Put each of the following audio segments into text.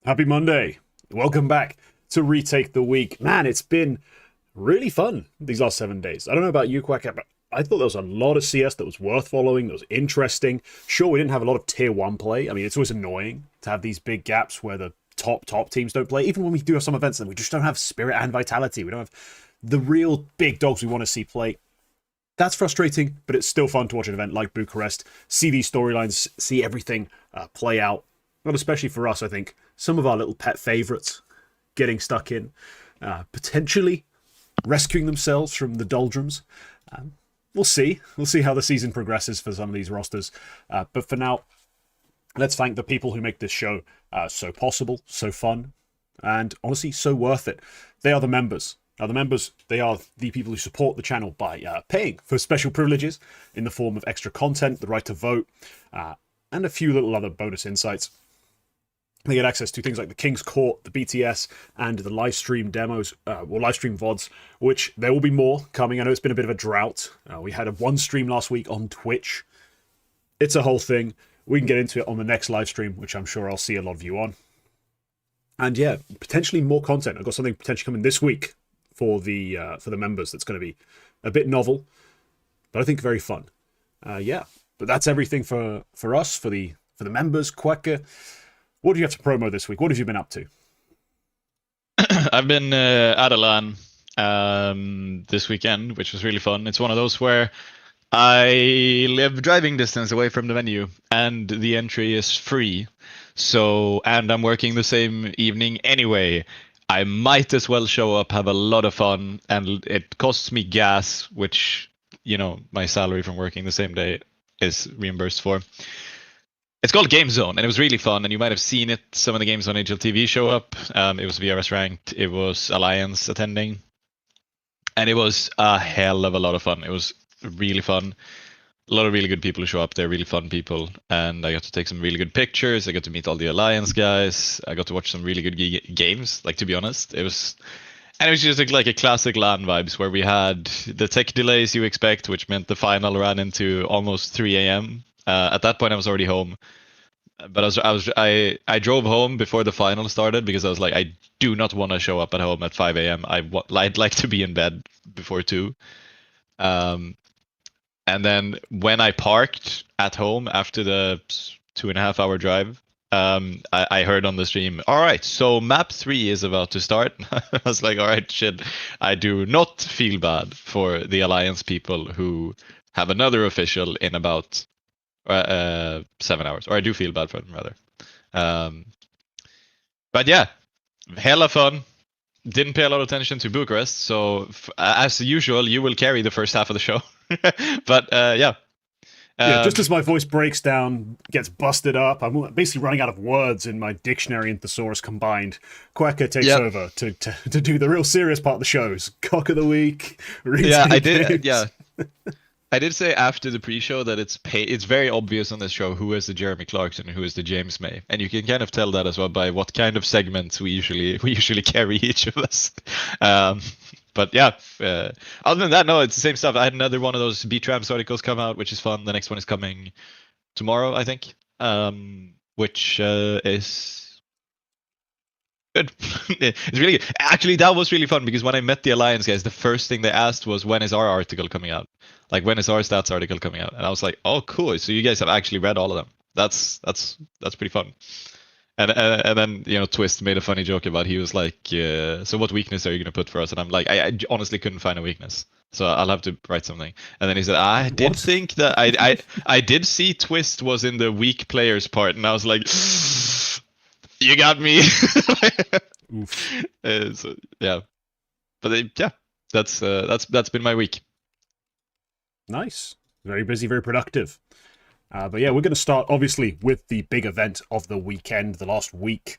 Happy Monday. Welcome back to Retake the Week. Man, it's been really fun these last 7 days. I don't know about you, Quacke, but I thought there was a lot of CS that was worth following, that was interesting. Sure, we didn't have a lot of Tier 1 play. I mean, it's always annoying to have these big gaps where the top teams don't play. Even when we do have some events, then we just don't have spirit and vitality. We don't have the real big dogs we want to see play. That's frustrating, but it's still fun to watch an event like Bucharest, see these storylines, see everything play out. Not especially for us, I think. Some of our little pet favourites getting stuck in, potentially rescuing themselves from the doldrums. We'll see. We'll see how the season progresses for some of these rosters. But for now, let's thank the people who make this show so possible, so fun, and honestly, so worth it. They are the members. Now, the members, they are the people who support the channel by paying for special privileges in the form of extra content, the right to vote, and a few little other bonus insights. They get access to things like the King's Court, the BTS, and the live stream demos, or live stream VODs, which there will be more coming. I know it's been a bit of a drought. We had one stream last week on Twitch. It's a whole thing. We can get into it on the next live stream, which I'm sure I'll see a lot of you on. And yeah, potentially more content. I've got something potentially coming this week for the members that's going to be a bit novel, but I think very fun. Yeah, but that's everything for us, for the members. Quacke, what do you have to promo this week? What have you been up to? I've been at a LAN this weekend, which was really fun. It's one of those where I live driving distance away from the venue, and the entry is free. So, and I'm working the same evening anyway. I might as well show up, have a lot of fun, and it costs me gas, which, you know, my salary from working the same day is reimbursed for. It's called Game Zone, and it was really fun, and you might have seen it. Some of the games on HLTV show up. It was VRS ranked. It was Alliance attending, and it was a hell of a lot of fun. It was really fun. A lot of really good people who show up there, really fun people, and I got to take some really good pictures. I got to meet all the Alliance guys. I got to watch some really good games, like, to be honest. It was just like a classic LAN vibes, where we had the tech delays you expect, which meant the final ran into almost 3 a.m. At that point, I was already home, but I drove home before the final started because I was like, I do not want to show up at home at 5 a.m. I'd like to be in bed before 2. And then when I parked at home after the 2.5-hour drive, I heard on the stream, all right, so map 3 is about to start. I was like, all right, shit. I do not feel bad for the Alliance people who have another official in about 7 hours, or I do feel bad for them, rather. But yeah, hella fun. Didn't pay a lot of attention to Bucharest, so as usual, you will carry the first half of the show. But yeah. Yeah, just as my voice breaks down, gets busted up, I'm basically running out of words in my dictionary and thesaurus combined. Quacke takes over to do the real serious part of the shows. Cock of the week. Yeah, I did. Yeah. I did say after the pre-show that it's very obvious on this show who is the Jeremy Clarkson and who is the James May, and you can kind of tell that as well by what kind of segments we usually carry each of us. But yeah, other than that, no, it's the same stuff. I had another one of those B-Trams articles come out, which is fun. The next one is coming tomorrow, I think, which is good. It's really good. Actually, that was really fun because when I met the Alliance guys, the first thing they asked was, when is our article coming out? Like, when is our stats article coming out? And I was like, oh, cool. So you guys have actually read all of them. That's pretty fun. And then, you know, Twist made a funny joke about, he was like, so what weakness are you going to put for us? And I'm like, I honestly couldn't find a weakness. So I'll have to write something. And then he said, I did think that I did see Twist was in the weak players part. And I was like, you got me. So, yeah. But yeah, that's been my week. Nice. Very busy, very productive. But yeah, we're going to start, obviously, with the big event of the weekend, the last week.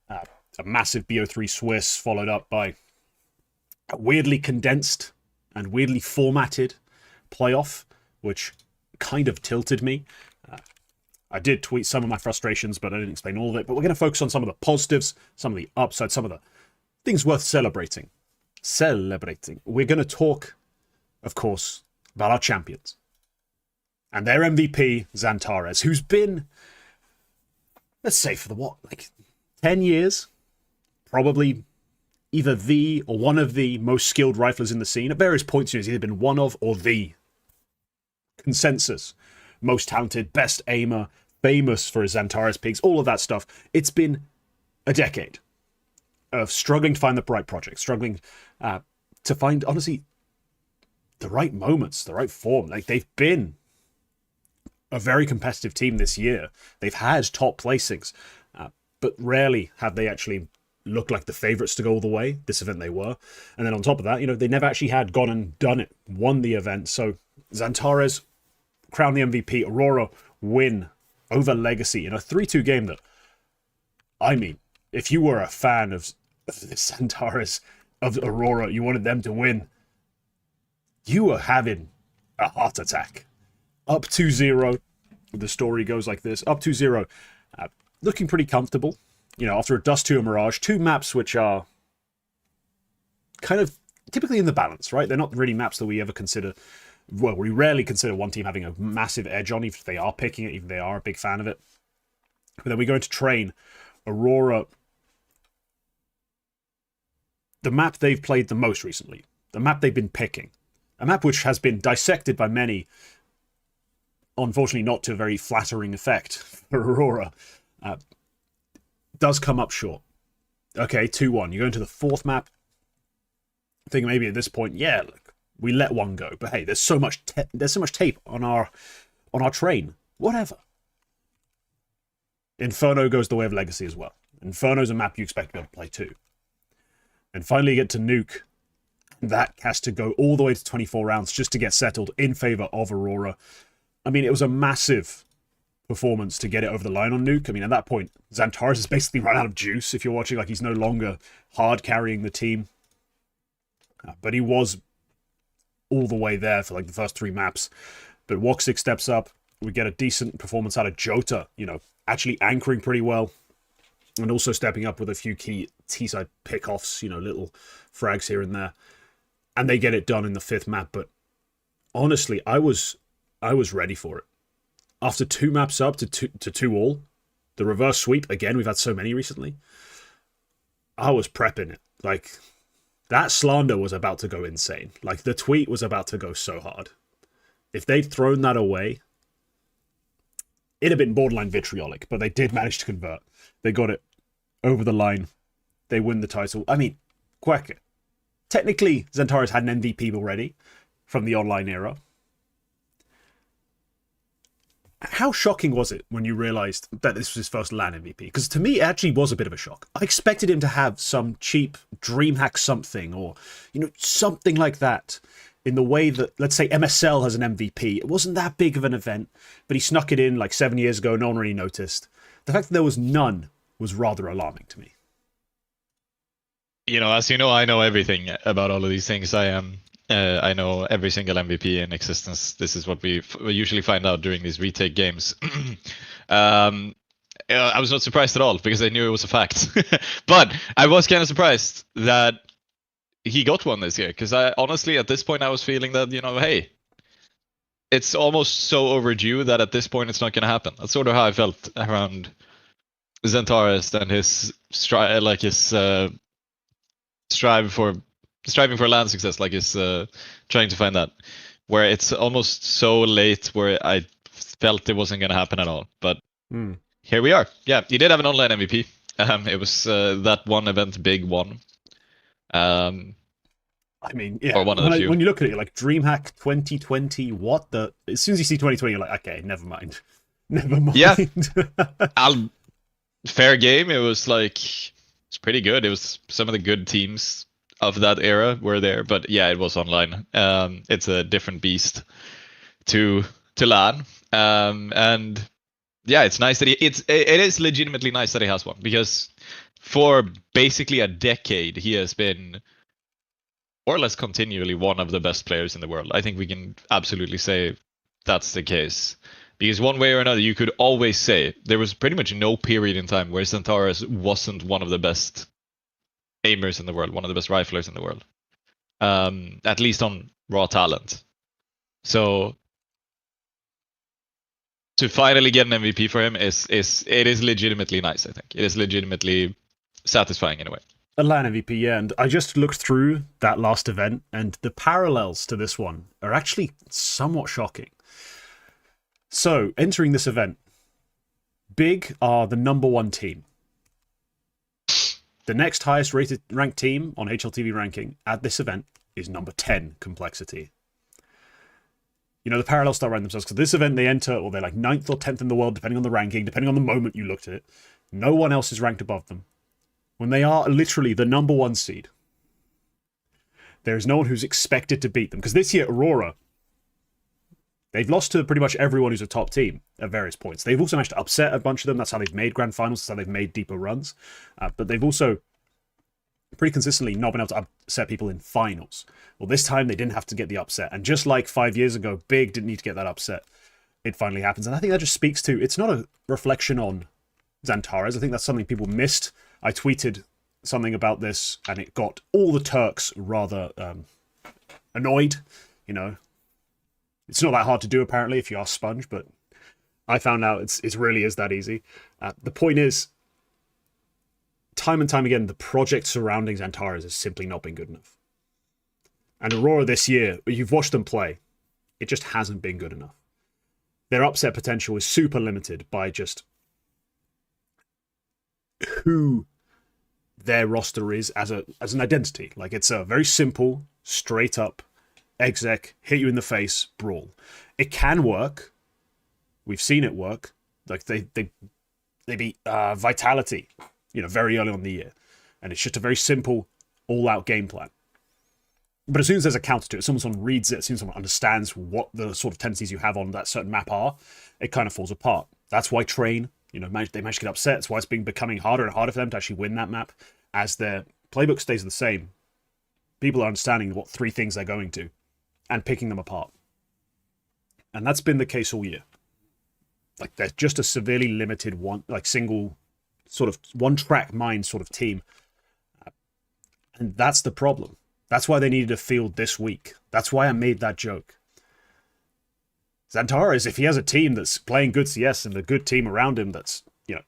A massive BO3 Swiss, followed up by a weirdly condensed and weirdly formatted playoff, which kind of tilted me. I did tweet some of my frustrations, but I didn't explain all of it. But we're going to focus on some of the positives, some of the upsides, some of the things worth celebrating. We're going to talk, of course, about our champions. And their MVP, XANTARES, who's been, let's say, for the 10 years, probably either the or one of the most skilled riflers in the scene. At various points, he's either been one of or the consensus most talented, best aimer, famous for his XANTARES peaks, all of that stuff. It's been a decade of struggling to find the right project, struggling to find, honestly, the right moments, the right form. Like, they've been a very competitive team this year. They've had top placings, but rarely have they actually looked like the favourites to go all the way. This event they were. And then on top of that, they never actually had gone and done it, won the event. So XANTARES crown the MVP, Aurora win over Legacy in a 3-2 game that, I mean, if you were a fan of the XANTARES, of Aurora, you wanted them to win, you were having a heart attack. Up 2-0, the story goes like this, up 2-0, looking pretty comfortable, after a Dust 2 and Mirage, two maps which are kind of typically in the balance, right? They're not really maps that we ever consider, well, we rarely consider one team having a massive edge on, even if they are picking it, even if they are a big fan of it. But then we go into train, Aurora, the map they've played the most recently, the map they've been picking, a map which has been dissected by many, unfortunately not to a very flattering effect for Aurora, does come up short. Okay, 2-1. You go into the fourth map, thinking maybe at this point, yeah, look, we let one go, but hey, there's so much tape on our train. Whatever. Inferno goes the way of Legacy as well. Inferno's a map you expect to be able to play too. And finally you get to Nuke. That has to go all the way to 24 rounds just to get settled in favor of Aurora. I mean, it was a massive performance to get it over the line on Nuke. I mean, at that point, XANTARES has basically run out of juice if you're watching. Like, he's no longer hard carrying the team. But he was all the way there for like the first 3 maps. But Woxic steps up. We get a decent performance out of Jota, actually anchoring pretty well. And also stepping up with a few key T-side pick-offs, little frags here and there. And they get it done in the 5th map. But honestly, I was ready for it. After 2 maps up to 2-all, the reverse sweep, again, we've had so many recently, I was prepping it. Like, that slander was about to go insane. Like, the tweet was about to go so hard. If they'd thrown that away, it'd have been borderline vitriolic, but they did manage to convert. They got it over the line. They win the title. I mean, Quacke. Technically, XANTARES had an MVP already from the online era. How shocking was it when you realised that this was his first LAN MVP? Because to me, it actually was a bit of a shock. I expected him to have some cheap DreamHack something, or, something like that, in the way that, let's say, MSL has an MVP. It wasn't that big of an event, but he snuck it in like 7 years ago, no one really noticed. The fact that there was none was rather alarming to me. As you know, I know everything about all of these things. I know every single MVP in existence. This is what we usually find out during these retake games. I was not surprised at all because I knew it was a fact. But I was kind of surprised that he got one this year, because I honestly, at this point, I was feeling that, hey, it's almost so overdue that at this point it's not going to happen. That's sort of how I felt around XANTARES and his striving for land success, like he's trying to find that, where it's almost so late where I felt it wasn't going to happen at all. But here we are. Yeah, he did have an online MVP. It was that one event, big one. I mean, yeah, or one of the few. When you look at it, you're like, DreamHack 2020, what the... As soon as you see 2020, you're like, okay, never mind. Never mind. Yeah. Fair game. It was it's pretty good. It was some of the good teams of that era were there, but yeah, it was online. It's a different beast to LAN. And yeah, it's nice that it is legitimately nice that he has one, because for basically a decade, he has been more or less continually one of the best players in the world. I think we can absolutely say that's the case. Because one way or another, you could always say there was pretty much no period in time where XANTARES wasn't one of the best aimers in the world, one of the best riflers in the world. At least on raw talent. So to finally get an MVP for him is legitimately nice. I think it is legitimately satisfying in a way. A LAN MVP, yeah, and I just looked through that last event, and the parallels to this one are actually somewhat shocking. So, entering this event, Big are the #1 team. The next highest ranked team on HLTV ranking at this event is number 10 complexity. You know, the parallels start around themselves, because this event they enter, or they're like 9th or 10th in the world, depending on the ranking, depending on the moment you looked at it. No one else is ranked above them. When they are literally the #1 seed, there is no one who's expected to beat them. Because this year, Aurora, they've lost to pretty much everyone who's a top team at various points. They've also managed to upset a bunch of them. That's how they've made grand finals. That's how they've made deeper runs. But they've also pretty consistently not been able to upset people in finals. Well, this time they didn't have to get the upset. And just like 5 years ago, Big didn't need to get that upset. It finally happens. And I think that just speaks to, it's not a reflection on XANTARES. I think that's something people missed. I tweeted something about this, and it got all the Turks rather annoyed. You know, it's not that hard to do, apparently, if you ask Sponge, but I found out it really is that easy. The point is, time and time again, the project surrounding XANTARES has simply not been good enough. And Aurora this year, you've watched them play, it just hasn't been good enough. Their upset potential is super limited by just who their roster is as an identity. Like, it's a very simple, straight up, exec, hit you in the face, brawl. It can work. We've seen it work. Like, they beat Vitality, you know, very early on in the year. And it's just a very simple, all-out game plan. But as soon as there's a counter to it, someone reads it, as soon as someone understands what the sort of tendencies you have on that certain map are, it kind of falls apart. That's why Train, you know, they managed to get upset. That's why it's been becoming harder and harder for them to actually win that map. As their playbook stays the same, people are understanding what 3 things they're going to and picking them apart. And that's been the case all year. Like, they're just a severely limited single sort of one-track mind sort of team. And that's the problem. That's why they needed a field this week. That's why I made that joke. XANTARES, if he has a team that's playing good CS and a good team around him that's, you know,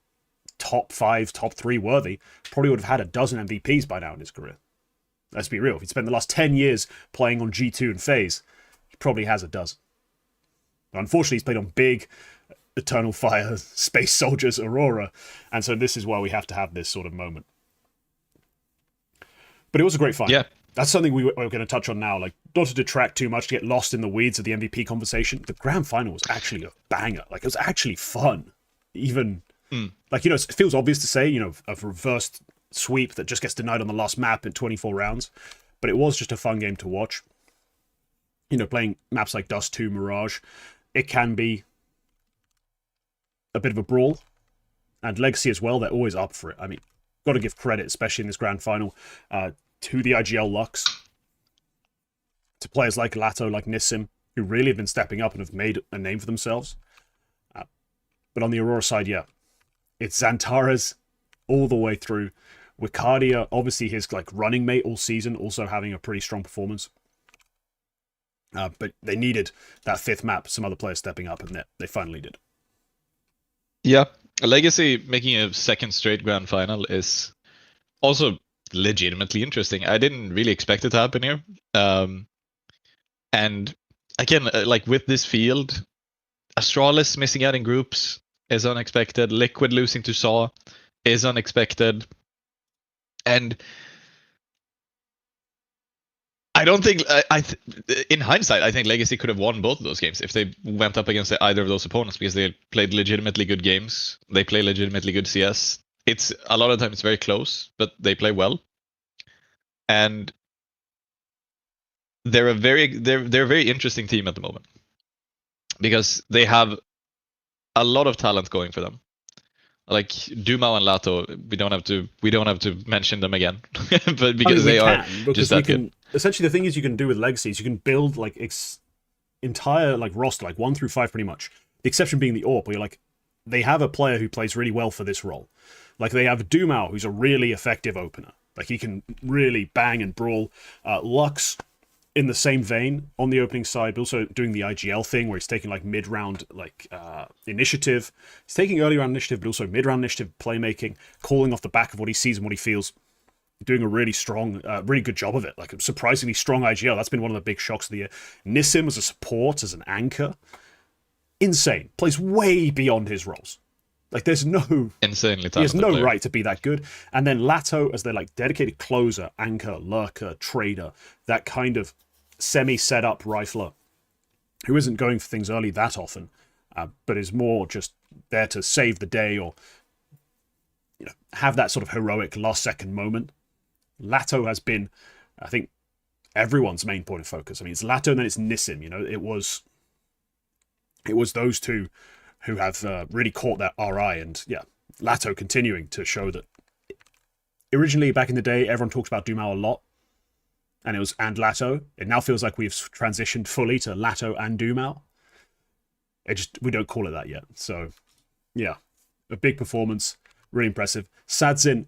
top 5, top 3 worthy, probably would have had a dozen MVPs by now in his career. Let's be real. If he'd spent the last 10 years playing on G2 and FaZe, he probably has a dozen. But unfortunately, he's played on Big, Eternal Fire, Space Soldiers, Aurora, and so this is why we have to have this sort of moment. But it was a great fight. Yeah. That's something we're going to touch on now. Like, not to detract too much, to get lost in the weeds of the MVP conversation. The grand final was actually a banger. Like, it was actually fun. Even, like, you know, it feels obvious to say, you know, a reversed sweep that just gets denied on the last map in 24 rounds. But it was just a fun game to watch. You know, playing maps like Dust 2, Mirage, it can be a bit of a brawl. And Legacy as well, they're always up for it. I mean, got to give credit, especially in this grand final, to the IGL Lux, to players like Lato, like Nissim, who really have been stepping up and have made a name for themselves. But on the Aurora side, yeah, it's XANTARES all the way through. Wicardia, obviously his like running mate all season, also having a pretty strong performance. But they needed that 5th map, some other players stepping up, and they finally did. Yeah, Legacy making a 2nd straight grand final is also legitimately interesting. I didn't really expect it to happen here. And again, like with this field, Astralis missing out in groups is unexpected. Liquid losing to Saw is unexpected. And I don't think, in hindsight, I think Legacy could have won both of those games if they went up against either of those opponents, because they played legitimately good games. They play legitimately good CS. It's a lot of times it's very close, but they play well. And they're a very interesting team at the moment, because they have a lot of talent going for them. Like Dumao and Lato, we don't have to mention them again, but because they are just that good. Essentially, the thing is you can do with Legacy is you can build like entire like roster, like 1 through 5 pretty much. The exception being the AWP, where you're like, they have a player who plays really well for this role. Like they have Dumao, who's a really effective opener. Like he can really bang and brawl. Lux, in the same vein on the opening side, but also doing the IGL thing where he's taking like mid-round initiative. He's taking early round initiative, but also mid-round initiative playmaking, calling off the back of what he sees and what he feels. Doing a really strong, really good job of it. Like a surprisingly strong IGL. That's been one of the big shocks of the year. Nissim as a support, as an anchor. Insane. Plays way beyond his roles. Like there's no... Insanely talented He has no player. right to be that good. And then Lato as their like dedicated closer, anchor, lurker, trader. That kind of semi-set-up rifler. Who isn't going for things early that often. But is more just there to save the day or have that sort of heroic last-second moment. Lato has been, I think, everyone's main point of focus. I mean, it's Lato and then it's Nissim. It was those two who have really caught that RI, and yeah, Lato continuing to show that. Originally, back in the day, everyone talked about Dumao a lot, and it was and Lato. It now feels like we've transitioned fully to Lato and Dumao. We don't call it that yet. So, yeah, a big performance, really impressive. Sadzin.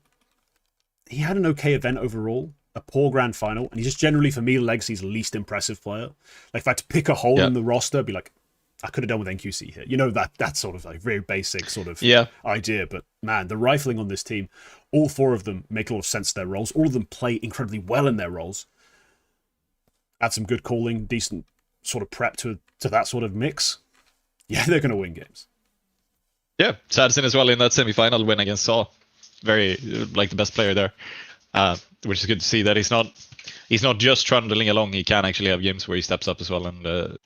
He had an okay event overall, a poor grand final, and he's just generally, for me, Legacy's least impressive player. Like, if I had to pick a hole in the roster, I'd be like, I could have done with NQC here. That sort of like very basic sort of idea. But man, the rifling on this team, all four of them make a lot of sense to their roles. All of them play incredibly well in their roles. Add some good calling, decent sort of prep to that sort of mix. Yeah, they're going to win games. Yeah, Sadson as well in that semi-final win against Saw. Very like the best player there, which is good to see that he's not just trundling along. He can actually have games where he steps up as well and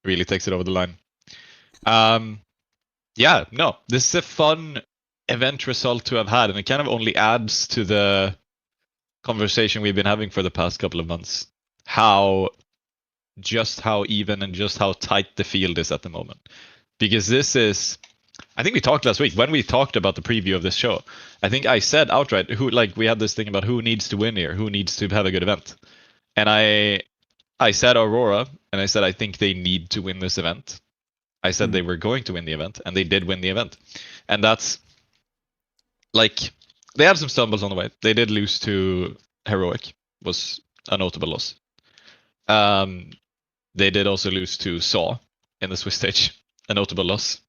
really takes it over the line. This is a fun event result to have had, and it kind of only adds to the conversation we've been having for the past couple of months. How even and just how tight the field is at the moment, because this is. I think we talked last week when we talked about the preview of this show. I think I said outright, we had this thing about who needs to win here, who needs to have a good event. And I said Aurora, and I said I think they need to win this event. I said they were going to win the event, and they did win the event. And that's like they had some stumbles on the way. They did lose to Heroic, was a notable loss. They did also lose to Saw in the Swiss stage, a notable loss.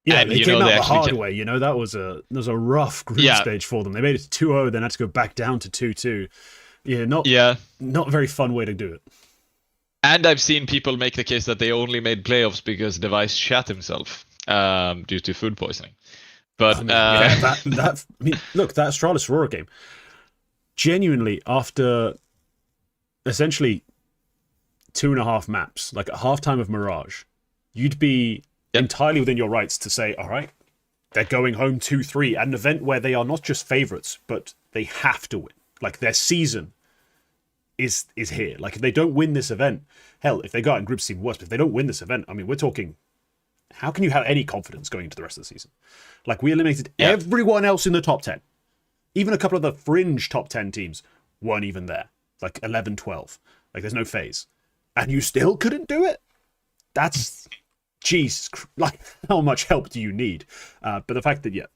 Yeah, and, they came out the hard way. That was a rough group stage for them. They made it to 2-0, then had to go back down to 2-2. Not a very fun way to do it. And I've seen people make the case that they only made playoffs because Device shat himself due to food poisoning. But look, that Astralis Aurora game, genuinely, after essentially 2.5 maps, like at halftime of Mirage, you'd be entirely within your rights to say, all right, they're going home 2-3 at an event where they are not just favourites, but they have to win. Like, their season is here. Like, if they don't win this event, hell, if they go out in groups, even worse, but if they don't win this event, I mean, we're talking, how can you have any confidence going into the rest of the season? Like, we eliminated everyone else in the top 10. Even a couple of the fringe top 10 teams weren't even there. Like, 11, 12. Like, there's no phase. And you still couldn't do it? That's... Jesus, like, how much help do you need? But the fact that,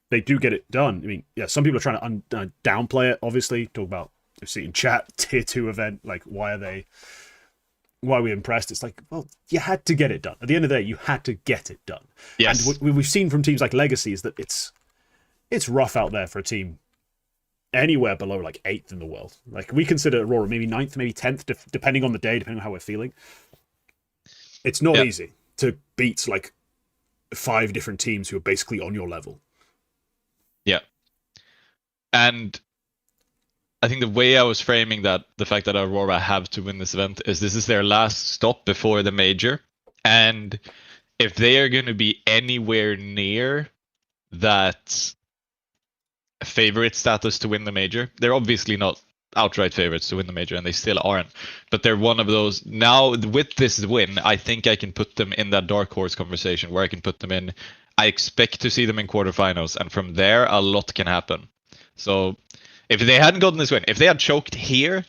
they do get it done. I mean, some people are trying to downplay it, obviously. Talk about, you see in chat, tier 2 event, like, why are we impressed? It's like, well, you had to get it done. At the end of the day, you had to get it done. Yes. And what we've seen from teams like Legacy is that it's rough out there for a team anywhere below, like, 8th in the world. Like, we consider Aurora maybe 9th, maybe 10th, depending on the day, depending on how we're feeling. It's not easy to beat like 5 different teams who are basically on your level. Yeah. And I think the way I was framing that, the fact that Aurora have to win this event, is this is their last stop before the major. And if they are going to be anywhere near that favorite status to win the major, they're obviously not outright favorites to win the major, and they still aren't, but they're one of those. Now with this win, I think I can put them in that dark horse conversation where I can put them in. I expect to see them in quarterfinals, and from there a lot can happen. So if they hadn't gotten this win, if they had choked here,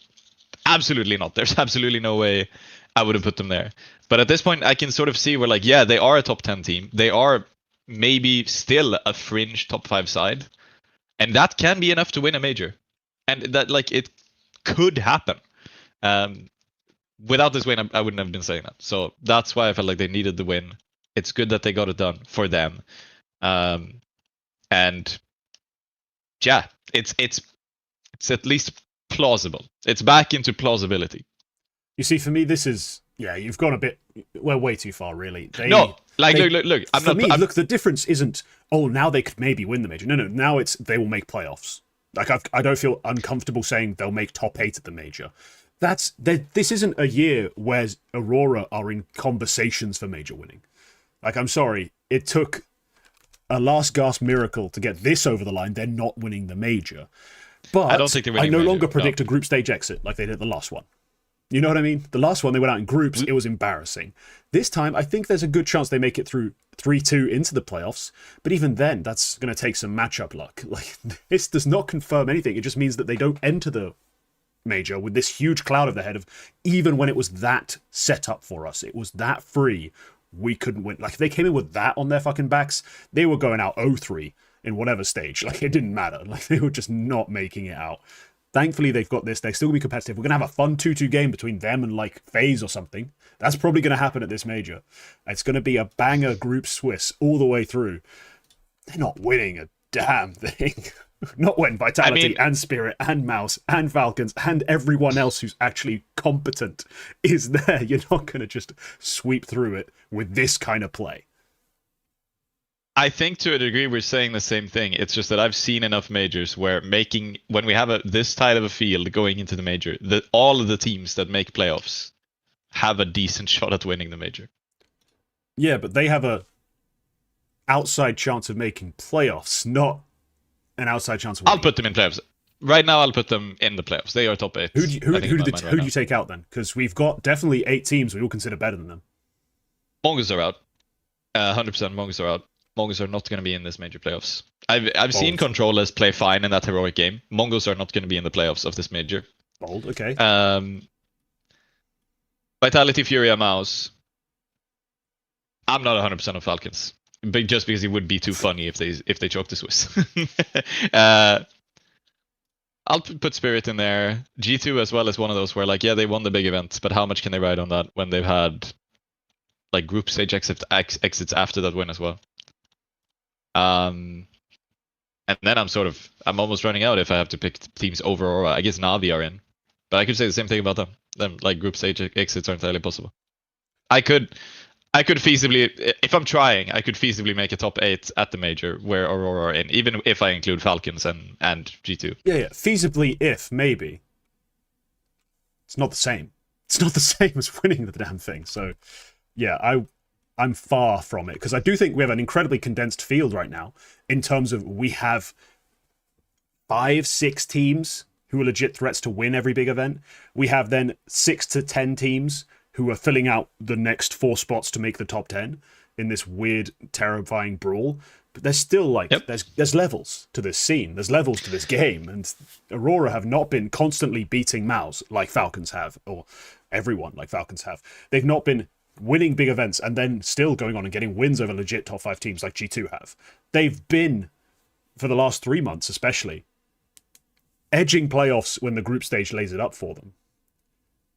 absolutely not. There's absolutely no way I would have put them there. But at this point, I can sort of see where, like, they are a top 10 team. They are maybe still a fringe top 5 side, and that can be enough to win a major. And that, like, it could happen. without this win, I wouldn't have been saying that. So that's why I felt like they needed the win. It's good that they got it done for them. And yeah, it's at least plausible. It's back into plausibility. You see, for me, this is you've gone a bit way too far, really. Look. Look, the difference isn't now they could maybe win the major. No, now it's they will make playoffs. Like I don't feel uncomfortable saying they'll make top 8 at the major. This isn't a year where Aurora are in conversations for major winning. Like, I'm sorry, it took a last gasp miracle to get this over the line. They're not winning the major. But I don't think they're winning I no major, longer predict a group stage exit like they did the last one. You know what I mean? The last one, they went out in groups. It was embarrassing. This time, I think there's a good chance they make it through 3-2 into the playoffs. But even then, that's going to take some matchup luck. Like, this does not confirm anything. It just means that they don't enter the major with this huge cloud of their head of, even when it was that set up for us, it was that free, we couldn't win. Like, if they came in with that on their fucking backs, they were going out 0-3 in whatever stage. Like, it didn't matter. Like, they were just not making it out. Thankfully, they've got this. They're still going to be competitive. We're going to have a fun 2-2 game between them and, like, FaZe or something. That's probably going to happen at this major. It's going to be a banger group Swiss all the way through. They're not winning a damn thing. Not when Vitality and Spirit and Mouse and Falcons and everyone else who's actually competent is there. You're not going to just sweep through it with this kind of play. I think to a degree we're saying the same thing. It's just that I've seen enough majors where when we have this tight of a field going into the major, all of the teams that make playoffs have a decent shot at winning the major. Yeah, but they have a outside chance of making playoffs, not an outside chance of winning. I'll put them in playoffs. Right now, I'll put them in the playoffs. They are top 8. Who do you take out then? Because we've got definitely 8 teams we all consider better than them. Mongoose are out. 100% Mongoose are out. Mongoose are not going to be in this major playoffs. I've seen Controllers play fine in that heroic game. Mongoose are not going to be in the playoffs of this major. Bold, okay. Vitality, Furia, Mouse. I'm not 100% on Falcons, but just because it would be too funny if they choke the Swiss. I'll put Spirit in there. G2 as well is one of those where, like, yeah, they won the big event, but how much can they ride on that when they've had, like, group stage exits after that win as well? And then I'm almost running out if I have to pick teams over Aurora. I guess Navi are in, but I could say the same thing about them. Them, like, group stage exits are entirely possible. I could feasibly, if I'm trying, I could feasibly make a top 8 at the major where Aurora are in, even if I include Falcons and G2. Yeah, feasibly, if maybe. It's not the same. It's not the same as winning the damn thing. So, yeah, I'm far from it, because I do think we have an incredibly condensed field right now in terms of we have 5-6 teams who are legit threats to win every big event. We have then 6 to 10 teams who are filling out the next 4 spots to make the top 10 in this weird, terrifying brawl. But there's still, like, there's levels to this scene. There's levels to this game. And Aurora have not been constantly beating Mouse like Falcons have, or everyone like Falcons have. They've not been winning big events and then still going on and getting wins over legit top 5 teams like G2 have. They've been, for the last 3 months especially, edging playoffs when the group stage lays it up for them,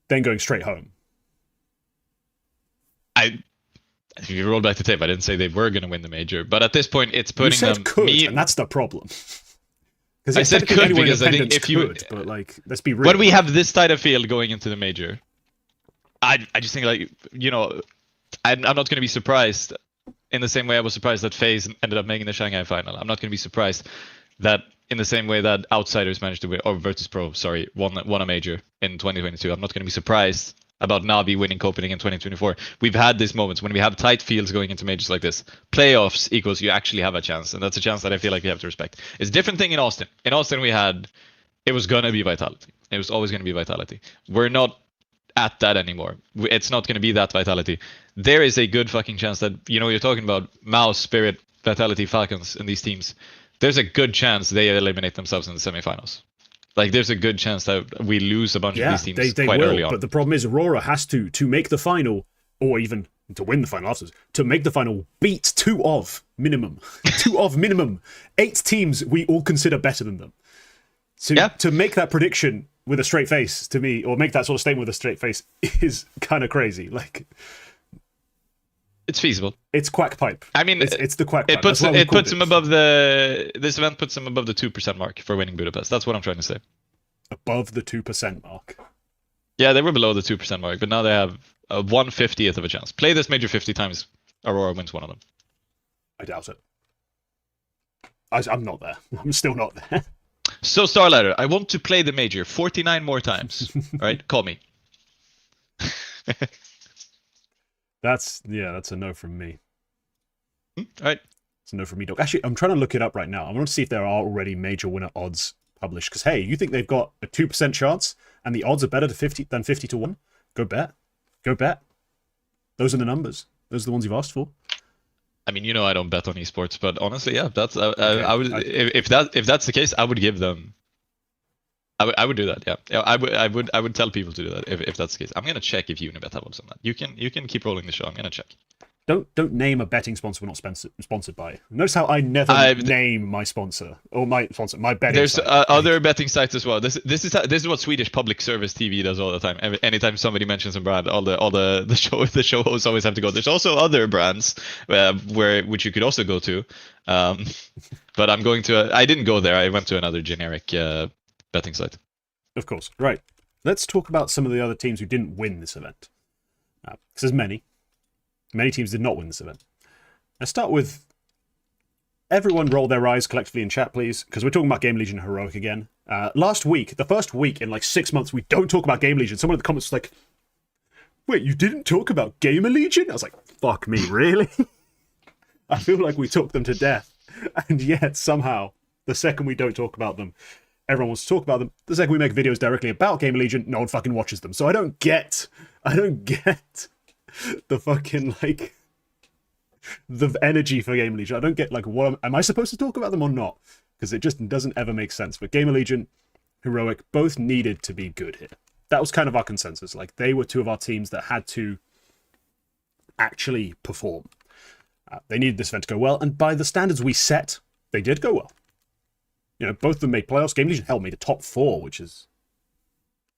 then going straight home. If you roll back the tape, I didn't say they were going to win the major, but at this point, it's putting you said them. Could, and that's the problem. I said could because I think if you, but, like, let's be real. When we have this tight of field going into the major, I just think, like, you know, I'm not going to be surprised in the same way I was surprised that FaZe ended up making the Shanghai final. I'm not going to be surprised that in the same way that Outsiders managed to win, or Virtus.pro, sorry, won a major in 2022. I'm not going to be surprised about Navi winning Copenhagen in 2024. We've had these moments when we have tight fields going into majors like this. Playoffs equals you actually have a chance, and that's a chance that I feel like we have to respect. It's a different thing in Austin. In Austin, it was going to be Vitality. It was always going to be Vitality. We're not at that anymore. It's not going to be that Vitality. There is a good fucking chance that, you know, you're talking about Mouse, Spirit, Vitality, Falcons, and these teams. There's a good chance they eliminate themselves in the semifinals. Like, there's a good chance that we lose a bunch of these teams they quite will, early on. But the problem is Aurora has to make the final, or even to win the final afterwards, to make the final, beat 2 of minimum. 8 teams we all consider better than them. So to make that prediction with a straight face to me, or make that sort of statement with a straight face, is kind of crazy. Like, it's feasible. It's quack pipe. I mean, it's the quack pipe. It puts him above this event puts him above the 2% mark for winning Budapest. That's what I'm trying to say. Above the 2% mark. Yeah, they were below the 2% mark, but now they have a 1/50th of a chance. Play this major 50 times, Aurora wins one of them. I doubt it. I'm not there. I'm still not there. So, Starlighter, I want to play the major 49 more times. All right, call me. That's a no from me. All right. It's a no from me, dog. Actually, I'm trying to look it up right now. I want to see if there are already major winner odds published. Because, hey, you think they've got a 2% chance and the odds are better than 50 to 1? Go bet. Go bet. Those are the numbers. Those are the ones you've asked for. I mean, I don't bet on esports, but honestly, yeah, that's I would if that's the case, I would give them. I would do that. Yeah, I would tell people to do that if that's the case. I'm gonna check if Unibet have odds on that. You can keep rolling the show. I'm gonna check. Don't name a betting sponsor we're not sponsored by. Notice how I never name my sponsor or my betting. There's site. Other betting sites as well. This is what Swedish public service TV does all the time. Anytime somebody mentions a brand, all the show hosts always have to go. There's also other brands which you could also go to, but I didn't go there. I went to another generic betting site. Of course, right. Let's talk about some of the other teams who didn't win this event. Because there's many. Many teams did not win this event. Let's start with everyone roll their eyes collectively in chat, please, because we're talking about Game Legion Heroic again. Last week, the first week in like 6 months, we don't talk about Game Legion. Someone in the comments was like, wait, you didn't talk about Gamer Legion? I was like, fuck me, really? I feel like we took them to death. And yet, somehow, the second we don't talk about them, everyone wants to talk about them. The second we make videos directly about Gamer Legion, no one fucking watches them. So I don't get the fucking, like, the energy for Gamer Legion. I don't get, like, am I supposed to talk about them or not? Because it just doesn't ever make sense. But Gamer Legion, Heroic, both needed to be good here. That was kind of our consensus. Like, they were two of our teams that had to actually perform. They needed this event to go well, and by the standards we set, they did go well. Both of them made playoffs. Game Legion, hell, made a top 4, which is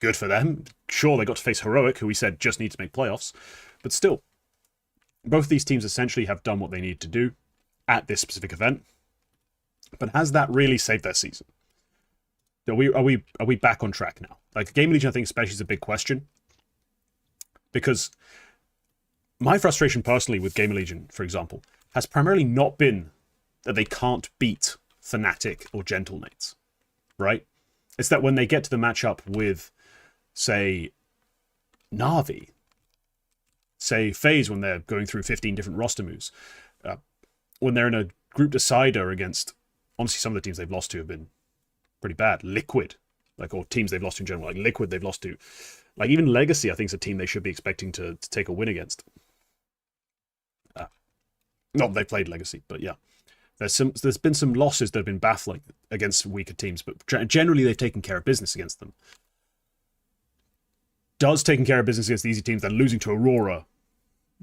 good for them. Sure, they got to face Heroic, who we said just need to make playoffs. But still, both of these teams essentially have done what they need to do at this specific event. But has that really saved their season? Are we back on track now? Like, Game Legion, I think especially is a big question. Because my frustration personally with Game Legion, for example, has primarily not been that they can't beat Fnatic or Gentlemates, right? It's that when they get to the matchup with, say, Na'Vi, say FaZe when they're going through 15 different roster moves, when they're in a group decider against, honestly, some of the teams they've lost to have been pretty bad. Liquid, or teams they've lost to in general, like Liquid they've lost to. Like, even Legacy, I think, is a team they should be expecting to take a win against. Not they played Legacy, but yeah. There's been some losses that have been baffling against weaker teams, but generally they've taken care of business against them. Does taking care of business against the easy teams, then losing to Aurora,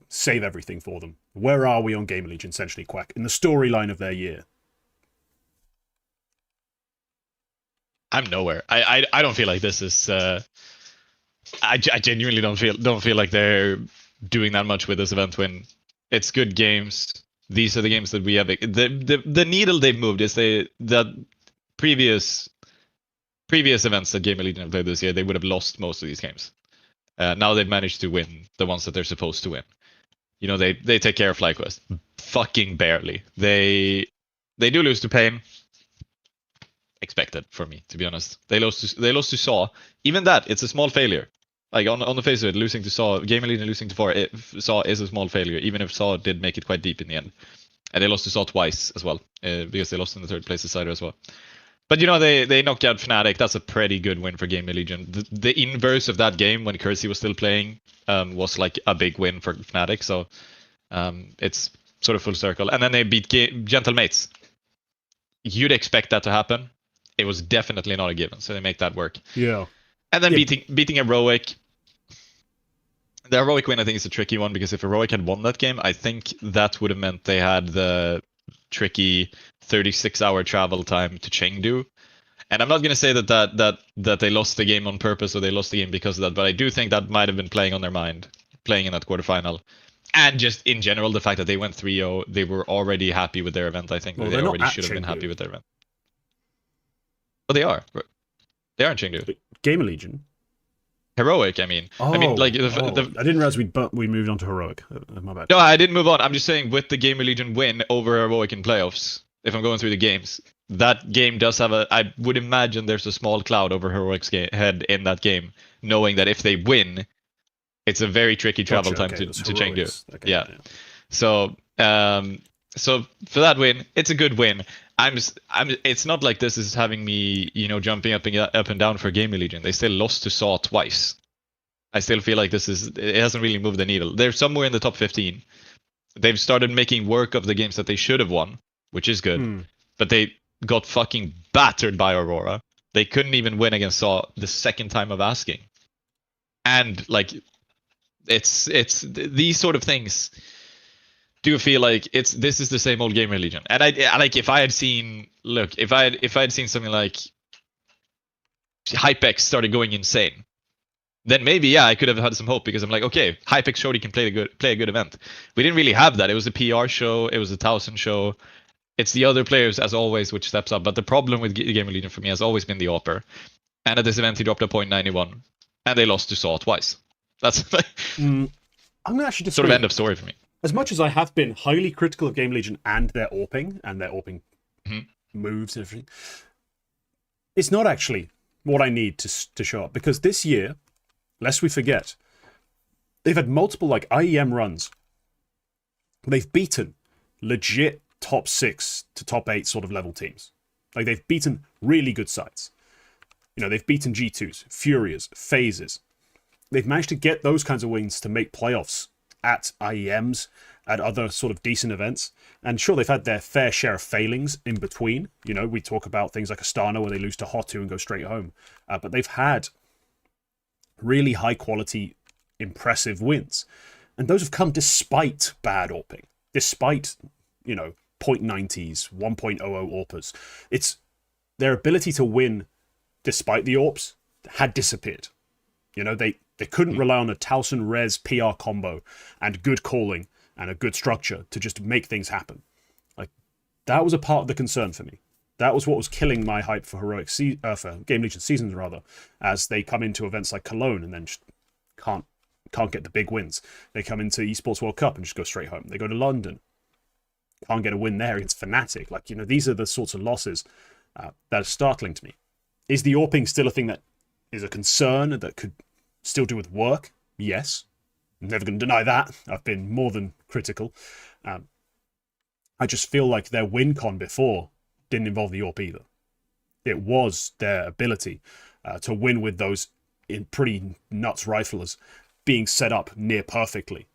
save everything for them? Where are we on Gamer Legion, essentially, Quack, in the storyline of their year? I'm nowhere. I don't feel like this is. I genuinely don't feel like they're doing that much with this event. When it's good games, these are the games that we have. The needle they've moved is the previous events that Gamer Legion have played this year. They would have lost most of these games. Now they've managed to win the ones that they're supposed to win. They take care of FlyQuest fucking barely. They do lose to Pain. Expected for me, to be honest. They lost to Saw. Even that, it's a small failure. Like, on the face of it, losing to Saw, Gamer Legion losing to Saw is a small failure, even if Saw did make it quite deep in the end. And they lost to Saw twice as well, because they lost in the third place decider as well. But they knocked out Fnatic. That's a pretty good win for Gamer Legion. The inverse of that game, when Kersey was still playing, was like a big win for Fnatic. So it's sort of full circle. And then they beat Gentlemates. You'd expect that to happen. It was definitely not a given, so they make that work. Yeah. And then beating Heroic. The Heroic win, I think, is a tricky one, because if Heroic had won that game, I think that would have meant they had the tricky 36-hour travel time to Chengdu. And I'm not going to say that they lost the game on purpose or they lost the game because of that, but I do think that might have been playing on their mind, playing in that quarterfinal. And just in general, the fact that they went 3-0, they were already happy with their event, I think. Well, They they're not already at should have been Chengdu. happy with their event. But they are. They are in Chengdu. Gamer Legion. Heroic, I mean. Oh, I mean, like I didn't realize we moved on to Heroic. My bad. No, I didn't move on. I'm just saying with the Gamer Legion win over Heroic in playoffs, if I'm going through the games, that game does have I would imagine there's a small cloud over Heroic's head in that game, knowing that if they win, it's a very tricky travel time to Chengdu. Okay, yeah. So, so for that win, it's a good win. It's not like this is having me, jumping up and down for Gamer Legion. They still lost to Saw twice. I still feel like it hasn't really moved the needle. They're somewhere in the top 15. They've started making work of the games that they should have won, which is good. But they got fucking battered by Aurora. They couldn't even win against Saw the second time of asking. And like, it's these sort of things do feel like this is the same old Gamer Legion. And I like if I had seen something like Hypex started going insane, then maybe I could have had some hope, because I'm like, okay, Hypex showed he can play a good event. We didn't really have that. It was a PR show, it was a 1,000 show. It's the other players as always which steps up. But the problem with Gamer Legion for me has always been the AWPer. And at this event he dropped a .91, and they lost to Saw twice. That's I'm gonna actually just sort of end of story for me. As much as I have been highly critical of Game Legion and their AWPing moves and everything, it's not actually what I need to show up. Because this year, lest we forget, they've had multiple like IEM runs. They've beaten legit top 6 to top 8 sort of level teams. Like, they've beaten really good sides. They've beaten G2s, Furias, Phases. They've managed to get those kinds of wins to make playoffs at IEMs, at other sort of decent events. And sure, they've had their fair share of failings in between. We talk about things like Astana where they lose to Hotu and go straight home. But they've had really high quality, impressive wins. And those have come despite bad AWPing, despite, 0.90s, 1.00 AWPers. It's their ability to win despite the AWPs had disappeared. They couldn't rely on a Towson Res PR combo and good calling and a good structure to just make things happen. Like, that was a part of the concern for me. That was what was killing my hype for for Game Legion seasons, rather, as they come into events like Cologne and then just can't get the big wins. They come into Esports World Cup and just go straight home. They go to London, can't get a win there against Fnatic. Like, these are the sorts of losses that are startling to me. Is the AWPing still a thing that is a concern that could still do with work? Yes. I'm never going to deny that. I've been more than critical. I just feel like their win con before didn't involve the AWP either. It was their ability to win with those in pretty nuts riflers being set up near perfectly.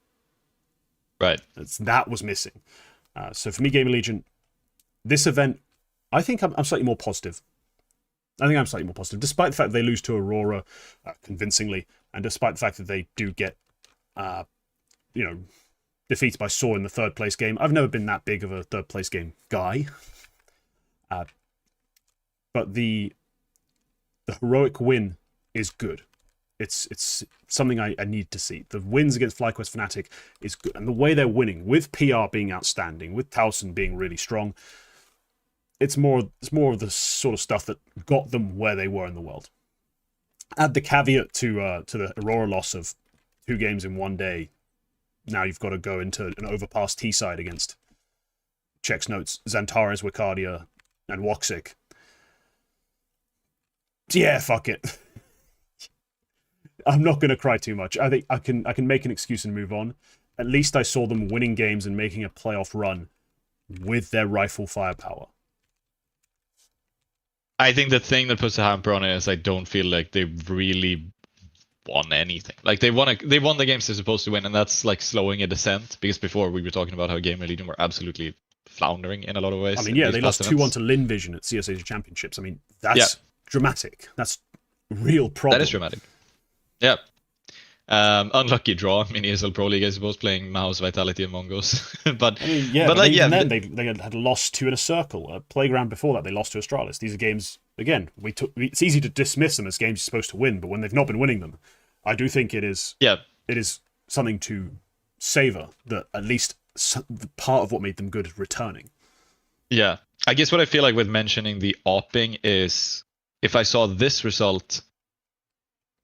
Right. That was missing. So for me, Gamer Legion, this event, I think I'm slightly more positive. Despite the fact that they lose to Aurora convincingly, and despite the fact that they do get, defeated by Saw in the third place game. I've never been that big of a third place game guy. But the heroic win is good. It's something I need to see. The wins against FlyQuest Fnatic is good. And the way they're winning, with PR being outstanding, with Towson being really strong, it's more of the sort of stuff that got them where they were in the world. Add the caveat to the Aurora loss of 2 games in one day. Now you've got to go into an overpass T side against checks notes, XANTARES, Wicardia, and Woxic. Yeah, fuck it. I'm not going to cry too much. I think I can make an excuse and move on. At least I saw them winning games and making a playoff run with their rifle firepower. I think the thing that puts a hamper on it is I don't feel like they've really won anything. Like they won the games they're supposed to win, and that's like slowing a descent. Because before we were talking about how Gamer Legion were absolutely floundering in a lot of ways. I mean, yeah, they lost 2-1 to Lin Vision at CS Asia Championships. I mean, that's dramatic. That's a real problem. That is dramatic. Yeah. Unlucky draw. I mean, ESL Pro League, I suppose, playing Mouse, Vitality, and Mongos. But I mean, they had lost 2 in a circle. A Playground before that, they lost to Astralis. These are games again, it's easy to dismiss them as games you're supposed to win, but when they've not been winning them, I do think it is something to savor, that at least part of what made them good is returning. Yeah. I guess what I feel like with mentioning the opping is, if I saw this result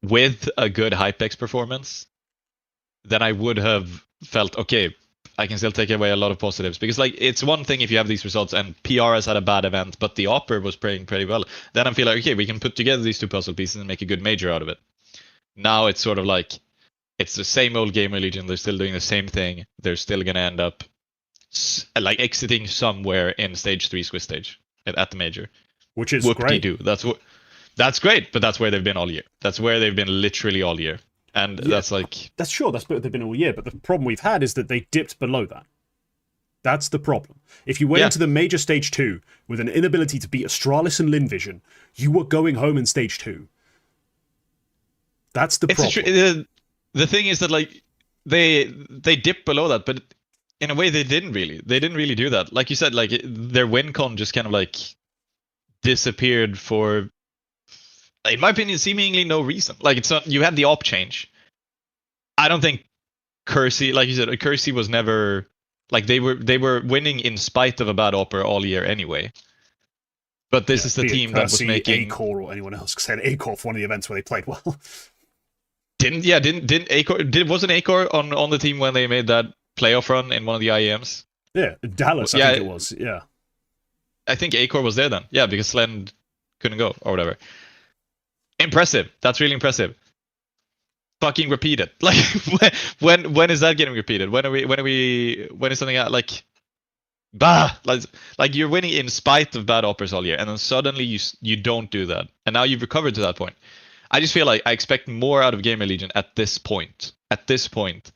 with a good Hypex performance, then I would have felt, okay, I can still take away a lot of positives. Because like, it's one thing if you have these results and PR has had a bad event, but the Opper was playing pretty well. Then I feel like, okay, we can put together these two puzzle pieces and make a good major out of it. Now it's sort of like, it's the same old Gamer Legion. They're still doing the same thing. They're still going to end up like exiting somewhere in stage 3 Swiss stage at the major. Which is great. That's great, but that's where they've been all year. That's where they've been literally all year. And that's like... That's where they've been all year, but the problem we've had is that they dipped below that. That's the problem. If you went into the major stage 2 with an inability to beat Astralis and Linvision, you were going home in stage 2. That's the problem. The thing is that like they dipped below that, but in a way they didn't really do that. Like you said, like their win con just kind of like disappeared for, in my opinion, seemingly no reason. Like it's not, you had the op change. I don't think Kersey, like you said, Kersey was never like, they were winning in spite of a bad opera all year anyway. But this is the team that was making Acor or anyone else, because they had Acor for one of the events where they played well. Wasn't Acor on the team when they made that playoff run in one of the IEMs? Yeah, Dallas, I think it was. Yeah, I think Acor was there then. Yeah, because Slend couldn't go or whatever. Impressive. That's really impressive. Fucking repeat it. Like when is that getting repeated? When is something like like you're winning in spite of bad operas all year, and then suddenly you don't do that, and now you've recovered to that point. I just feel like I expect more out of Gamer Legion at this point. At this point,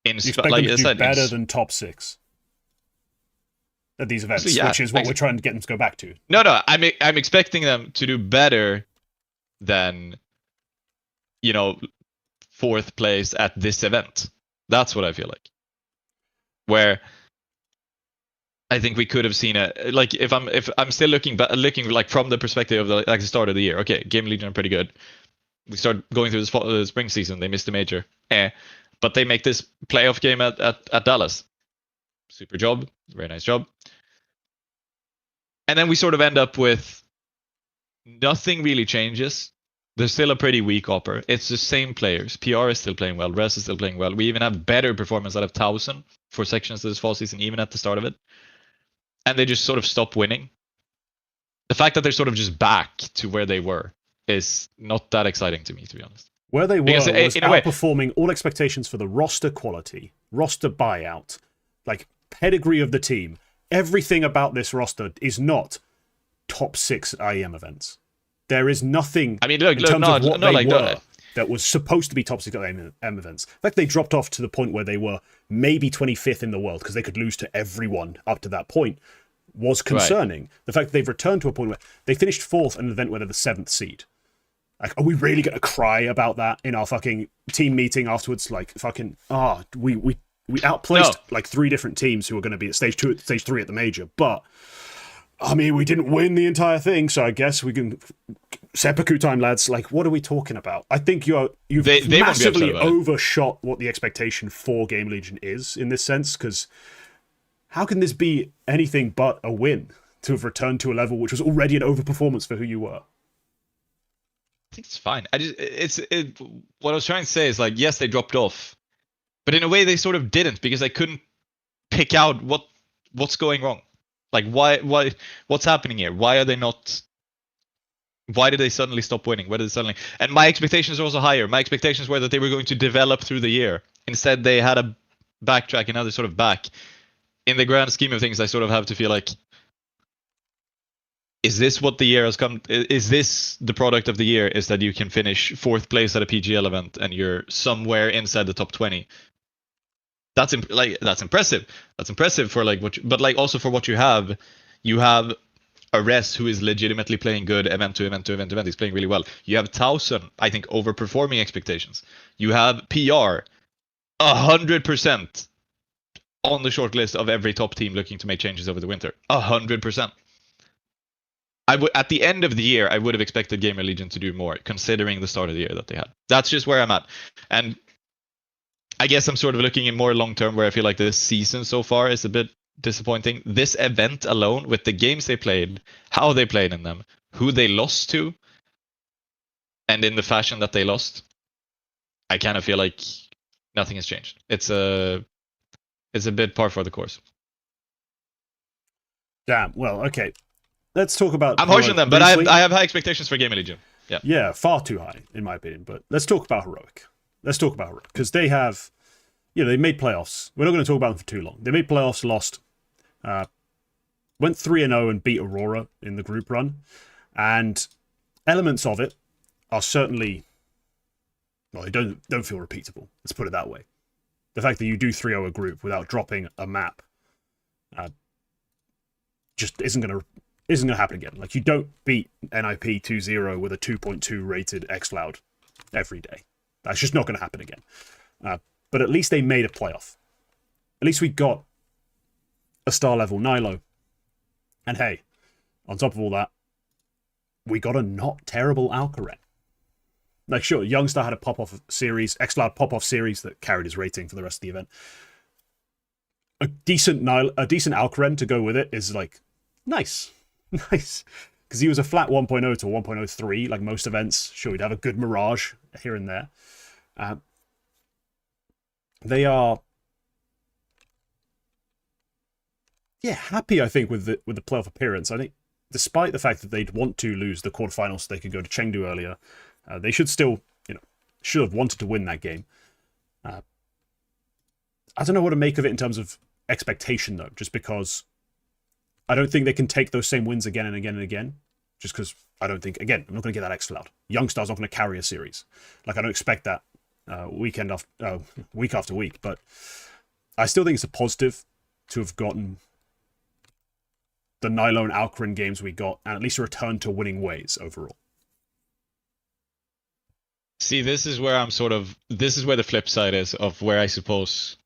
you expect them to do better than top 6 at these events, which is what we're trying to get them to go back to. No, I'm expecting them to do better than, 4th place at this event. That's what I feel like. Where I think we could have seen it. Like if I'm still looking like from the perspective of the start of the year. Okay, Game Legion are pretty good. We start going through the spring season. They missed the major, but they make this playoff game at Dallas. Super job, very nice job. And then we sort of end up with nothing really changes. There's still a pretty weak opper. It's the same players. PR is still playing well. Res is still playing well. We even have better performance out of 1000 for sections of this fall season, even at the start of it. And they just sort of stop winning. The fact that they're sort of just back to where they were is not that exciting to me, to be honest. Where they were was outperforming all expectations for the roster quality, roster buyout, like pedigree of the team. Everything about this roster is not top 6 IEM events. There is nothing in terms of what they were that was supposed to be top 6 IEM events. In fact, they dropped off to the point where they were maybe 25th in the world because they could lose to everyone up to that point was concerning. Right. The fact that they've returned to a point where they finished 4th in an event where they're the 7th seed. Like, are we really going to cry about that in our fucking team meeting afterwards? Like, fucking, we outplaced like 3 different teams who were going to be at stage 2, stage 3 at the major, but I mean, we didn't win the entire thing, so I guess we can seppuku time, lads. Like, what are we talking about? I think you've massively overshot what the expectation for Game Legion is in this sense, because how can this be anything but a win to have returned to a level which was already an overperformance for who you were? I think it's fine. What I was trying to say is, like, yes, they dropped off, but in a way they sort of didn't, because they couldn't pick out what's going wrong. Like, why, what's happening here? Why are they not? Why did they suddenly stop winning? Why did they suddenly? And my expectations are also higher. My expectations were that they were going to develop through the year. Instead, they had a backtrack, and now they're sort of back. In the grand scheme of things, I sort of have to feel like, is this what the year has come? Is this the product of the year? Is that you can finish 4th place at a PGL event and you're somewhere inside the top 20? That's impressive. That's impressive for like but like also for what you have a Res who is legitimately playing good event to event to event to event. He's playing really well. You have 1000, I think, overperforming expectations. You have PR 100% on the short list of every top team looking to make changes over the winter. 100%. at the end of the year, I would have expected Gamer Legion to do more, considering the start of the year that they had. That's just where I'm at. And I guess I'm sort of looking in more long term, where I feel like this season so far is a bit disappointing. This event alone, with the games they played, how they played in them, who they lost to, and in the fashion that they lost, I kind of feel like nothing has changed. It's a bit par for the course. Damn. Well, okay. Let's talk about. I'm harshing them, but I have high expectations for Gamer Legion. Yeah. Yeah, far too high in my opinion. But let's talk about Heroic. Because they have, they made playoffs. We're not going to talk about them for too long. They made playoffs, lost, went 3-0 and beat Aurora in the group run, and elements of it are certainly, well, they don't feel repeatable. Let's put it that way. The fact that you do 3-0 a group without dropping a map, just isn't going to happen again. Like, you don't beat NIP 2-0 with a 2.2 rated XCloud every day. That's just not going to happen again. But at least they made a playoff. At least we got a star level Nilo. And hey, on top of all that, we got a not terrible Alcaret. Like, sure, Youngstar had a pop-off series, XCloud pop-off series that carried his rating for the rest of the event. A decent Alcaret to go with it is, like, nice. Nice. Because he was a flat 1.0 to 1.03, like most events. Sure, he'd have a good Mirage here and there. They are, happy, I think, with the playoff appearance. I think, despite the fact that they'd want to lose the quarterfinals so they could go to Chengdu earlier, they should still, should have wanted to win that game. I don't know what to make of it in terms of expectation, though, just because I don't think they can take those same wins again and again and again. Just because I don't think, again, I'm not going to get that XCloud. Youngstar's not going to carry a series. Like, I don't expect that week after week. But I still think it's a positive to have gotten the Nilo and Alcarin games we got, and at least a return to winning ways overall. See, this is where the flip side is of where I suppose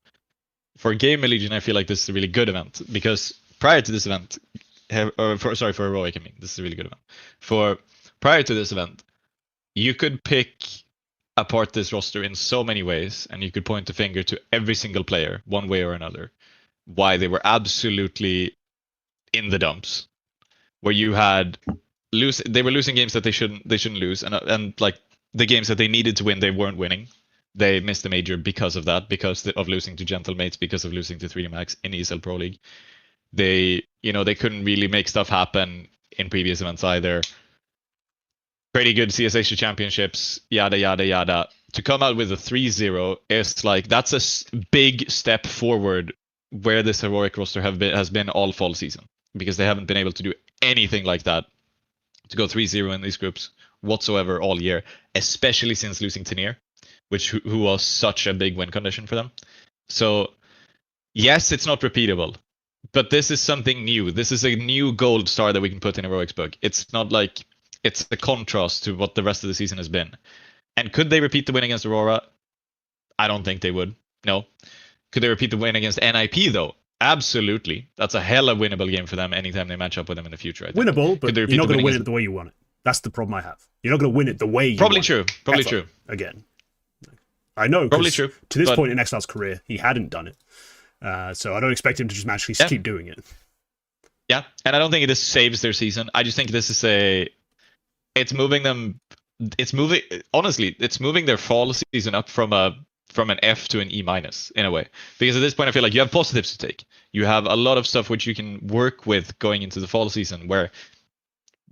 for Gamer Legion, I feel like this is a really good event, because prior to this event, for Heroic, I mean, this is a really good event. Prior to this event, you could pick apart this roster in so many ways, and you could point the finger to every single player, one way or another, why they were absolutely in the dumps. Where you had they were losing games that they shouldn't lose, and like the games that they needed to win, they weren't winning. They missed the major because of that, because of losing to Gentlemates, because of losing to 3D Max in ESL Pro League. They couldn't really make stuff happen in previous events either. Pretty good CSH championships, yada yada yada. To come out with a 3-0 is like, that's a big step forward where this Heroic roster has been all fall season, because they haven't been able to do anything like that, to go 3-0 in these groups whatsoever all year, especially since losing Tenier, who was such a big win condition for them. So yes, it's not repeatable, but this is something new. This is a new gold star that we can put in Heroic's book. It's not like it's a contrast to what the rest of the season has been. And could they repeat the win against Aurora? I don't think they would. No. Could they repeat the win against NIP though? Absolutely. That's a hella winnable game for them anytime they match up with them in the future. Winnable, but you're not going to win it the way you want it. That's the problem I have. You're not going to win it the way you Probably want true. it. Probably true. Again. I know. Probably true. To this point in XL's career, he hadn't done it. So I don't expect him to just magically keep doing it. Yeah, and I don't think this saves their season. I just think this is it's moving their fall season up from an F to an E- in a way. Because at this point I feel like you have positives to take. You have a lot of stuff which you can work with going into the fall season, where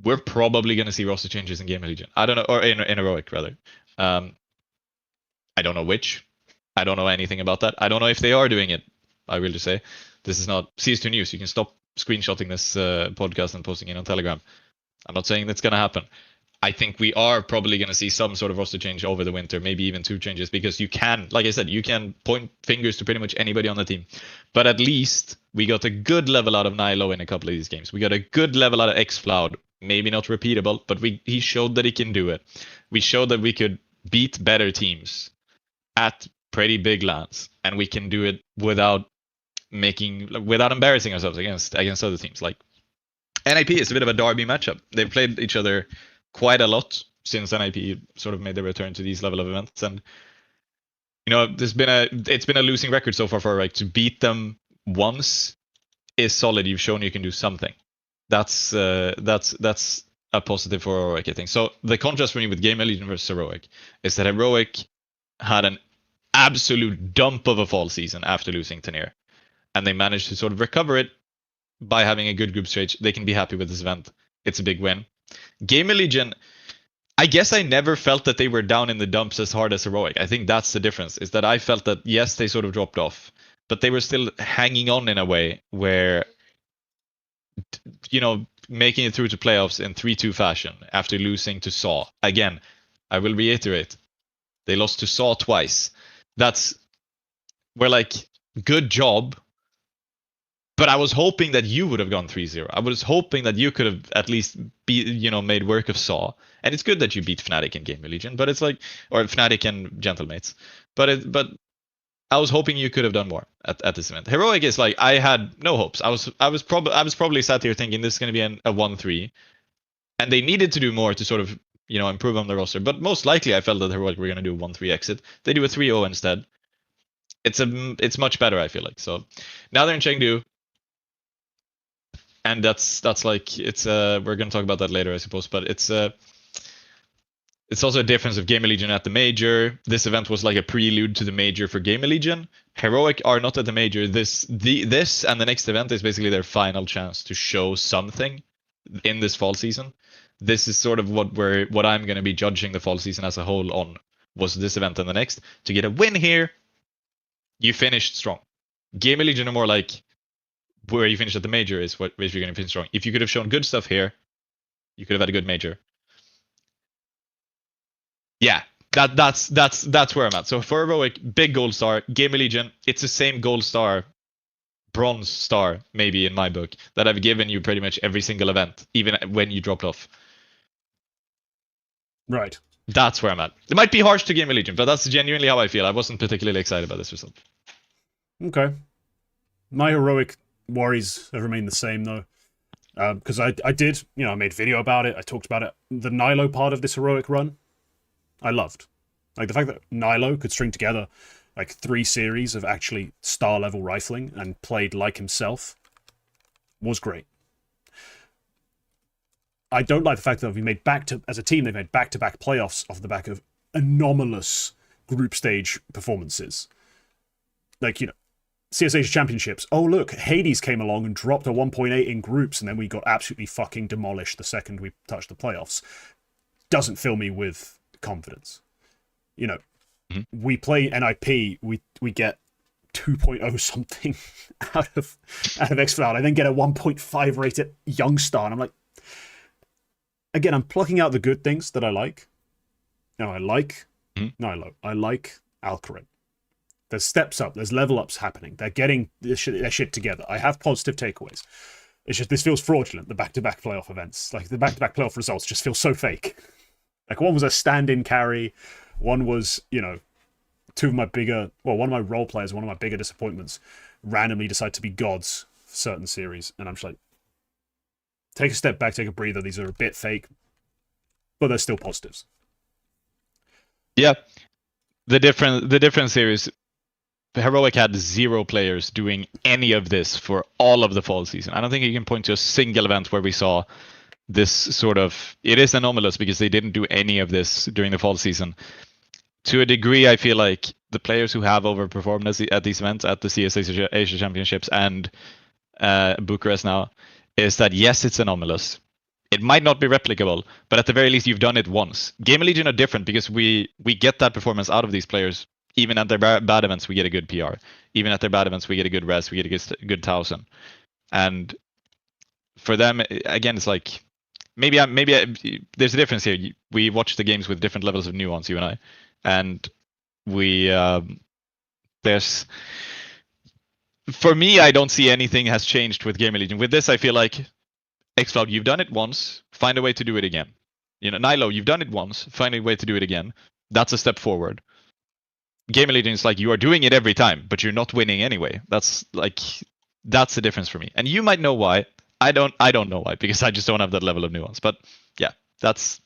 we're probably going to see roster changes in Gamer Legion. I don't know, or in Heroic rather. I don't know which. I don't know anything about that. I don't know if they are doing it. I will just say, this is not CS2 News. You can stop screenshotting this podcast and posting it on Telegram. I'm not saying that's going to happen. I think we are probably going to see some sort of roster change over the winter, maybe even 2 changes, because you can, like I said, you can point fingers to pretty much anybody on the team. But at least we got a good level out of Nilo in a couple of these games. We got a good level out of XCloud. Maybe not repeatable, but he showed that he can do it. We showed that we could beat better teams at pretty big lands, and we can do it without embarrassing ourselves against other teams. Like, NIP is a bit of a derby matchup. They've played each other quite a lot since NIP sort of made their return to these level of events, and it's been a losing record so far for Heroic. To beat them once is solid. You've shown you can do something. That's a positive for Heroic, I think. So the contrast for me with Game Legion versus Heroic is that Heroic had an absolute dump of a fall season after losing Tenir, and they managed to sort of recover it by having a good group stage. They can be happy with this event. It's a big win. Game Legion, I guess I never felt that they were down in the dumps as hard as Heroic. I think that's the difference, is that I felt that, yes, they sort of dropped off, but they were still hanging on in a way where, making it through to playoffs in 3-2 fashion after losing to Saw. Again, I will reiterate, they lost to Saw twice. We're like, good job. But I was hoping that you would have gone 3-0. I was hoping that you could have at least made work of Saw. And it's good that you beat Fnatic in Game Legion, but it's like, or Fnatic and Gentlemates. But I was hoping you could have done more at this event. Heroic is like, I had no hopes. I was probably sat here thinking this is going to be a 1-3, and they needed to do more to sort of improve on the roster. But most likely, I felt that Heroic were going to do a 1-3 exit. They do a 3-0 instead. It's much better, I feel like. So now they're in Chengdu. And that's like, we're going to talk about that later, I suppose, but it's also a difference of Game Legion at the major. This event was like a prelude to the major for Game Legion. Heroic are not at the major. This and the next event is basically their final chance to show something in this fall season. This is sort of what I'm going to be judging the fall season as a whole on, was this event and the next. To get a win here, you finished strong. Game Legion are more like, where you finish at the major is what if you're going to finish strong. If you could have shown good stuff here, you could have had a good major. Yeah, that's where I'm at. So for Heroic, big gold star. Game Legion, it's the same gold star, bronze star, maybe in my book, that I've given you pretty much every single event, even when you dropped off. Right. That's where I'm at. It might be harsh to Game Legion, but that's genuinely how I feel. I wasn't particularly excited about this result. Okay. My Heroic worries have remained the same, though. Because I did, I made a video about it. I talked about it. The Nilo part of this Heroic run, I loved. Like, the fact that Nilo could string together, like, 3 series of actually star-level rifling and played like himself was great. I don't like the fact that as a team, they've made back-to-back playoffs off the back of anomalous group stage performances. Like, CS Asia Championships. Oh, look, Hades came along and dropped a 1.8 in groups, and then we got absolutely fucking demolished the second we touched the playoffs. Doesn't fill me with confidence. We play NIP, we get 2.0 something out of XCloud. I then get a 1.5 rated Youngstar, and I'm like, again, I'm plucking out the good things that I like. I like Nilo. I like Alcarin. There's steps up. There's level ups happening. They're getting their shit together. I have positive takeaways. It's just, this feels fraudulent, the back-to-back playoff events. Like, the back-to-back playoff results just feel so fake. Like, one was a stand-in carry. One was, one of my role players, one of my bigger disappointments, randomly decide to be gods for certain series. And I'm just like, take a step back, take a breather. These are a bit fake, but they're still positives. Yeah. The different series, Heroic had 0 players doing any of this for all of the fall season. I don't think you can point to a single event where we saw this sort of... It is anomalous because they didn't do any of this during the fall season. To a degree, I feel like the players who have overperformed at these events, at the CS Asia Championships and Bucharest now, is that, yes, it's anomalous. It might not be replicable, but at the very least, you've done it once. Game Legion are different because we get that performance out of these players. Even at their bad events, we get a good PR. Even at their bad events, we get a good res, we get a good 1,000. And for them, again, it's like, maybe there's a difference here. We watch the games with different levels of nuance, you and I. And for me, I don't see anything has changed with Game Legion. With this, I feel like, XCloud, you've done it once, find a way to do it again. Nilo, you've done it once, find a way to do it again. That's a step forward. Game Legion is like, you are doing it every time, but you're not winning anyway. That's the difference for me. And you might know why. I don't know why, because I just don't have that level of nuance. But yeah, that's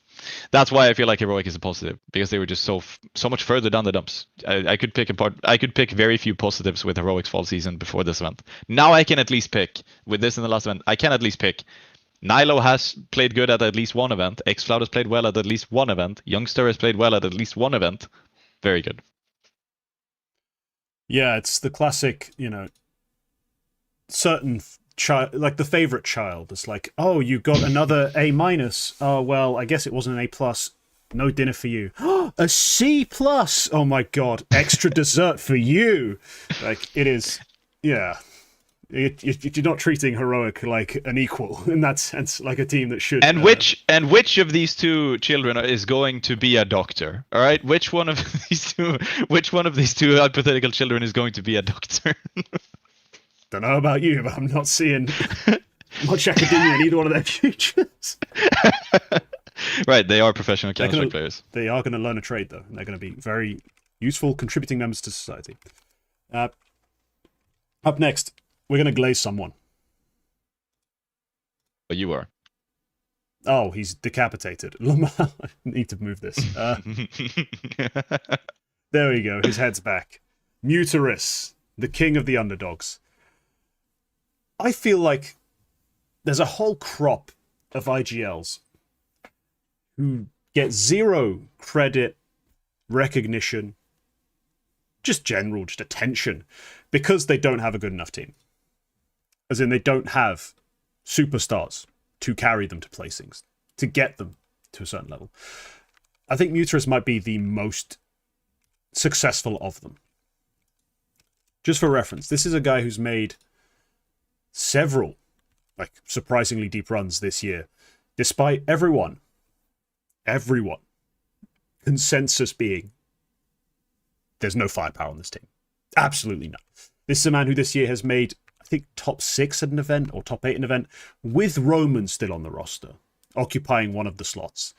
why I feel like heroic is a positive, because they were just so much further down the dumps. I could pick very few positives with heroic's fall season before this event. Now I can at least pick, with this in the last event, I can at least pick Nilo has played good at least one event. Xcloud has played well at least one event. Youngster has played well at least one event. Very good. Yeah, it's the classic, certain child, like the favorite child. It's like, oh, you got another A minus. Oh, well, I guess it wasn't an A plus. No dinner for you. A C plus. Oh my god, extra dessert for you. Like, it is, yeah. You're not treating heroic like an equal in that sense, like a team that should. And which of these two children is going to be a doctor? All right, which one of these two hypothetical children is going to be a doctor? Don't know about you, but I'm not seeing much academia in either one of their futures. Right, they are professional Counter-Strike players. They are going to learn a trade, though, and they're going to be very useful, contributing members to society. Up next, we're going to glaze someone. But you are. Oh, he's decapitated. I need to move this. There we go. His head's back. Mutiris, the king of the underdogs. I feel like there's a whole crop of IGLs who get zero credit, recognition, just attention, because they don't have a good enough team. As in, they don't have superstars to carry them to placings, to get them to a certain level. I think Mutiris might be the most successful of them. Just for reference, this is a guy who's made several, surprisingly deep runs this year, despite everyone, consensus being, there's no firepower on this team. Absolutely none. This is a man who this year has made, I think, top 6 at an event, or top 8 at an event, with Roman still on the roster, occupying one of the slots,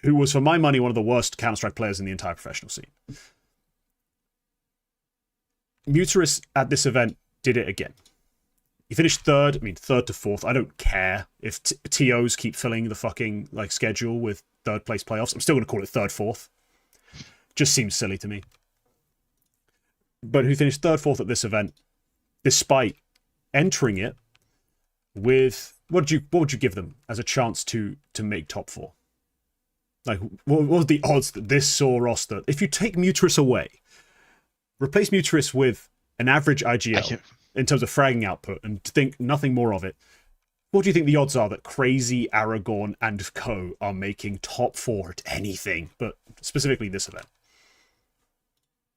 who was, for my money, one of the worst Counter-Strike players in the entire professional scene. Mutiris, at this event, did it again. He finished third to fourth. I don't care if TOs keep filling the fucking schedule with third place playoffs. I'm still going to call it third, fourth. Just seems silly to me. But who finished third, fourth at this event, despite entering it with, what would you give them as a chance to make top 4? What were the odds that this saw roster, if you take Mutiris away, replace Mutiris with an average IGL in terms of fragging output and think nothing more of it, what do you think the odds are that Crazy, Aragorn, and Co are making top 4 at anything, but specifically this event?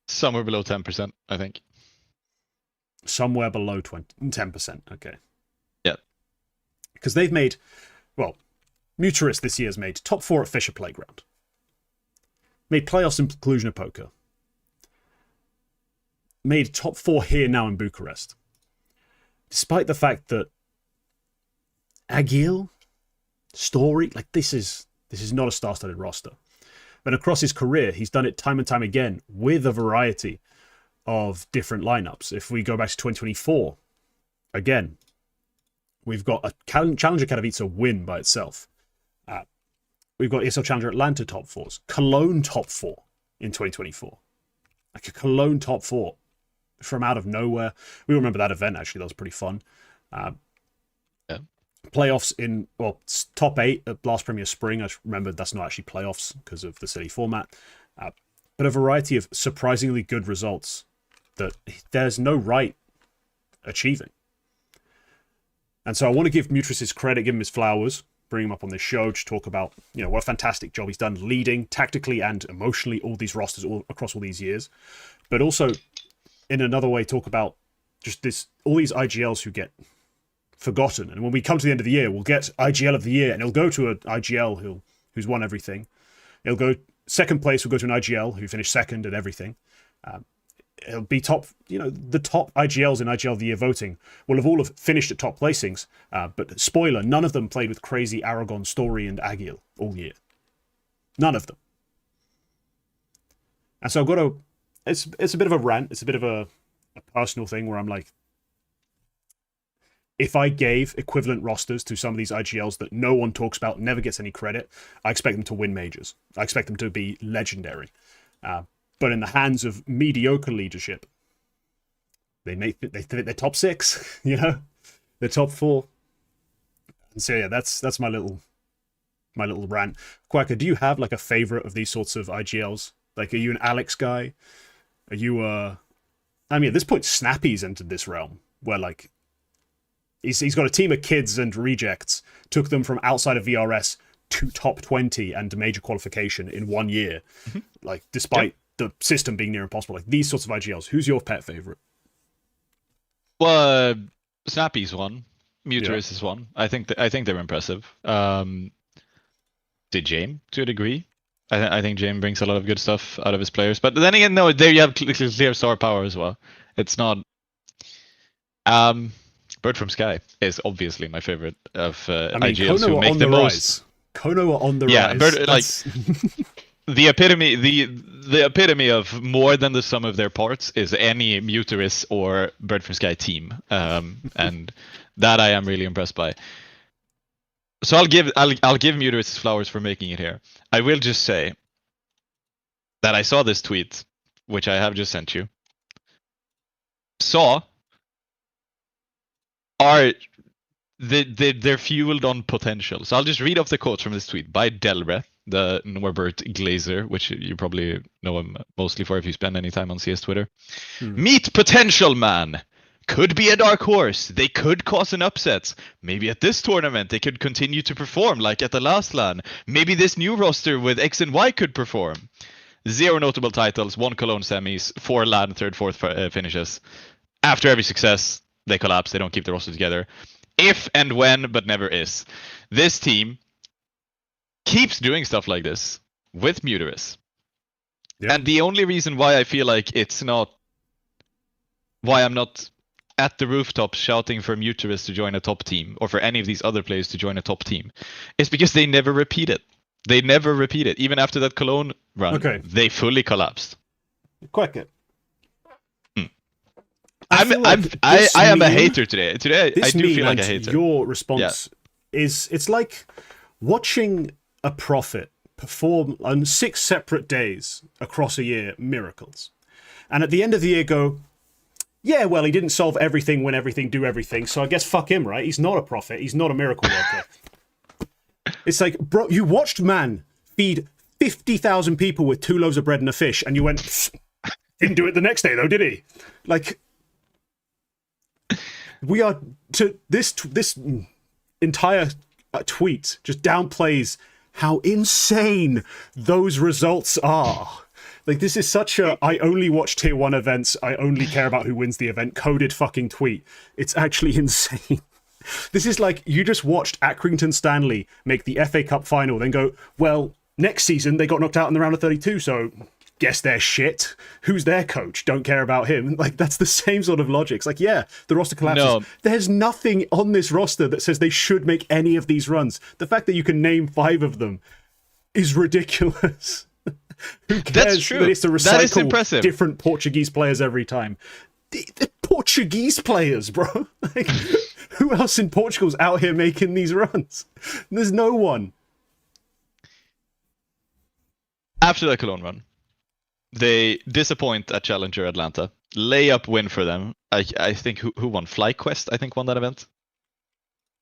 Somewhere below 10%, I think. Somewhere below 10%, okay. Yeah. Because they've made, Mutiris this year has made top 4 at Fisher Playground. Made playoffs in Cluj Poker. Made top 4 here now in Bucharest. Despite the fact that Agil, Story, this is not a star-studded roster. But across his career, he's done it time and time again with a variety of different lineups. If we go back to 2024, again, we've got a Challenger Katowice win by itself. We've got ESL Challenger Atlanta top 4s. Cologne top 4 in 2024. A Cologne top 4 from out of nowhere. We remember that event, actually. That was pretty fun. Yeah. Playoffs in, top 8 at Blast Premier Spring. I remember that's not actually playoffs because of the silly format. But a variety of surprisingly good results that there's no right achieving. And so I want to give Mutiris his credit, give him his flowers, bring him up on this show to talk about, what a fantastic job he's done leading tactically and emotionally all these rosters across all these years. But also, in another way, talk about just all these IGLs who get forgotten. And when we come to the end of the year, we'll get IGL of the year, and he'll go to an IGL who's won everything. He'll go second place, will go to an IGL who finished second at everything. It'll be top, the top IGLs in IGL of the year voting will have all finished at top placings. But spoiler, none of them played with Crazy, Aragon, Story, and Agil all year. None of them. And so I've got to, it's a bit of a rant. It's a bit of a personal thing where I'm like, if I gave equivalent rosters to some of these IGLs that no one talks about, never gets any credit, I expect them to win majors. I expect them to be legendary. But in the hands of mediocre leadership, they're top 6, you know, they're top 4. And so yeah, that's my little rant. Quacke, do you have like a favorite of these sorts of IGLs? Like, are you an Alex guy? Are you I mean, at this point, Snappy's entered this realm where like he's got a team of kids and rejects, took them from outside of VRS to top 20 and major qualification in 1 year. Like, despite the system being near impossible. Like, these sorts of IGLs, who's your pet favorite? Well, Snappy's one. Mutiris is one. I think they're impressive. Did James to a degree? I think James brings a lot of good stuff out of his players. But then again, no, there you have clear star power as well. It's not. Bird from Sky is obviously my favorite of IGLs Kono who make the most. Kono are on the rise. Yeah, like the epitome of more than the sum of their parts is any Mutiris or Bird from Sky team, and that I am really impressed by. So I'll give Mutiris his flowers for making it here. I will just say that I saw this tweet, which I have just sent you. They're fueled on potential. So I'll just read off the quotes from this tweet by Delre, the Norbert Glazer, which you probably know him mostly for if you spend any time on CS Twitter. Meet potential, man. Could be a dark horse. They could cause an upset. Maybe at this tournament they could continue to perform like at the last LAN. Maybe this new roster with X and Y could perform. 0 notable titles, 1 Cologne semis, 4 LAN, 3rd, 4th finishes. After every success, they collapse. They don't keep the roster together. If and when, but never is. This team keeps doing stuff like this with Mutiris. Yeah. And the only reason why I feel like it's not... Why I'm not at the rooftop shouting for Mutiris to join a top team, or for any of these other players to join a top team, is because they never repeat it. They never repeat it. Even after that Cologne run, they fully collapsed. Quacke. I am a hater today. Today I do feel like a hater. Your response is, it's like watching a prophet perform on 6 separate days across a year miracles. And at the end of the year go, yeah, well, he didn't solve everything when everything do everything, so I guess fuck him, right? He's not a prophet. He's not a miracle worker. It's like, bro, you watched man feed 50,000 people with 2 loaves of bread and a fish, and you went, didn't do it the next day, though, did he? Like, we are to this entire tweet just downplays how insane those results are. Like, this is such a I only watch tier 1 events, I only care about who wins the event coded fucking tweet. It's actually insane. This is like you just watched Accrington Stanley make the FA Cup final, then go, well, next season they got knocked out in the round of 32, so guess they're shit. Who's their coach? Don't care about him. Like, that's the same sort of logic. It's like, yeah, the roster collapses. No. There's nothing on this roster that says they should make any of these runs. The fact that you can name 5 of them is ridiculous. Who cares? That's true. That it's to recycle different Portuguese players every time. The Portuguese players, bro. Like, who else in Portugal's out here making these runs? There's no one. After the Cologne run, they disappoint at Challenger Atlanta. Layup win for them. I think who won? FlyQuest, I think, won that event.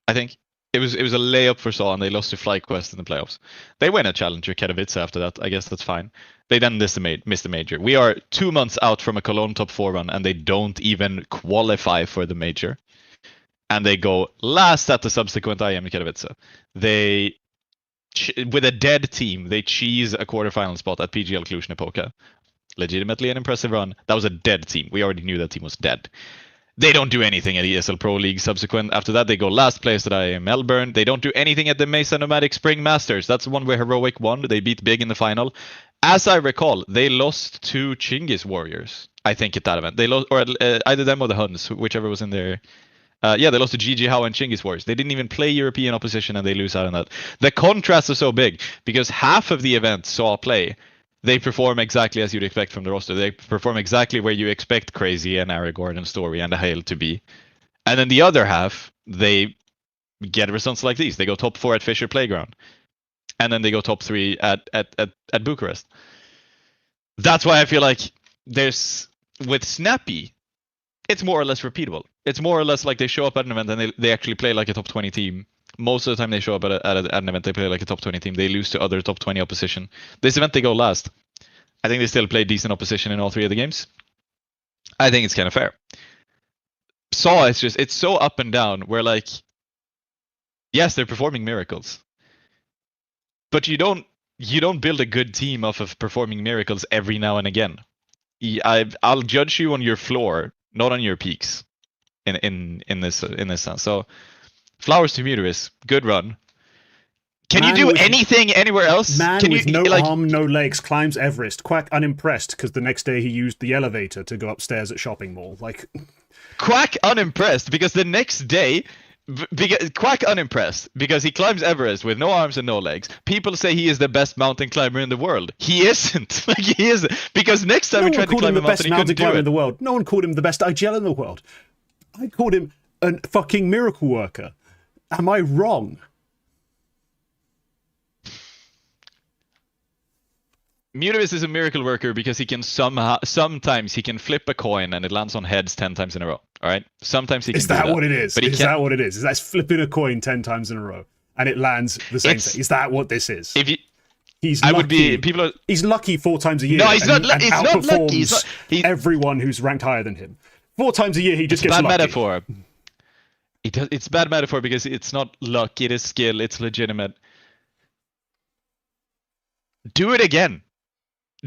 I think. It was a layup for Saw, and they lost to FlyQuest in the playoffs. They win a Challenger Katowice after that. I guess that's fine. They then missed the major. We are 2 months out from a Cologne top 4 run, and they don't even qualify for the major. And they go last at the subsequent IEM Katowice. They, with a dead team, they cheese a quarterfinal spot at PGL Cluj-Napoca. Legitimately an impressive run. That was a dead team. We already knew that team was dead. They don't do anything at ESL Pro League subsequent. After that, they go last place at IEM Melbourne. They don't do anything at the Mesa Nomadic Spring Masters. That's the one where Heroic won. They beat Big in the final. As I recall, they lost to Chinggis Warriors, I think, at that event. They lost, or either them or the Huns, whichever was in there. They lost to GG Howe and Chinggis Warriors. They didn't even play European opposition, and they lose out on that. The contrast is so big, because half of the event saw play. They perform exactly as you'd expect from the roster. They perform exactly where you expect Crazy and Aragorn and Story and Hale to be. And then the other half, they get results like these. They go top 4 at Fisher Playground, and then they go top 3 at Bucharest. That's why I feel like with Snappy, it's more or less repeatable. It's more or less like they show up at an event and they actually play like a top 20 team. Most of the time they show up at an event, they play like a top 20 team. They lose to other top 20 opposition. This event, they go last. I think they still play decent opposition in all 3 of the games. I think it's kind of fair. Saw, it's so up and down where, like, yes, they're performing miracles. But you don't build a good team off of performing miracles every now and again. I'll judge you on your floor, not on your peaks. In this sense. So, flowers to Mutiris, good run. Can you do anything anywhere else? Man Can with you, no like, arm, no legs, climbs Everest. Quack unimpressed because the next day he used the elevator to go upstairs at shopping mall. Like, Quack unimpressed because the next day, Quack unimpressed because he climbs Everest with no arms and no legs. People say he is the best mountain climber in the world. He isn't. Like, he isn't, because next time he tried to climb a mountain, he couldn't do it. In the world. No one called him the best IGL in the world. I called him a fucking miracle worker. Am I wrong? Mutiris is a miracle worker because he can sometimes he can flip a coin and it lands on heads 10 times in a row. All right, sometimes he can. Is that what it is? But is that what it is? Is that flipping a coin 10 times in a row and it lands the same thing? Is that what this is? If you, he's lucky. I would be. People are. He's lucky 4 times a year. No, he's not. He's not lucky. He's everyone who's ranked higher than him. 4 times a year, he just gets lucky. Bad metaphor. It's bad metaphor because it's not luck. It is skill. It's legitimate. Do it again.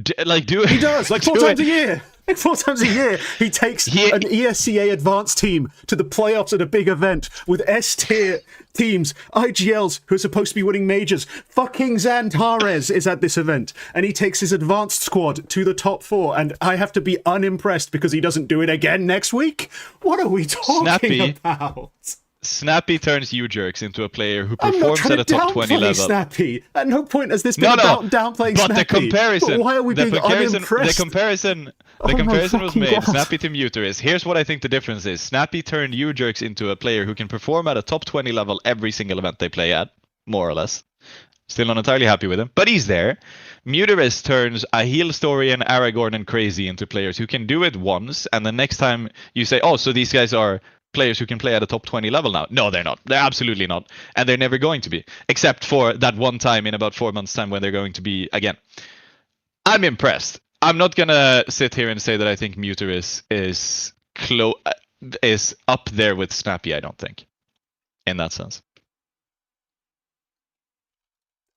Do it. He does, like 4 times a year. Like 4 times a year, he takes an ESCA advanced team to the playoffs at a big event with S-tier teams, IGLs who are supposed to be winning majors. Fucking XANTARES is at this event, and he takes his advanced squad to the top 4, and I have to be unimpressed because he doesn't do it again next week? What are we talking about? Snappy turns you jerks into a player who performs at a top 20 level. Snappy. At no point has this been about downplaying Snappy. But the comparison. But why are we being unimpressed? The comparison was made. God. Snappy to Mutiris. Here's what I think the difference is. Snappy turned you jerks into a player who can perform at a top 20 level every single event they play at, more or less. Still not entirely happy with him, but he's there. Mutiris turns a heal story and Aragorn and Crazy into players who can do it once, and the next time you say, oh, so these guys are players who can play at a top 20 level now. No, they're not. They're absolutely not. And they're never going to be. Except for that one time in about 4 months' time when they're going to be again. I'm impressed. I'm not going to sit here and say that I think Mutiris is up there with Snappy, I don't think. In that sense.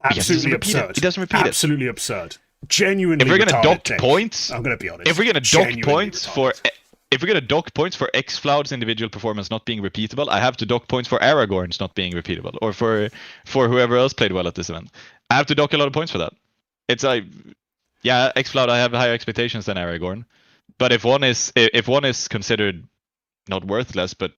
Absolutely absurd. He doesn't repeat it. Absolutely absurd. Genuinely. If we're going to dock points, I'm going to be honest. If we're going to dock points for... If we're going to dock points for X-Floud's individual performance not being repeatable, I have to dock points for Aragorn's not being repeatable, or for whoever else played well at this event. I have to dock a lot of points for that. It's like, yeah, X-Floud, I have higher expectations than Aragorn, but if one is considered not worthless but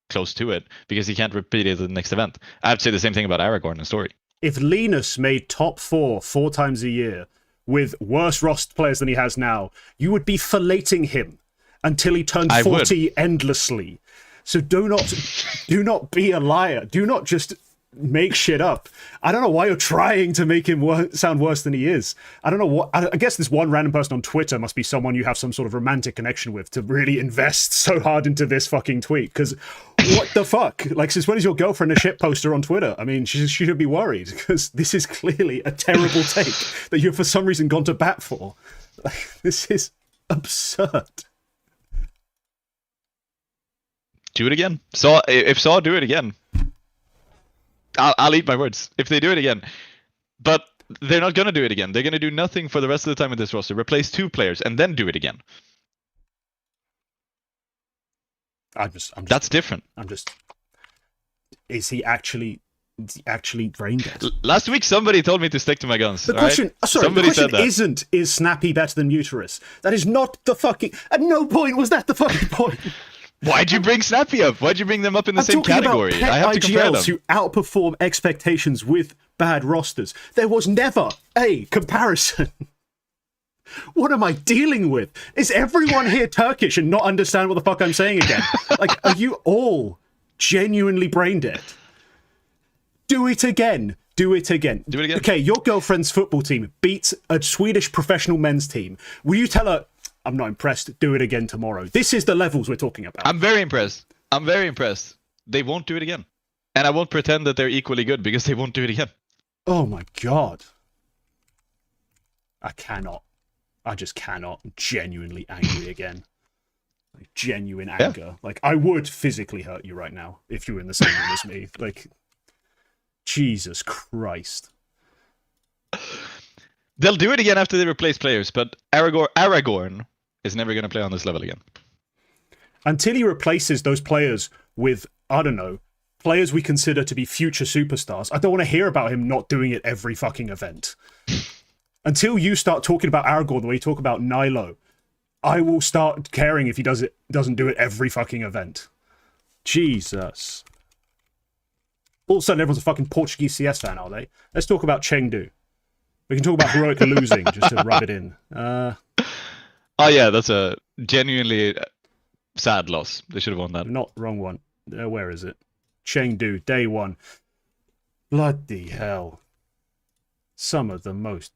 close to it because he can't repeat it at the next event, I have to say the same thing about Aragorn and Story. If Linus made top 4 times a year with worse roster players than he has now, you would be filleting him until he turned 40 endlessly. So do not be a liar. Do not just make shit up. I don't know why you're trying to make him sound worse than he is. I don't know what... I guess this one random person on Twitter must be someone you have some sort of romantic connection with to really invest so hard into this fucking tweet. Because what the fuck? Like, since when is your girlfriend a shit poster on Twitter? I mean, she should be worried because this is clearly a terrible take that you've for some reason gone to bat for. Like, this is absurd. Do it again. If Saw do it again, I'll eat my words. If they do it again, but they're not gonna do it again. They're gonna do nothing for the rest of the time with this roster. Replace 2 players and then do it again. That's different. Is he actually brain dead? Last week somebody told me to stick to my guns. The question isn't, is Snappy better than Mutiris? That is not the fucking... At no point was that the fucking point. Why'd you bring Snappy up? Why'd you bring them up in the same category? I have to compare them. Who outperform expectations with bad rosters. There was never a comparison. What am I dealing with? Is everyone here Turkish and not understand what the fuck I'm saying again? Like, are you all genuinely brain dead. Do it again. Do it again. Do it again. Okay, your girlfriend's football team beats a Swedish professional men's team. Will you tell her, I'm not impressed, do it again tomorrow? This is the levels we're talking about. I'm very impressed. They won't do it again. And I won't pretend that they're equally good because they won't do it again. Oh my god. I cannot. I just cannot. I'm genuinely angry again. Like, genuine anger. Yeah. Like, I would physically hurt you right now if you were in the same room as me. Like, Jesus Christ. They'll do it again after they replace players, but Aragorn is never going to play on this level again. Until he replaces those players with, I don't know, players we consider to be future superstars, I don't want to hear about him not doing it every fucking event. Until you start talking about Aragorn the way you talk about Nilo, I will start caring if he doesn't do it every fucking event. Jesus. All of a sudden, everyone's a fucking Portuguese CS fan, are they? Let's talk about Chengdu. We can talk about Heroic losing, just to rub it in. Oh yeah, that's a genuinely sad loss. They should have won that. Not wrong one. Where is it? Chengdu, day one. Bloody hell. Some of the most...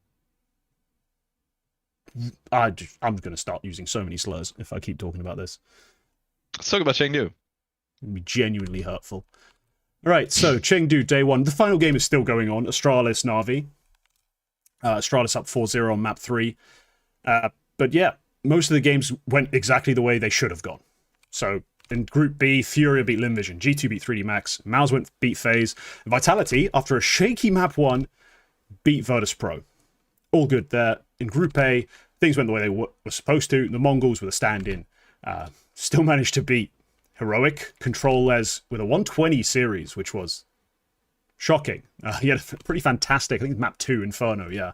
I'm going to start using so many slurs if I keep talking about this. Let's talk about Chengdu. It'd be genuinely hurtful. Right, so Chengdu, day one. The final game is still going on. Astralis, Na'Vi. Astralis up 4-0 on map 3. But yeah, most of the games went exactly the way they should have gone. So in Group B, Furia beat Limvision, G2 beat 3D Max, Mouse beat FaZe, Vitality, after a shaky map 1, beat Virtus.pro. All good there. In Group A, things went the way they were supposed to. The Mongols with a stand-in still managed to beat Heroic, Control-Les with a 120 series, which was shocking. He had a pretty fantastic, I think map 2, Inferno, yeah.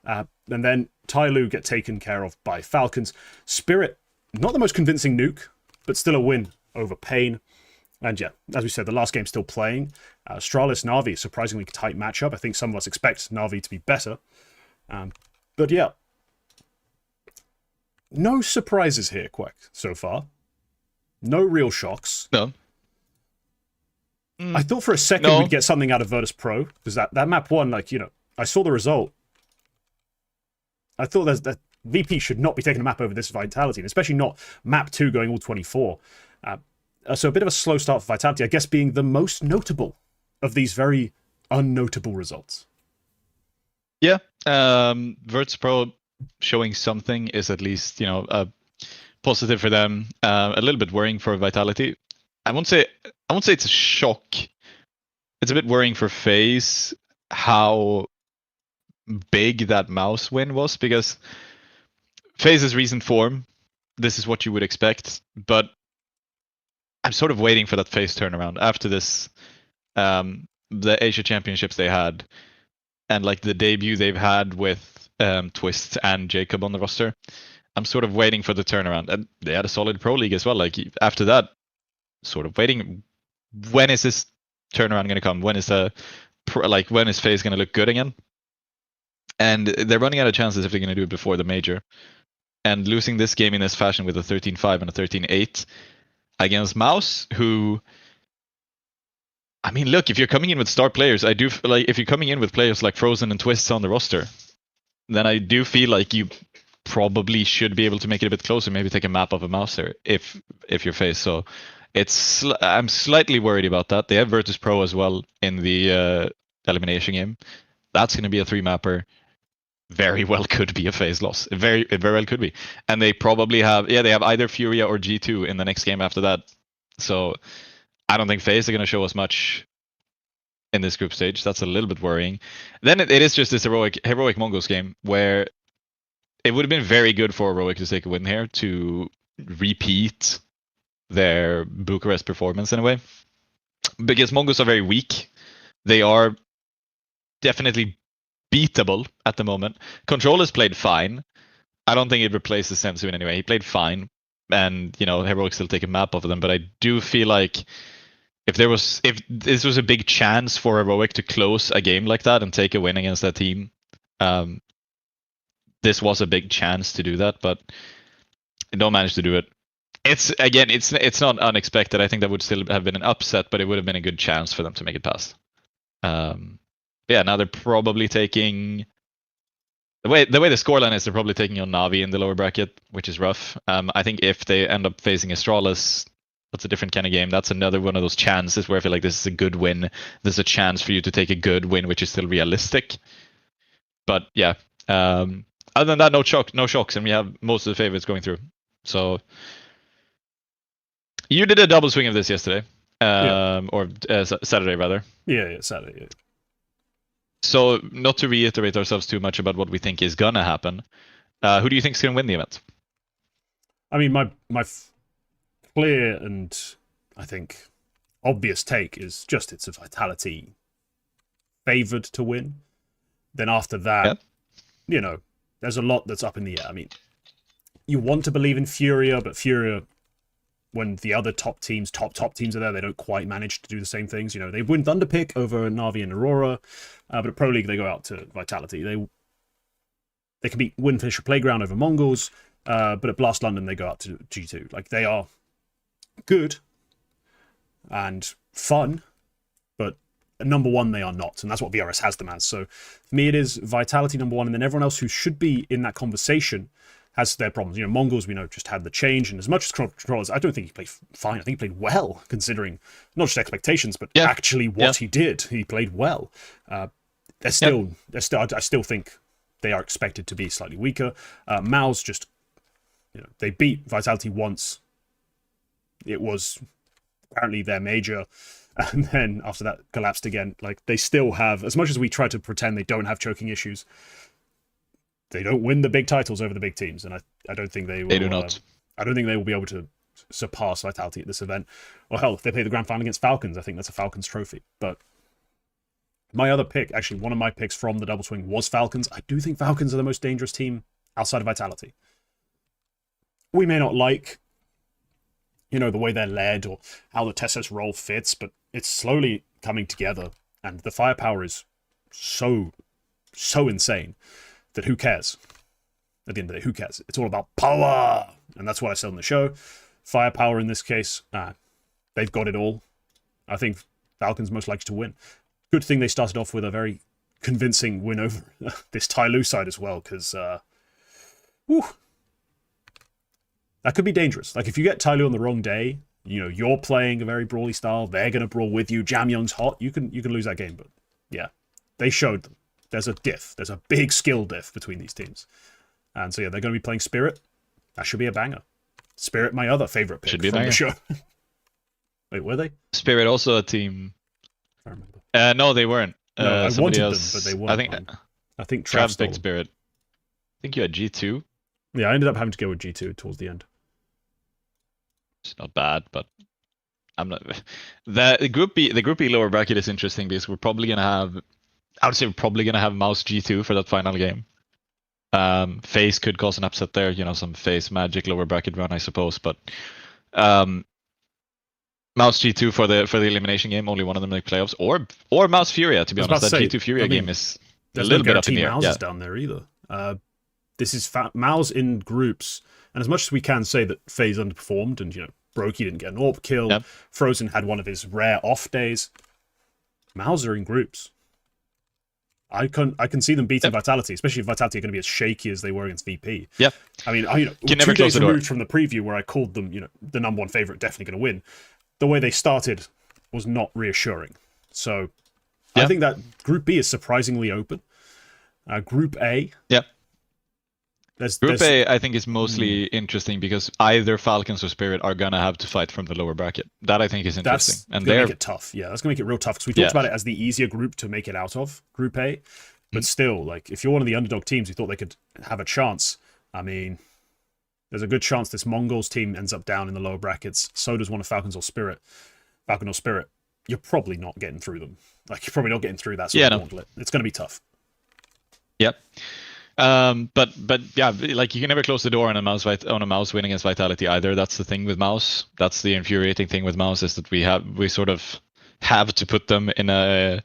And then Tyloo get taken care of by Falcons. Spirit, not the most convincing nuke, but still a win over Pain. And yeah, as we said, the last game's still playing. Astralis, Na'Vi, surprisingly tight matchup. I think some of us expect Na'Vi to be better. But yeah, no surprises here, Quacke, so far. No real shocks. No. I thought for a second we'd get something out of Virtus.pro, because that map 1, like, you know, I saw the result. I thought that VP should not be taking a map over this Vitality, and especially not map 2 going all 24. So a bit of a slow start for Vitality, I guess being the most notable of these very unnotable results. Yeah, Virtus.pro showing something is at least, you know, positive for them. A little bit worrying for Vitality. I won't say it's a shock. It's a bit worrying for FaZe how big that Mouse win was, because FaZe's recent form, this is what you would expect, but I'm sort of waiting for that FaZe turnaround after this, the Asia Championships they had, and like the debut they've had with Twist and Jacob on the roster. I'm sort of waiting for the turnaround, and they had a solid pro league as well. Like after that, sort of waiting. When is this turnaround going to come? When is when is FaZe going to look good again? And they're running out of chances if they're going to do it before the major. And losing this game in this fashion with a 13-5 and a 13-8 against Mouse, who, I mean, look, if you're coming in with star players, I do like if you're coming in with players like Frozen and Twists on the roster, then I do feel like you probably should be able to make it a bit closer. Maybe take a map of a Mouse there if you're FaZe. So I'm slightly worried about that. They have Virtus.pro as well in the elimination game. That's going to be a 3-mapper. Very well could be a FaZe loss. It very well could be. And they probably have, they have either Furia or G2 in the next game after that. So I don't think FaZe are going to show us much in this group stage. That's a little bit worrying. Then it is just this heroic Mongols game where it would have been very good for Heroic to take a win here to repeat their Bucharest performance in a way. Because Mongols are very weak. They are definitely beatable at the moment. Control has played fine. I don't think it replaces Sensu in any way. He played fine, and Heroic still take a map off of them. But I do feel like if this was a big chance for Heroic to close a game like that and take a win against that team, this was a big chance to do that. But they don't manage to do it. it's not unexpected. I think that would still have been an upset, but it would have been a good chance for them to make it past. Yeah, now they're probably taking the way the scoreline is. They're probably taking on Navi in the lower bracket, which is rough. I think if they end up facing Astralis, that's a different kind of game. That's another one of those chances where I feel like this is a good win. There's a chance for you to take a good win, which is still realistic. But yeah, other than that, no shocks, and we have most of the favorites going through. So you did a double swing of this yesterday, or Saturday rather. Yeah, Saturday. Yeah. So not to reiterate ourselves too much about what we think is gonna happen, who do you think is gonna win the event? I mean, my clear and I think obvious take is just it's a Vitality favored to win. Then after that, you know, there's a lot that's up in the air. I mean, you want to believe in Furia, but Furia, when the other top teams are there, they don't quite manage to do the same things. You know, they win Thunderpick over Na'Vi and Aurora, but at Pro League they go out to Vitality. They can beat Windfisher Playground over Mongols, but at Blast London they go out to G2. Like, they are good and fun, but number one they are not, and that's what VRS has them as. So for me it is Vitality number one, and then everyone else who should be in that conversation has their problems. You know, Mongols, we know, just had the change, and as much as Controllers, I don't think he played fine. I think he played well, considering not just expectations, but actually what he did. He played well. I still think they are expected to be slightly weaker. Mao's just, you know, they beat Vitality once. It was apparently their major, and then after that collapsed again. Like, they still have, as much as we try to pretend they don't have choking issues, they don't win the big titles over the big teams, and I don't think they will. They do not. I don't think they will be able to surpass Vitality at this event. Or hell, if they play the grand final against Falcons, I think that's a Falcons trophy. But my other pick, actually one of my picks from the double swing, was Falcons. I do think Falcons are the most dangerous team outside of Vitality. We may not like, you know, the way they're led or how the Tessos role fits, but it's slowly coming together, and the firepower is so insane that who cares? At the end of the day, who cares? It's all about power, and that's what I said on the show. Firepower in this case, they've got it all. I think Falcons most likely to win. Good thing they started off with a very convincing win over this Tai Lu side as well, because that could be dangerous. Like, if you get Tai Lu on the wrong day, you know, you're playing a very brawly style, they're going to brawl with you, Jam Young's hot, you can lose that game. But yeah, they showed them. There's a diff. There's a big skill diff between these teams. And so, yeah, they're going to be playing Spirit. That should be a banger. Spirit, my other favorite pick from the show. Wait, were they? Spirit also a team. I remember. No, they weren't. No, I wanted else, them, but they weren't. I think Trav picked Spirit. I think you had G2. Yeah, I ended up having to go with G2 towards the end. It's not bad, but I'm not. The Group B lower bracket is interesting because we're probably gonna have. I would say we're probably gonna have Mouse G2 for that final game. FaZe could cause an upset there, you know, some FaZe Magic lower bracket run, I suppose. But Mouse G2 for the elimination game, only one of them make playoffs, or Mouse Furia. To be honest, that G2 Furia game is a little bit up in the air. Mouse down there either. This is Mouse in groups, and as much as we can say that FaZe underperformed, and you know, Brokey didn't get an AWP kill, Frozen had one of his rare off days. Mouse are in groups. I can see them beating Vitality, especially if Vitality are going to be as shaky as they were against VP. Yeah, I mean, 2 days removed from the preview where I called them, you know, the number one favorite, definitely going to win. The way they started was not reassuring. So I think that Group B is surprisingly open. Group A, Group A, I think, is mostly interesting because either Falcons or Spirit are gonna have to fight from the lower bracket. That I think is interesting, and they're gonna make it tough. Yeah, that's gonna make it real tough because we talked about it as the easier group to make it out of, Group A. But still, like, if you're one of the underdog teams who thought they could have a chance, I mean, there's a good chance this Mongols team ends up down in the lower brackets. So does one of Falcon or Spirit. You're probably not getting through them. Like, you're probably not getting through that sort of gauntlet. It's gonna be tough. Yep. But yeah, like, you can never close the door on a mouse win against Vitality either. That's the thing with Mouse. That's the infuriating thing with Mouse, is that we sort of have to put them in a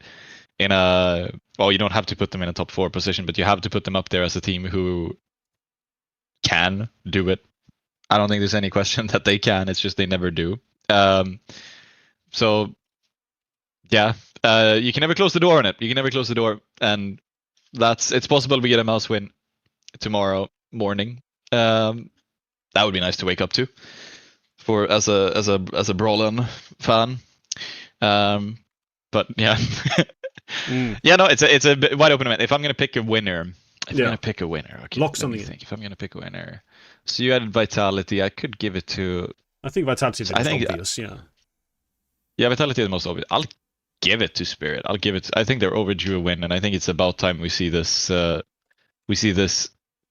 well, you don't have to put them in a top 4 position, but you have to put them up there as a team who can do it. I don't think there's any question that they can. It's just they never do. So yeah, you can never close the door on it. You can never close the door, and it's possible we get a mouse win tomorrow morning. That would be nice to wake up to, for as a Brawlin fan. But yeah, yeah, no, it's a wide open event. If I'm gonna pick a winner, okay, Lock something in. think. If I'm gonna pick a winner, so you added Vitality. I could give it to. I think Vitality is the most obvious. Yeah, Vitality is the most obvious. I'll give it to Spirit. I think they're overdue a win, and I think it's about time we see this. The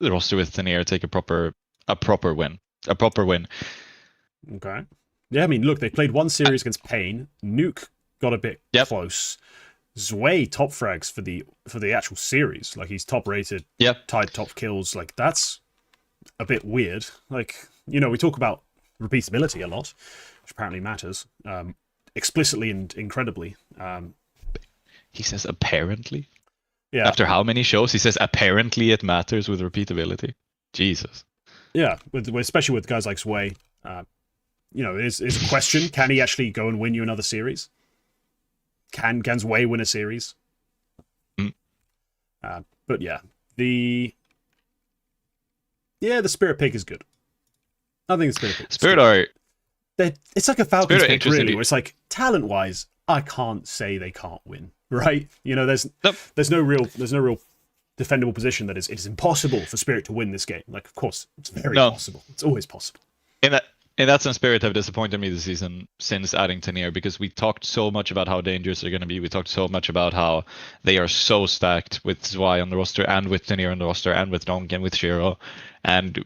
roster with Tenier take a proper win. Okay. Yeah, I mean, look, they played one series against Pain. Nuke got a bit close. Zwei top frags for the actual series. Like, he's top rated. Yep. Tied top kills. Like, that's a bit weird. Like, we talk about repeatability a lot, which apparently matters. Explicitly and incredibly. He says apparently. Yeah. After how many shows he says apparently it matters with repeatability. Jesus. Yeah, especially with guys like Zwei. Is a question: can he actually go and win you another series? Can Zwei win a series? But yeah, the Spirit pick is good. I think the Spirit pick. It's like a Falcons pick, really. Where it's like, talent-wise, I can't say they can't win, right? There's no real defendable position that it's impossible for Spirit to win this game. Like, of course, it's very possible. It's always possible. In that sense, Spirit have disappointed me this season since adding Tenier, because we talked so much about how dangerous they're going to be. We talked so much about how they are so stacked with Zwei on the roster, and with Tenier on the roster, and with Donk, and with Shiro. And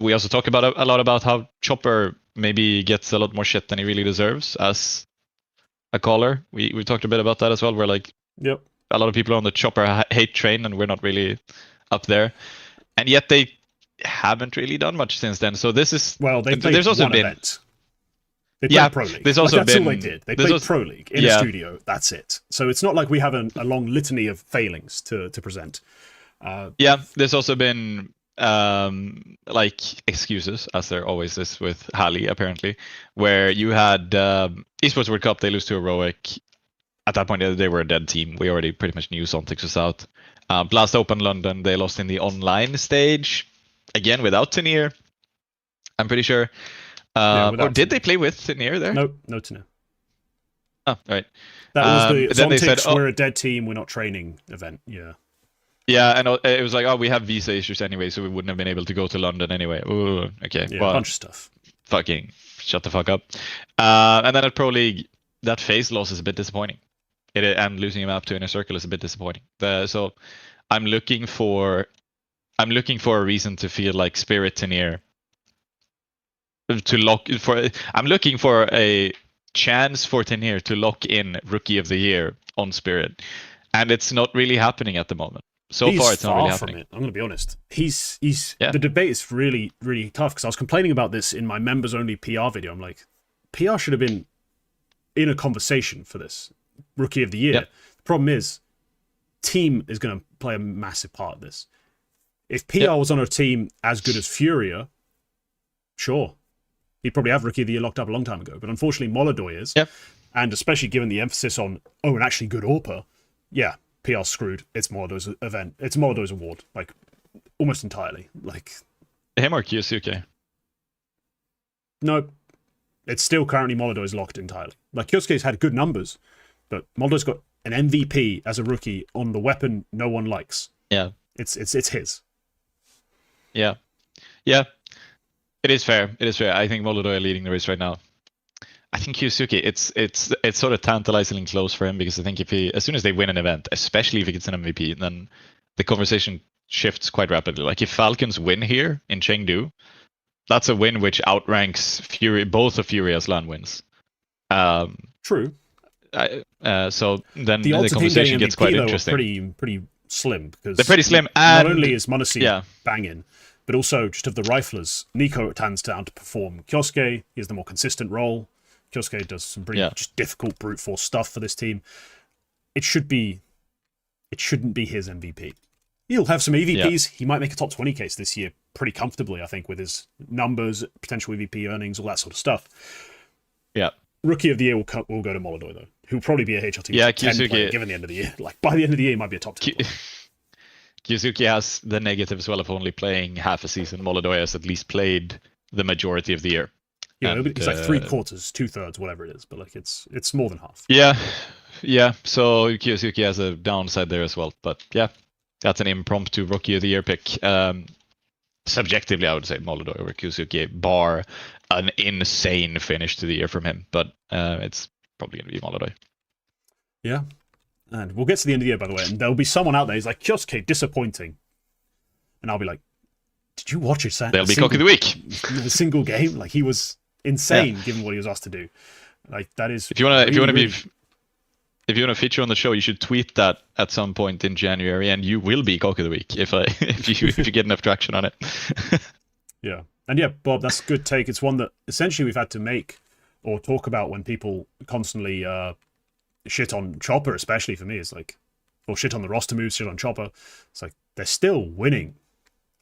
we also talk about a lot about how Chopper maybe gets a lot more shit than he really deserves as a caller. We talked a bit about that as well, where like a lot of people are on the Chopper hate train, and we're not really up there. And yet they haven't really done much since then. So this is there's also been event. They played Pro League. There's also that's all they did. They played Pro League in a studio. That's it. So it's not like we have a long litany of failings to present. There's also been like excuses, as there always is with Halley, apparently, where you had Esports World Cup, they lose to Heroic. At that point, they were a dead team. We already pretty much knew Zontix was out. Blast Open London, they lost in the online stage. Again, without Tenier, I'm pretty sure. Or did they play with Tenier there? No Tenier. Oh, right. That was the then they Zontix, said, we're a dead team, we're not training event. Yeah. Yeah, and it was like, we have visa issues anyway, so we wouldn't have been able to go to London anyway. Ooh, okay. Yeah, a bunch of stuff. Fucking shut the fuck up. And then at Pro League, that phase loss is a bit disappointing. And losing a map to Inner Circle is a bit disappointing. So I'm looking for a reason to feel like Spirit Tenier I'm looking for a chance for Tenier to lock in Rookie of the Year on Spirit, and it's not really happening at the moment. So far, it's not really happening. I'm going to be honest. The debate is really, really tough, because I was complaining about this in my members only PR video. I'm like, PR should have been in a conversation for this Rookie of the Year. The problem is, team is going to play a massive part of this. If PR was on a team as good as Furia, sure, he'd probably have Rookie of the Year locked up a long time ago. But unfortunately, Molodoy is. And especially given the emphasis on, and actually good AWPer, PR screwed. It's Molodoy's event. It's Molodoy's award, like, almost entirely. Like, him or Kyosuke? No, it's still currently Molodoy's locked entirely. Like, Kyosuke's had good numbers, but Molodoy's got an MVP as a rookie on the weapon no one likes. Yeah. It's his. Yeah. It is fair. I think Molodoy are leading the race right now. I think Kyosuke, it's sort of tantalizingly close for him, because I think as soon as they win an event, especially if he gets an MVP, then the conversation shifts quite rapidly. Like, if Falcons win here in Chengdu, that's a win which outranks both of Furia's LAN wins. True. So then the conversation gets quite interesting. Pretty slim, because they're pretty slim. And not only is Monacy banging, but also just of the riflers, Nico tends to outperform Kyosuke. He has the more consistent role. Kyosuke does some pretty just difficult brute force stuff for this team. It shouldn't be his MVP. He'll have some EVPs. He might make a top 20 case this year, pretty comfortably, I think, with his numbers, potential EVP earnings, all that sort of stuff. Yeah. Rookie of the year will go to Molodoi, though, who'll probably be a HLT 10 player given the end of the year. Like, by the end of the year, he might be a top 10 player. Kyuzuki has the negative as well of only playing half a season. Molodoi has at least played the majority of the year. Yeah, it's like 3/4, 2/3, whatever it is, but like it's more than half. Yeah. So Kyuzuki has a downside there as well, but yeah, that's an impromptu Rookie of the Year pick. Subjectively, I would say Molodoi over Kyuzuki, bar an insane finish to the year from him, but it's probably going to be Molodoi. Yeah. And we'll get to the end of the year, by the way, and there'll be someone out there who's like, Kyosuke, disappointing. And I'll be like, did you watch They'll be Cock of the Week. A single game? Like, he was insane given what he was asked to do. Like, that is... If you want to feature on the show, you should tweet that at some point in January, and you will be Cock of the Week if you get enough traction on it. Yeah. And yeah, Bob, that's a good take. It's one that essentially we've had to make or talk about when people constantly... shit on Chopper, especially for me, is like, or shit on the roster moves, shit on Chopper. It's like, they're still winning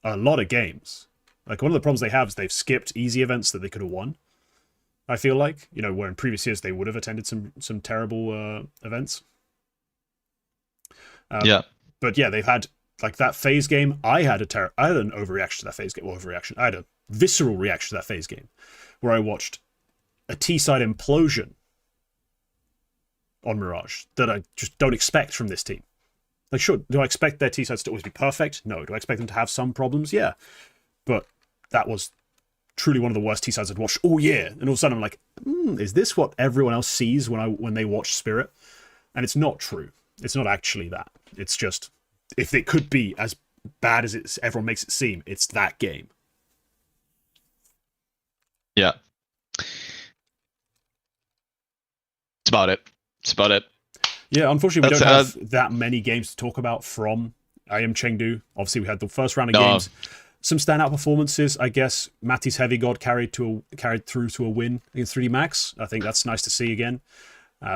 a lot of games. Like, one of the problems they have is they've skipped easy events that they could have won. I feel like, where in previous years they would have attended some terrible events. Yeah. But yeah, they've had, like, that phase game. I had an overreaction to that phase game. Well, overreaction. I had a visceral reaction to that phase game where I watched a T-side implosion on Mirage that I just don't expect from this team. Like, sure, do I expect their T-sides to always be perfect? No. Do I expect them to have some problems? Yeah. But that was truly one of the worst T-sides I'd watched all year. And all of a sudden I'm like, is this what everyone else sees when they watch Spirit? And it's not true. It's not actually that. It's just, if it could be as bad as everyone makes it seem, it's that game. Yeah. It's about it. Yeah, unfortunately, we don't have that many games to talk about from IEM Chengdu. Obviously, we had the first round of games. Some standout performances, I guess. Matty's Heavy God carried through to a win against 3D Max. I think that's nice to see again.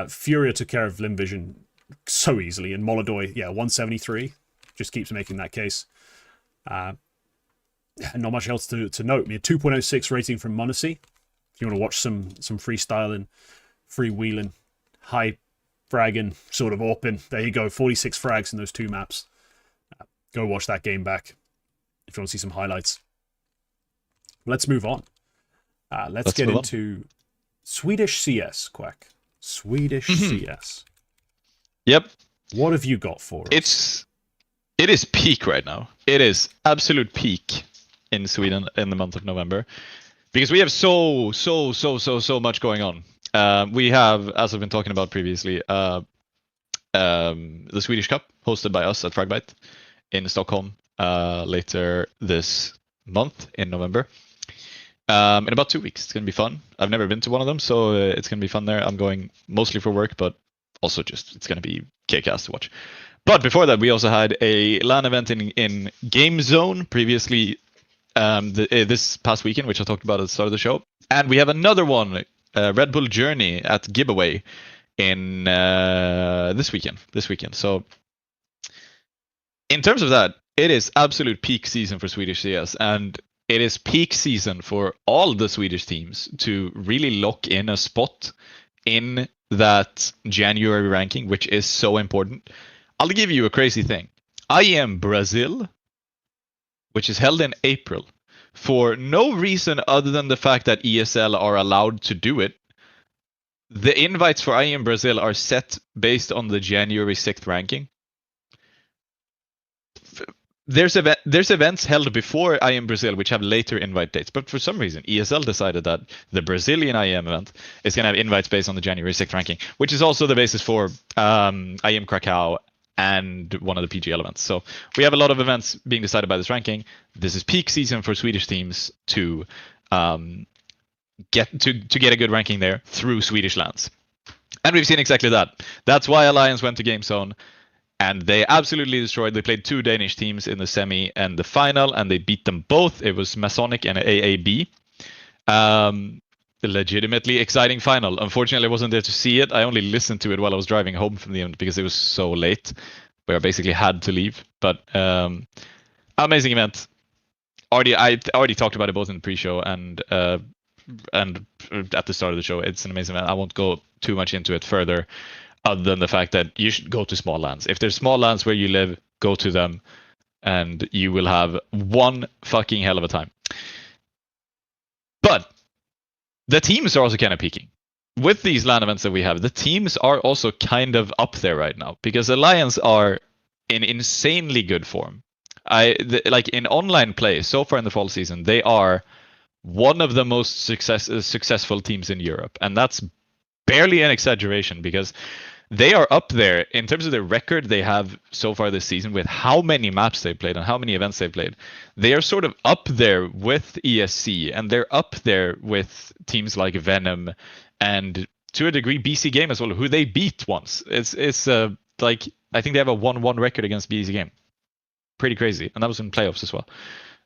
Furia took care of Lim Vision so easily, and Molodoi, 173, just keeps making that case. Not much else to note. We had 2.06 rating from Munisy. If you want to watch some freestyling, freewheeling, high fragging sort of AWPing, there you go. 46 frags in those two maps. Go watch that game back if you want to see some highlights. Let's move on. Let's get into Swedish CS, Quack. Swedish CS. Yep. What have you got for us? It is peak right now. It is absolute peak in Sweden in the month of November, because we have so much going on. We have, as I've been talking about previously, the Swedish Cup hosted by us at Fragbite in Stockholm later this month in November. In about 2 weeks. It's going to be fun. I've never been to one of them, so it's going to be fun there. I'm going mostly for work, but also just it's going to be kick-ass to watch. But before that, we also had a LAN event in Game Zone previously this past weekend, which I talked about at the start of the show. And we have another one, Red Bull Journey at Giveaway in this weekend. So in terms of that, it is absolute peak season for Swedish CS, and it is peak season for all the Swedish teams to really lock in a spot in that January ranking, which is so important. I'll give you a crazy thing. IEM Brazil, which is held in April, for no reason other than the fact that ESL are allowed to do it. The invites for IEM Brazil are set based on the January 6th ranking. There's events held before IEM Brazil which have later invite dates, but for some reason ESL decided that the Brazilian IEM event is going to have invites based on the January 6th ranking, which is also the basis for IEM Krakow and one of the PGL events. So we have a lot of events being decided by this ranking. This is peak season for Swedish teams to get a good ranking there through Swedish lands, and we've seen exactly that. That's why Alliance went to Game Zone. And they absolutely destroyed. They played two Danish teams in the semi and the final, and they beat them both. It was Masonic and AAB. Legitimately exciting final. Unfortunately, I wasn't there to see it. I only listened to it while I was driving home from the event because it was so late, where I basically had to leave. But amazing event. I already talked about it both in the pre-show and at the start of the show. It's an amazing event. I won't go too much into it further, other than the fact that you should go to small lands. If there's small lands where you live, go to them, and you will have one fucking hell of a time. But the teams are also kind of peaking. With these LAN events that we have, the teams are also kind of up there right now, because Alliance are in insanely good form. Like in online play so far in the fall season, they are one of the most successful teams in Europe, and that's barely an exaggeration, because they are up there in terms of the record they have so far this season with how many maps they've played and how many events they've played. They are sort of up there with ESC, and they're up there with teams like Venom and to a degree BC Game as well, who they beat once. It's like I think they have a 1-1 record against BC Game. Pretty crazy, and that was in playoffs as well.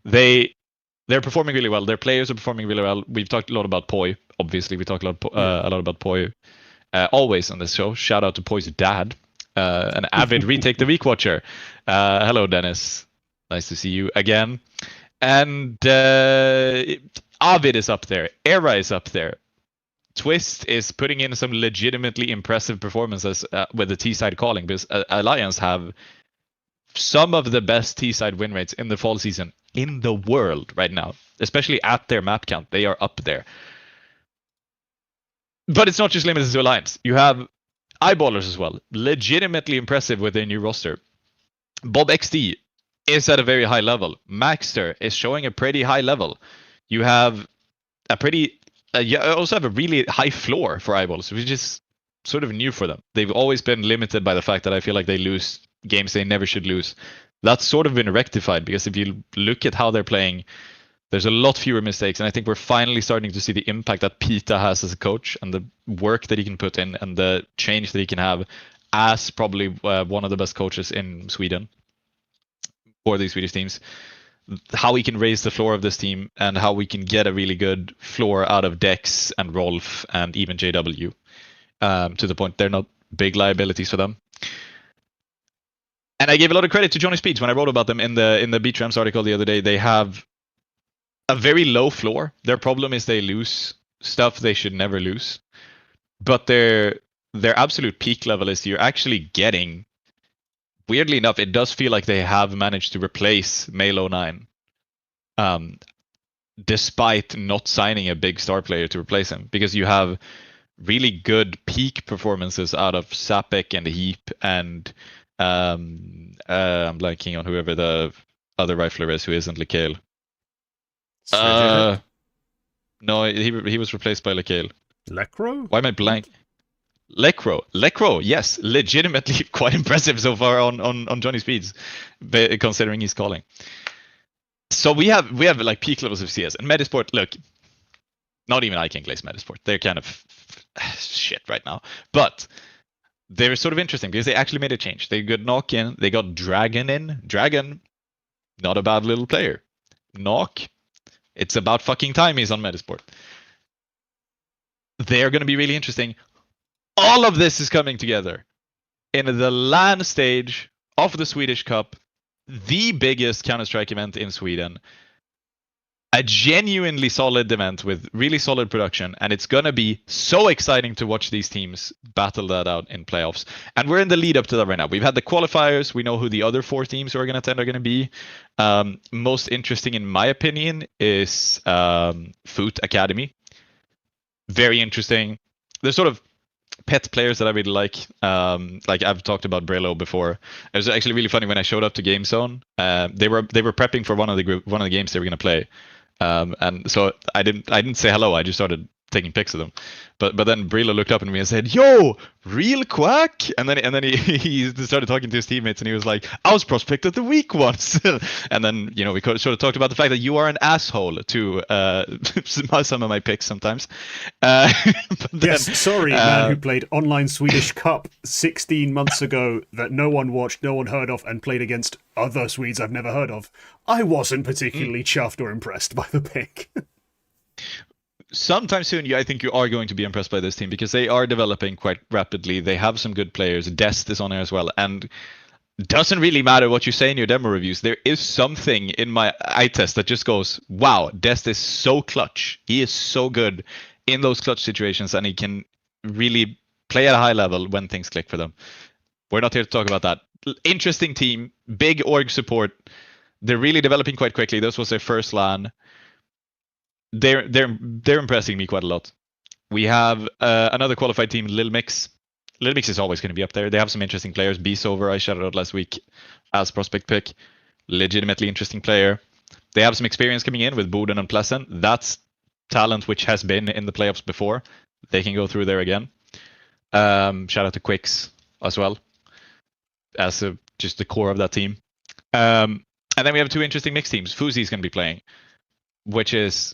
They're performing really well. Their players are performing really well. We've talked a lot about Poi. Obviously, we talk a lot about Poi always on this show. Shout out to Poi's dad, an avid Retake the Week watcher. Hello, Dennis. Nice to see you again. And Avid is up there. Era is up there. Twist is putting in some legitimately impressive performances with the T-side calling, because Alliance have some of the best T-side win rates in the fall season in the world right now, especially at their map count. They are up there. But it's not just limited to Alliance. You have Eyeballers as well, legitimately impressive with their new roster. Bob XD is at a very high level. Maxter is showing a pretty high level. You have a pretty... you also have a really high floor for Eyeballers, which is sort of new for them. They've always been limited by the fact that I feel like they lose games they never should lose. That's sort of been rectified, because if you look at how they're playing, there's a lot fewer mistakes, and I think we're finally starting to see the impact that Pita has as a coach, and the work that he can put in, and the change that he can have as probably one of the best coaches in Sweden for these Swedish teams. How we can raise the floor of this team, and how we can get a really good floor out of Dex and Rolf and even JW, to the point they're not big liabilities for them. And I gave a lot of credit to Johnny Speeds when I wrote about them in the Beach Rams article the other day. They have a very low floor. Their problem is they lose stuff they should never lose. But their absolute peak level is you're actually getting, weirdly enough, it does feel like they have managed to replace Melo 9. Despite not signing a big star player to replace him. Because you have really good peak performances out of Sapek and Heap and... I'm blanking on whoever the other rifler is who isn't Lekale. No, he was replaced by Lekale. Lekro? Why am I blank? Lekro, yes, legitimately quite impressive so far on Johnny Speeds, considering he's calling. So we have like peak levels of CS and Medisport. Look, not even I can glaze Medisport. They're kind of shit right now, but they're sort of interesting because they actually made a change. They got Knock in, they got Dragon in. Dragon, not a bad little player. Knock, it's about fucking time he's on Medisport. They're going to be really interesting. All of this is coming together in the LAN stage of the Swedish Cup, the biggest Counter-Strike event in Sweden. A genuinely solid event with really solid production, and it's gonna be so exciting to watch these teams battle that out in playoffs. And we're in the lead up to that right now. We've had the qualifiers. We know who the other 4 teams who are gonna attend are gonna be. Most interesting, in my opinion, is Foot Academy. Very interesting. There's sort of pet players that I really like. Like I've talked about Brillo before. It was actually really funny when I showed up to Game Zone. They were prepping for one of the games they were gonna play. And so I didn't say hello. I just started taking pics of them. But then Brillo looked up at me and said, "Yo, real Quacke?" And then he started talking to his teammates, and he was like, "I was prospect of the week once." And then we sort of talked about the fact that you are an asshole to some of my picks sometimes. But then, yes, sorry, man who played online Swedish Cup 16 months ago that no one watched, no one heard of, and played against other Swedes I've never heard of. I wasn't particularly chuffed or impressed by the pick. Sometime soon, I think you are going to be impressed by this team because they are developing quite rapidly. They have some good players. Dest is on there as well. And doesn't really matter what you say in your demo reviews. There is something in my eye test that just goes, wow, Dest is so clutch. He is so good in those clutch situations, and he can really play at a high level when things click for them. We're not here to talk about that. Interesting team, big org support. They're really developing quite quickly. This was their first LAN. They're impressing me quite a lot. We have another qualified team, Lil Mix. Lil Mix is always going to be up there. They have some interesting players. Beasover, I shouted out last week as prospect pick. Legitimately interesting player. They have some experience coming in with Boden and Pleasant. That's talent which has been in the playoffs before. They can go through there again. Shout out to Quicks as well, as just the core of that team. And then we have two interesting mixed teams. Fuzi's going to be playing, which is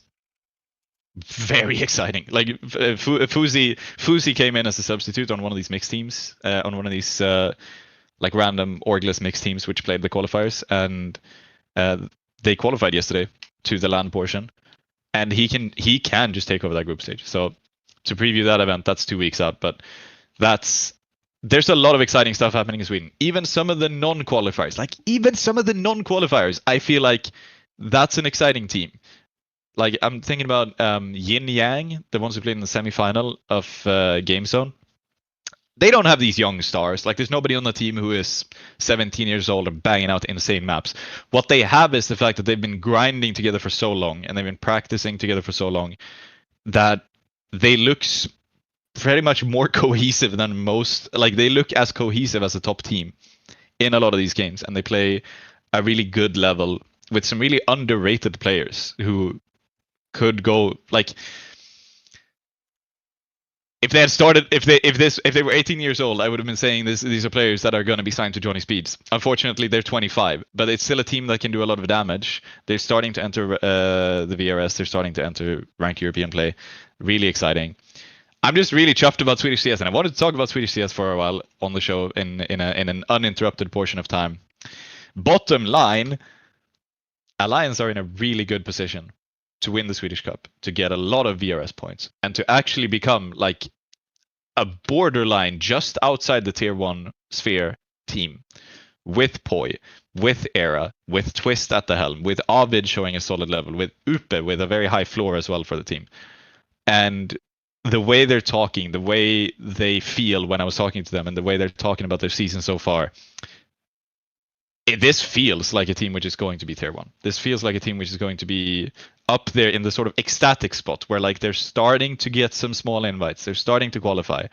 very exciting. Like Fuzi came in as a substitute on one of these mixed teams, on one of these like random orgless mixed teams which played the qualifiers, and they qualified yesterday to the LAN portion, and he can just take over that group stage. So to preview that event, that's 2 weeks out, but there's a lot of exciting stuff happening in Sweden. Even some of the non-qualifiers, I feel like that's an exciting team. Like, I'm thinking about Yin Yang, the ones who played in the semi-final of Game Zone. They don't have these young stars. Like, there's nobody on the team who is 17 years old and banging out insane maps. What they have is the fact that they've been grinding together for so long, and they've been practicing together for so long, that they look pretty much more cohesive than most. Like, they look as cohesive as a top team in a lot of these games, and they play a really good level with some really underrated players who could go, like, if they had started, if they were 18 years old, I would have been saying these are players that are going to be signed to Johnny Speeds. Unfortunately, they're 25, but it's still a team that can do a lot of damage. They're starting to enter the VRS. They're starting to enter ranked European play. Really exciting. I'm just really chuffed about Swedish CS, and I wanted to talk about Swedish CS for a while on the show in an uninterrupted portion of time. Bottom line, Alliance are in a really good position to win the Swedish Cup, to get a lot of VRS points, and to actually become like a borderline just outside the tier 1 sphere team, with Poi, with Era, with Twist at the helm, with Avid showing a solid level, with Upe with a very high floor as well for the team. And the way they're talking, the way they feel when I was talking to them, and the way they're talking about their season so far, this feels like a team which is going to be tier 1. This feels like a team which is going to be up there in the sort of ecstatic spot where, like, they're starting to get some small invites. They're starting to qualify.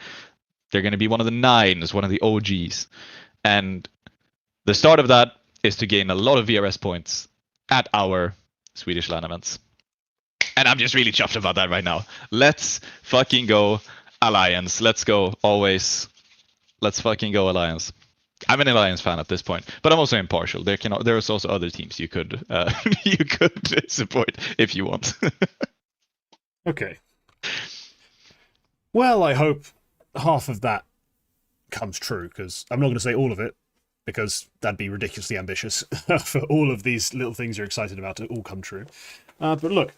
They're going to be one of the 9s, one of the OGs. And the start of that is to gain a lot of VRS points at our Swedish LAN events. And I'm just really chuffed about that right now. Let's fucking go Alliance. Let's go always. Let's fucking go Alliance. I'm an Alliance fan at this point, but I'm also impartial. There's also other teams you could support if you want. Okay. Well, I hope half of that comes true, because I'm not going to say all of it, because that'd be ridiculously ambitious for all of these little things you're excited about to all come true. But look,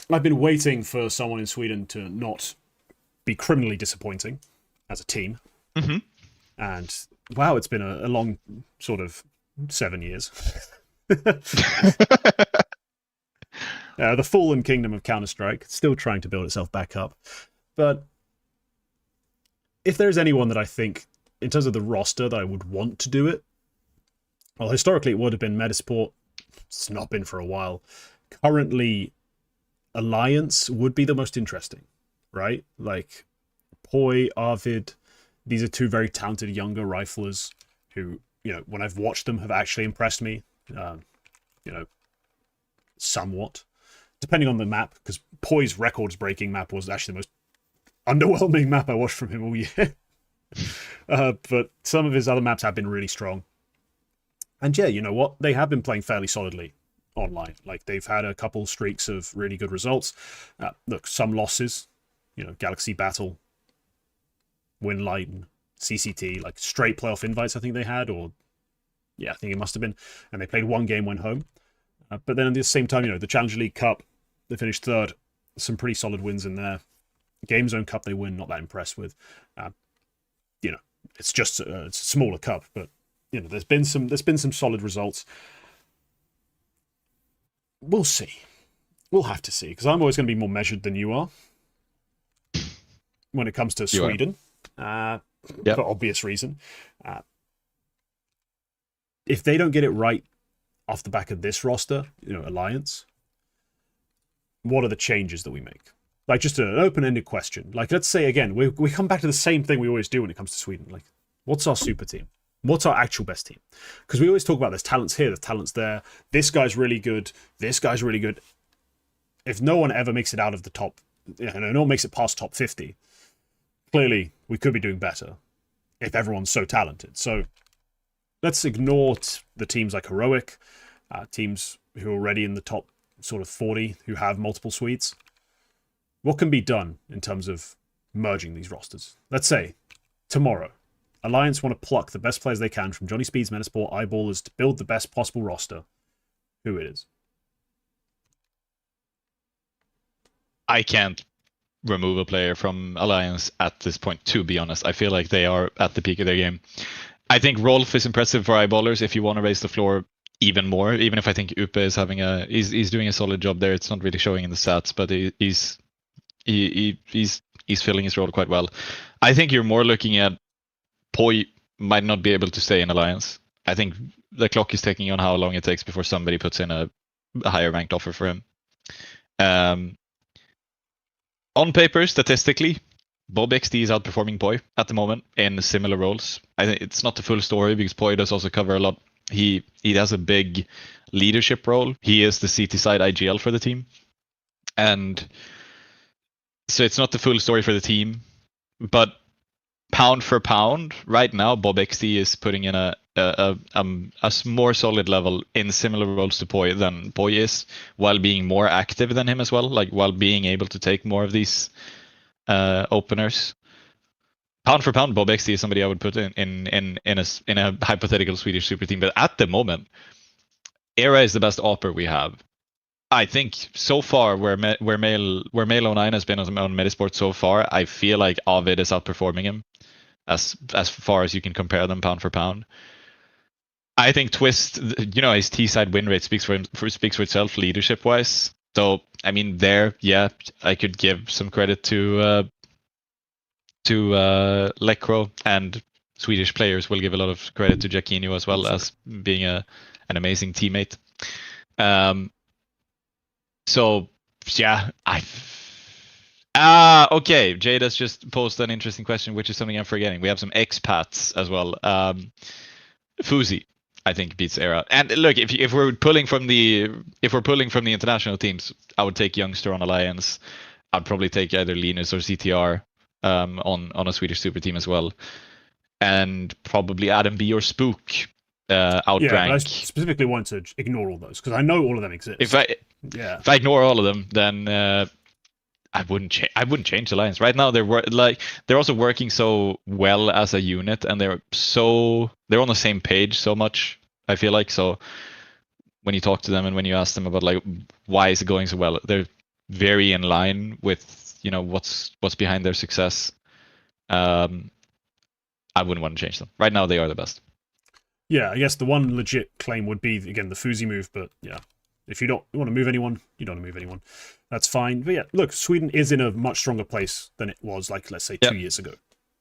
I've been waiting for someone in Sweden to not be criminally disappointing as a team. Mm-hmm. And wow, it's been a long sort of 7 years. The fallen kingdom of Counter-Strike, still trying to build itself back up. But if there's anyone that I think, in terms of the roster, that I would want to do it, well, historically it would have been Metasport. It's not been for a while. Currently, Alliance would be the most interesting, right? Like, Poi, Arvid, these are two very talented younger riflers who, you know, when I've watched them, have actually impressed me, you know, somewhat. Depending on the map, because Poi's records-breaking map was actually the most underwhelming map I watched from him all year. But some of his other maps have been really strong. And yeah, you know what? They have been playing fairly solidly online. Like, they've had a couple streaks of really good results. Look, some losses, you know, Galaxy Battle, Winlight, CCT, like straight playoff invites I think they had, or yeah, I think it must have been. And they played one game, went home. But then at the same time, you know, the Challenger League Cup, they finished 3rd. Some pretty solid wins in there. Game Zone Cup they win, not that impressed with. You know, it's just it's a smaller cup, but there's been some solid results. We'll see. We'll have to see, because I'm always going to be more measured than you are when it comes to Sweden, for obvious reason. If they don't get it right off the back of this roster, Alliance, what are the changes that we make? Like, just an open-ended question. Like, let's say, again, we come back to the same thing we always do when it comes to Sweden. Like, what's our super team? What's our actual best team? Because we always talk about there's talents here, there's talents there. This guy's really good. This guy's really good. If no one ever makes it out of the top, no one makes it past top 50, clearly we could be doing better if everyone's so talented. So let's ignore the teams like Heroic, teams who are already in the top sort of 40 who have multiple suites. What can be done in terms of merging these rosters? Let's say tomorrow, Alliance want to pluck the best players they can from Johnny Speed's Metasport Eyeballers to build the best possible roster. Who it is? I can't remove a player from Alliance at this point, to be honest. I feel like they are at the peak of their game. I think Rolf is impressive for Eyeballers if you want to raise the floor even more, even if I think Upe is he's doing a solid job there. It's not really showing in the stats, but he's filling his role quite well. I think you're more looking at Poi might not be able to stay in Alliance. I think the clock is ticking on how long it takes before somebody puts in a higher ranked offer for him. On paper, statistically, Bob XD is outperforming Poi at the moment in similar roles. I think it's not the full story because Poi does also cover a lot. He has a big leadership role. He is the CT side IGL for the team. And so it's not the full story for the team. But pound for pound, right now, Bob XD is putting in a more solid level in similar roles to Poi than Poi is, while being more active than him as well, like while being able to take more of these openers. Pound for pound, Bob XD is somebody I would put in a hypothetical Swedish super team, but at the moment, Era is the best opper we have. I think so far where Male 09 has been on Metasport so far, I feel like Ovid is outperforming him as far as you can compare them pound for pound. I think Twist, his T-side win rate speaks for itself leadership wise. So I mean, I could give some credit to Lecro, and Swedish players will give a lot of credit to Giacchino as well as being an amazing teammate. So yeah, okay. Jada's just posted an interesting question, which is something I'm forgetting. We have some expats as well. Fuzi, I think, beats Era. And look, if we're pulling from the international teams, I would take Youngster on Alliance. I'd probably take either Linus or CTR on a Swedish super team as well, and probably Adam B or Spook outrank. Yeah, I specifically want to ignore all those because I know all of them exist. If I ignore all of them, then I wouldn't change Alliance right now. They're also working so well as a unit, and they're on the same page so much. I feel like, so when you talk to them and when you ask them about like why is it going so well, they're very in line with what's behind their success. I wouldn't want to change them right now. They are the best. Yeah, I guess the one legit claim would be, again, the Fuzi move, but yeah, if you want to move anyone, you don't want to move anyone. That's fine. But yeah, look, Sweden is in a much stronger place than it was, like, let's say 2 years ago,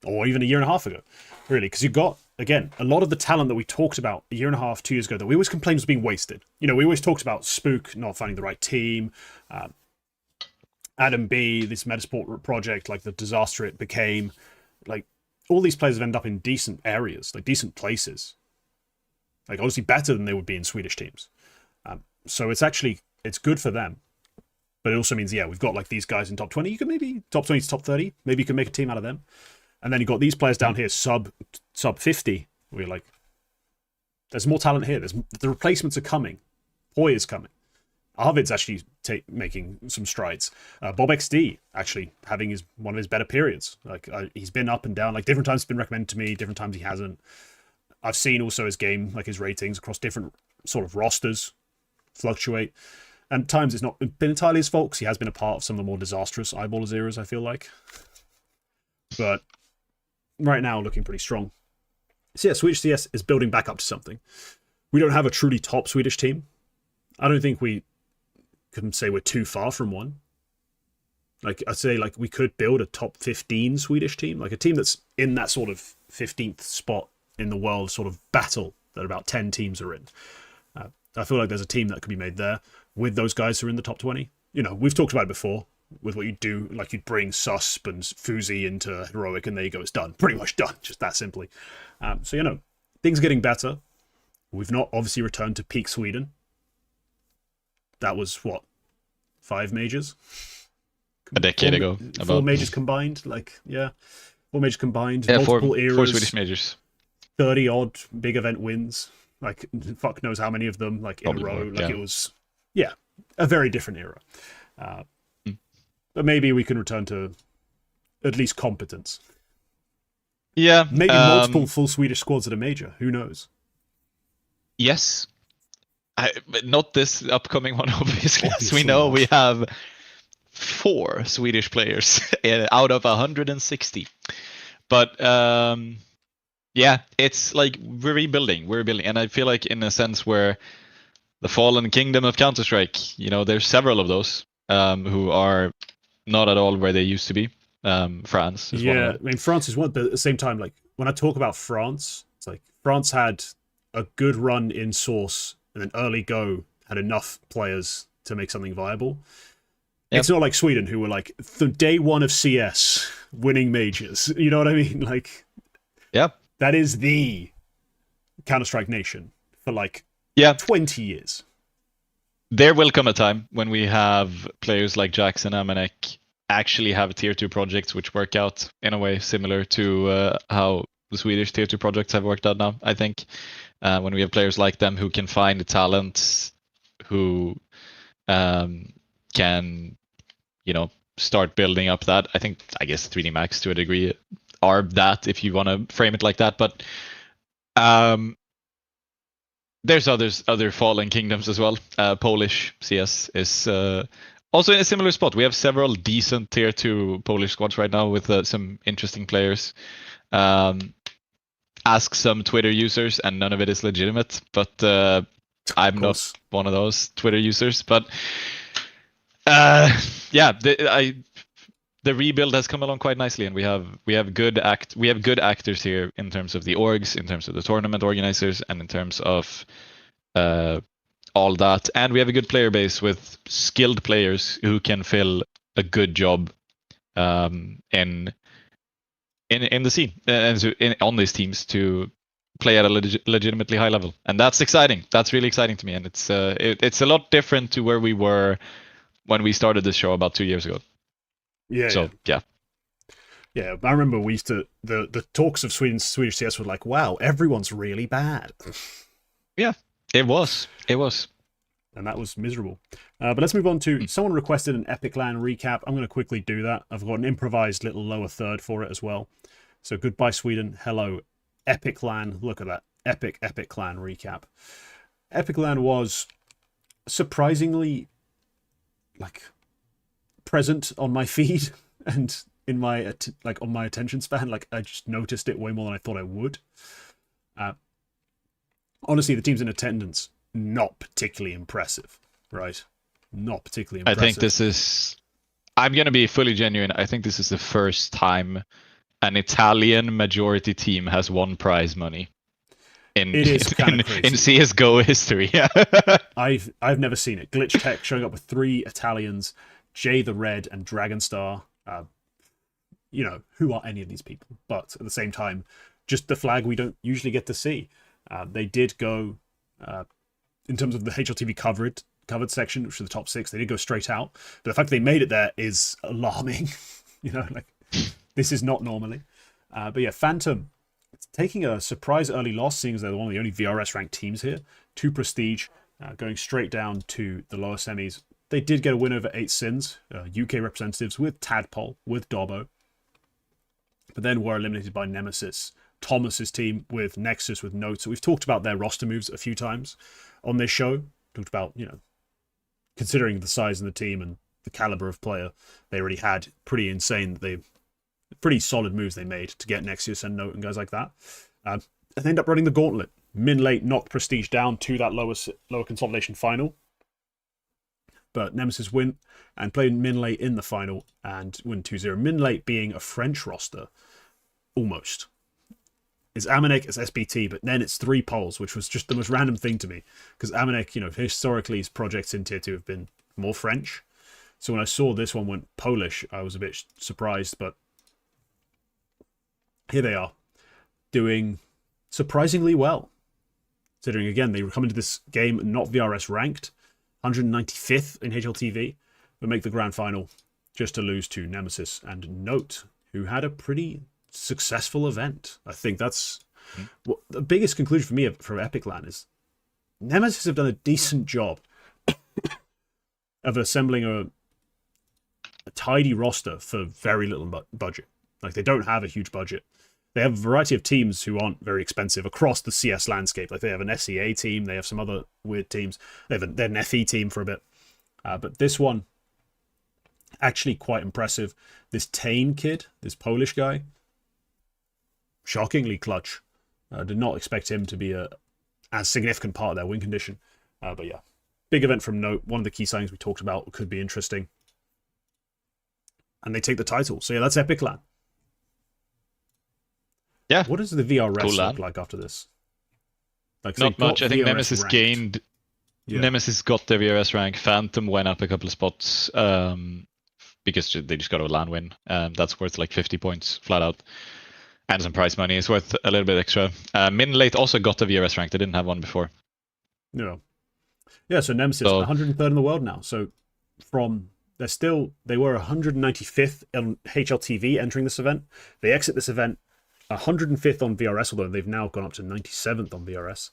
or even a year and a half ago, really, because you've got, again, a lot of the talent that we talked about a year and a half, 2 years ago, that we always complained was being wasted. We always talked about Spook not finding the right team, Adam B, this Metasport project, like the disaster it became, like, all these players have ended up in decent areas, like decent places. Like, obviously better than they would be in Swedish teams. So it's good for them. But it also means, we've got like these guys in top 20. You could maybe top 20 to top 30. Maybe you can make a team out of them. And then you've got these players down here, sub 50. Where you're like, there's more talent here. The replacements are coming. Poi is coming. Arvid's actually making some strides. Bob XD actually having one of his better periods. Like he's been up and down. Like different times it's been recommended to me, different times he hasn't. I've seen also his game, like his ratings across different sort of rosters fluctuate. And at times it's not been entirely his fault because he has been a part of some of the more disastrous Eyeballers eras, I feel like. But right now, looking pretty strong. So yeah, Swedish CS is building back up to something. We don't have a truly top Swedish team. I don't think we can say we're too far from one. Like, I'd say like we could build a top 15 Swedish team, like a team that's in that sort of 15th spot in the world sort of battle that about 10 teams are in. I feel like there's a team that could be made there with those guys who are in the top 20. You know, we've talked about it before with what you do, like you'd bring Susp and Fuzi into Heroic and there you go, it's done. Pretty much done, just that simply. So, you know, things are getting better. We've not obviously returned to peak Sweden. That was, what, 5 majors? A decade ago. Four majors combined, like, yeah. 4 majors combined, yeah, multiple eras. 4 Swedish majors. 30-odd big event wins. Like, fuck knows how many of them, like, in a row. Like, it was, yeah, a very different era. But maybe we can return to at least competence. Yeah. Maybe multiple full Swedish squads at a major. Who knows? Yes. But not this upcoming one, obviously. As we Obviously know, not. we have 4 Swedish players out of 160. But yeah, it's like we're rebuilding. And I feel like in a sense where the fallen kingdom of Counter-Strike, you know, there's several of those who are not at all where they used to be. France is one of them. I mean, France is one, but at the same time, like, when I talk about France, it's like France had a good run in Source, and then early Go had enough players to make something viable. Yep. It's not like Sweden, who were like the day one of CS winning majors. You know what I mean? Like, yeah, that is the Counter-Strike nation for like 20 years. There will come a time when we have players like Jackson, Amanek actually have tier 2 projects which work out in a way similar to how the Swedish tier 2 projects have worked out now, I think. When we have players like them who can find the talent, who can, you know, start building up that. I guess 3D Max to a degree are that, if you want to frame it like that. But there's other fallen kingdoms as well. Polish CS is also in a similar spot. We have several decent tier 2 Polish squads right now with some interesting players. Ask some Twitter users, and none of it is legitimate. But I'm not one of those Twitter users. But yeah, the rebuild has come along quite nicely, and we have good actors here in terms of the orgs, in terms of the tournament organizers, and in terms of all that. And we have a good player base with skilled players who can fill a good job in the scene and on these teams to play at a legitimately high level, and that's exciting. That's really exciting to me, and it's a lot different to where we were when we started this show about 2 years ago. Yeah. So yeah. I remember we used to the talks of Swedish CS were like, wow, everyone's really bad. Yeah, it was, and that was miserable. But let's move on to someone requested an EPICLAN recap. I'm going to quickly do that. I've got an improvised little lower third for it as well. So goodbye Sweden, hello EPICLAN. Look at that EPICLAN recap. EPICLAN was surprisingly like present on my feed and in my on my attention span. Like, I just noticed it way more than I thought I would. Honestly, the teams in attendance, not particularly impressive, right? Not particularly impressive. I think I'm going to be fully genuine. I think this is the first time an Italian majority team has won prize money in CSGO history. Yeah. I've never seen it. Glitch Tech showing up with 3 Italians, Jay the Red and Dragonstar. You know, who are any of these people? But at the same time, just the flag we don't usually get to see. They did go, in terms of the HLTV covered section, which is the top 6, they did go straight out. But the fact they made it there is alarming. You know, like, this is not normally. But yeah, Phantom taking a surprise early loss, seeing as they're one of the only VRS ranked teams here. 2 Prestige, going straight down to the lower semis. They did get a win over 8 Sins, UK representatives, with Tadpole, with Dobbo. But then were eliminated by Nemesis, Thomas's team, with Nexus, with Notes. So we've talked about their roster moves a few times on this show. Talked about, you know, considering the size of the team and the caliber of player they already had, pretty insane. Pretty solid moves they made to get Nexus and Note and guys like that. they end up running the gauntlet. Min late knocked Prestige down to that lower consolidation final. But Nemesis win and played Min late in the final and win 2-0. Min late being a French roster, almost. It's Amanek, it's SBT, but then it's 3 Poles, which was just the most random thing to me. Because Amanek, historically his projects in Tier 2 have been more French. So when I saw this one went Polish, I was a bit surprised, but here they are, doing surprisingly well. Considering, again, they come into this game not VRS ranked, 195th in HLTV, but make the grand final just to lose to Nemesis and Note, who had a pretty successful event. I think that's what the biggest conclusion for me from EPICLAN is Nemesis have done a decent job of assembling a tidy roster for very little budget. Like, they don't have a huge budget. They have a variety of teams who aren't very expensive across the CS landscape. Like, they have an SEA team, they have some other weird teams. They have an FE team for a bit. But this one, actually quite impressive. This Tane kid, this Polish guy, shockingly clutch. Did not expect him to be a as significant part of their win condition. But yeah, big event from Note. One of the key signings we talked about could be interesting. And they take the title. So yeah, that's EPICLAN. Yeah. What does the VRS cool look like after this? Like, not much. I think VRS Nemesis ranked. gained. Yeah. Nemesis got the VRS rank. Phantom went up a couple of spots because they just got a LAN win. That's worth like 50 points flat out. And some prize money is worth a little bit extra. Min late also got the VRS rank. They didn't have one before. Yeah. Yeah, so Nemesis, 103rd in the world now. So they were 195th on HLTV entering this event. They exit this event 105th on VRS, although they've now gone up to 97th on VRS.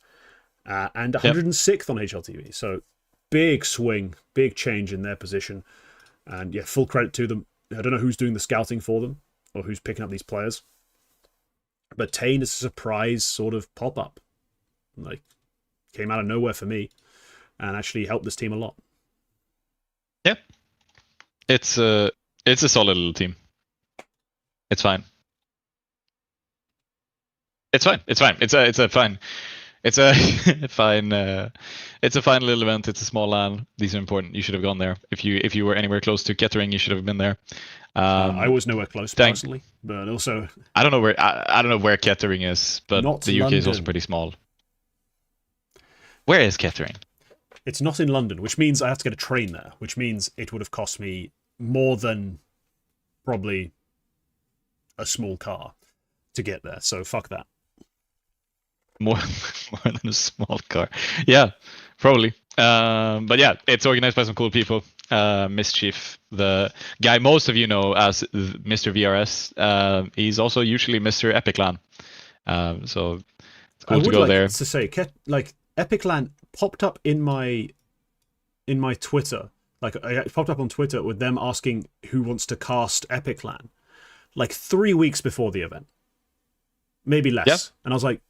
And 106th on HLTV. So big swing, big change in their position. And yeah, full credit to them. I don't know who's doing the scouting for them or who's picking up these players. But Tane is a surprise sort of pop-up. Like, came out of nowhere for me and actually helped this team a lot. Yeah. It's a solid little team. It's fine. It's fine. It's fine. It's a fine. It's a fine. It's a fine little event. It's a small LAN. These are important. You should have gone there. If you were anywhere close to Kettering, you should have been there. I was nowhere close personally, but also I don't know where Kettering is, but the UK is also pretty small. Where is Kettering? It's not in London, which means I have to get a train there, which means it would have cost me more than probably a small car to get there. So fuck that. More than a small car. Yeah, probably. But yeah, it's organized by some cool people. Mischief, the guy most of you know as Mr. VRS, he's also usually Mr. EPICLAN. So it's cool to go there. To say, like, EPICLAN popped up in my Twitter. Like, it popped up on Twitter with them asking who wants to cast EPICLAN, like 3 weeks before the event, maybe less. Yep. And I was like,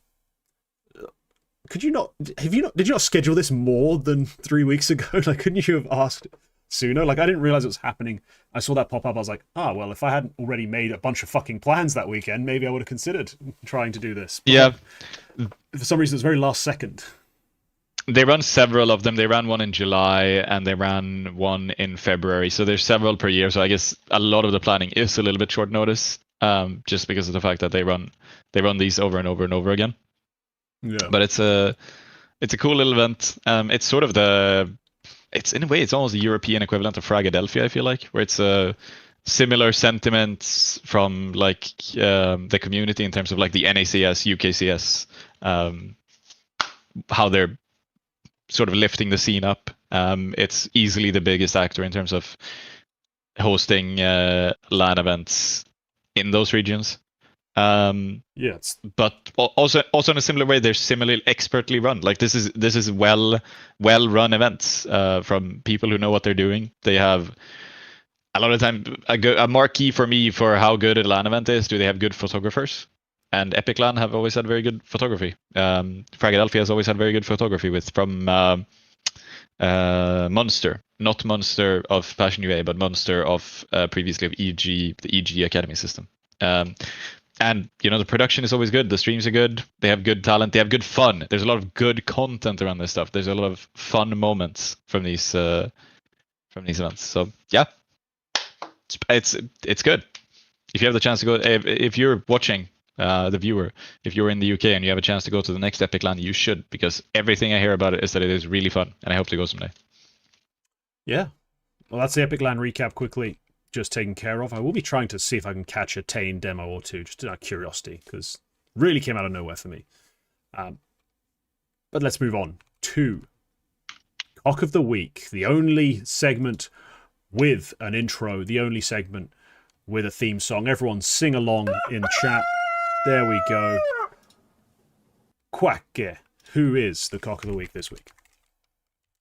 did you not schedule this more than 3 weeks ago? Like, couldn't you have asked sooner? Like, I didn't realize it was happening. I saw that pop up. I was like, well, if I hadn't already made a bunch of fucking plans that weekend, maybe I would have considered trying to do this. But yeah. For some reason, it was very last second. They run several of them. They ran one in July and they ran one in February. So there's several per year. So I guess a lot of the planning is a little bit short notice, just because of the fact that they run these over and over and over again. Yeah. But it's a cool little event. It's sort of it's in a way it's almost the European equivalent of Fragadelphia, I feel like, where it's similar sentiments from like the community in terms of like the NACS, UKCS, how they're sort of lifting the scene up. It's easily the biggest actor in terms of hosting LAN events in those regions. Yes, but also in a similar way, they're similarly expertly run. Like this is well run events from people who know what they're doing. They have a lot of time a marquee for me for how good a LAN event is. Do they have good photographers? And EPICLAN have always had very good photography. Fragadelphia has always had very good photography from Munster, not Munster of Passion UA, but Munster of previously of EG, the EG Academy system. And the production is always good. The streams are good. They have good talent. They have good fun. There's a lot of good content around this stuff. There's a lot of fun moments from these events. So yeah, it's good. If you have the chance to go, if you're watching, the viewer, if you're in the UK and you have a chance to go to the next EPICLAN, you should, because everything I hear about it is that it is really fun, and I hope to go someday. Yeah. Well, that's the EPICLAN recap quickly, just taken care of. I will be trying to see if I can catch a Tane demo or two, just out of curiosity, because it really came out of nowhere for me. But let's move on to Cock of the Week, the only segment with an intro, the only segment with a theme song. Everyone sing along in chat. There we go. Quacke, who is the Cock of the Week this week?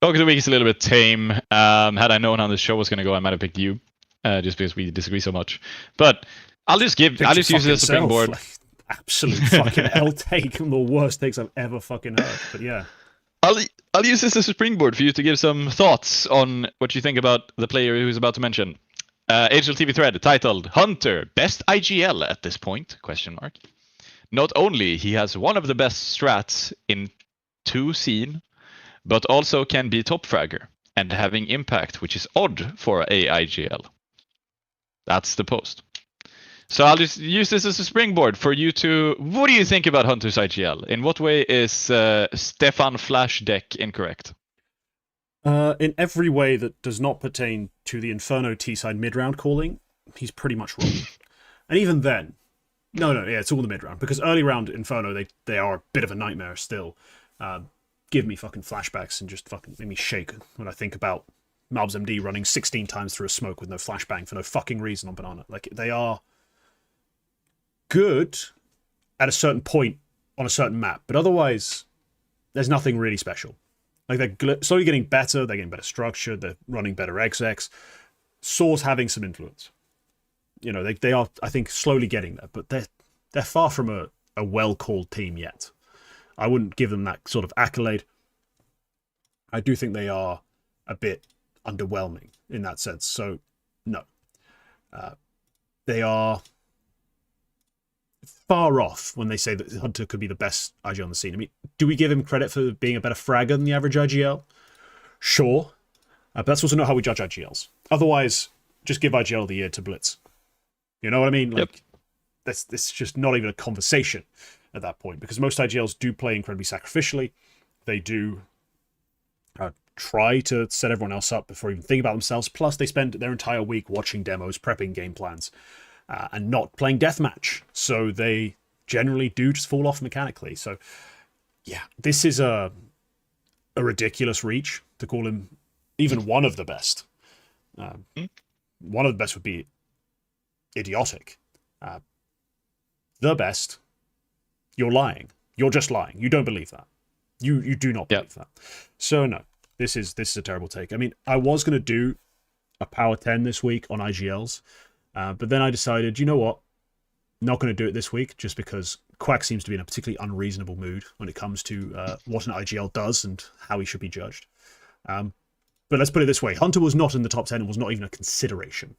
Cock of the Week is a little bit tame. Had I known how this show was going to go, I might have picked you, just because we disagree so much. But I'll just use it as a springboard. Like, absolute fucking L take, one of the worst takes I've ever fucking heard. But yeah. I'll use this as a springboard for you to give some thoughts on what you think about the player who's about to mention. HLTV thread titled "Hunter Best IGL at this point?" ? Not only he has one of the best strats in 2 scene, but also can be top fragger and having impact, which is odd for a IGL. That's the post. So I'll just use this as a springboard for you to. What do you think about Hunter's IGL? In what way is Stefan Flash deck incorrect? In every way that does not pertain to the Inferno T-side mid-round calling, he's pretty much wrong. And even then, no, yeah, it's all the mid-round, because early round Inferno, they are a bit of a nightmare still. Give me fucking flashbacks and just fucking make me shake when I think about Malbs MD running 16 times through a smoke with no flashbang for no fucking reason on Banana. Like, they are good at a certain point on a certain map, but otherwise, there's nothing really special. Like, they're slowly getting better, they're getting better structure, they're running better XX. Soar's having some influence. They are, I think, slowly getting there, but they're far from a well-called team yet. I wouldn't give them that sort of accolade. I do think they are a bit underwhelming in that sense, so no. They are far off when they say that Hunter could be the best IGL on the scene. I mean, do we give him credit for being a better fragger than the average IGL? Sure. But that's also not how we judge IGLs. Otherwise, just give IGL of the year to Blitz. You know what I mean? Like, that's just not even a conversation at that point, because most IGLs do play incredibly sacrificially. They do try to set everyone else up before even thinking about themselves. Plus, they spend their entire week watching demos, prepping game plans, and not playing deathmatch. So they generally do just fall off mechanically. So, yeah, this is a ridiculous reach to call him even one of the best. One of the best would be idiotic. The best, you're lying. You're just lying. You don't believe that. You do not believe that. So no, this is a terrible take. I mean, I was going to do a Power 10 this week on IGLs, but then I decided, you know what? Not going to do it this week, just because Quack seems to be in a particularly unreasonable mood when it comes to what an IGL does and how he should be judged. But let's put it this way. Hunter was not in the top 10 and was not even a consideration.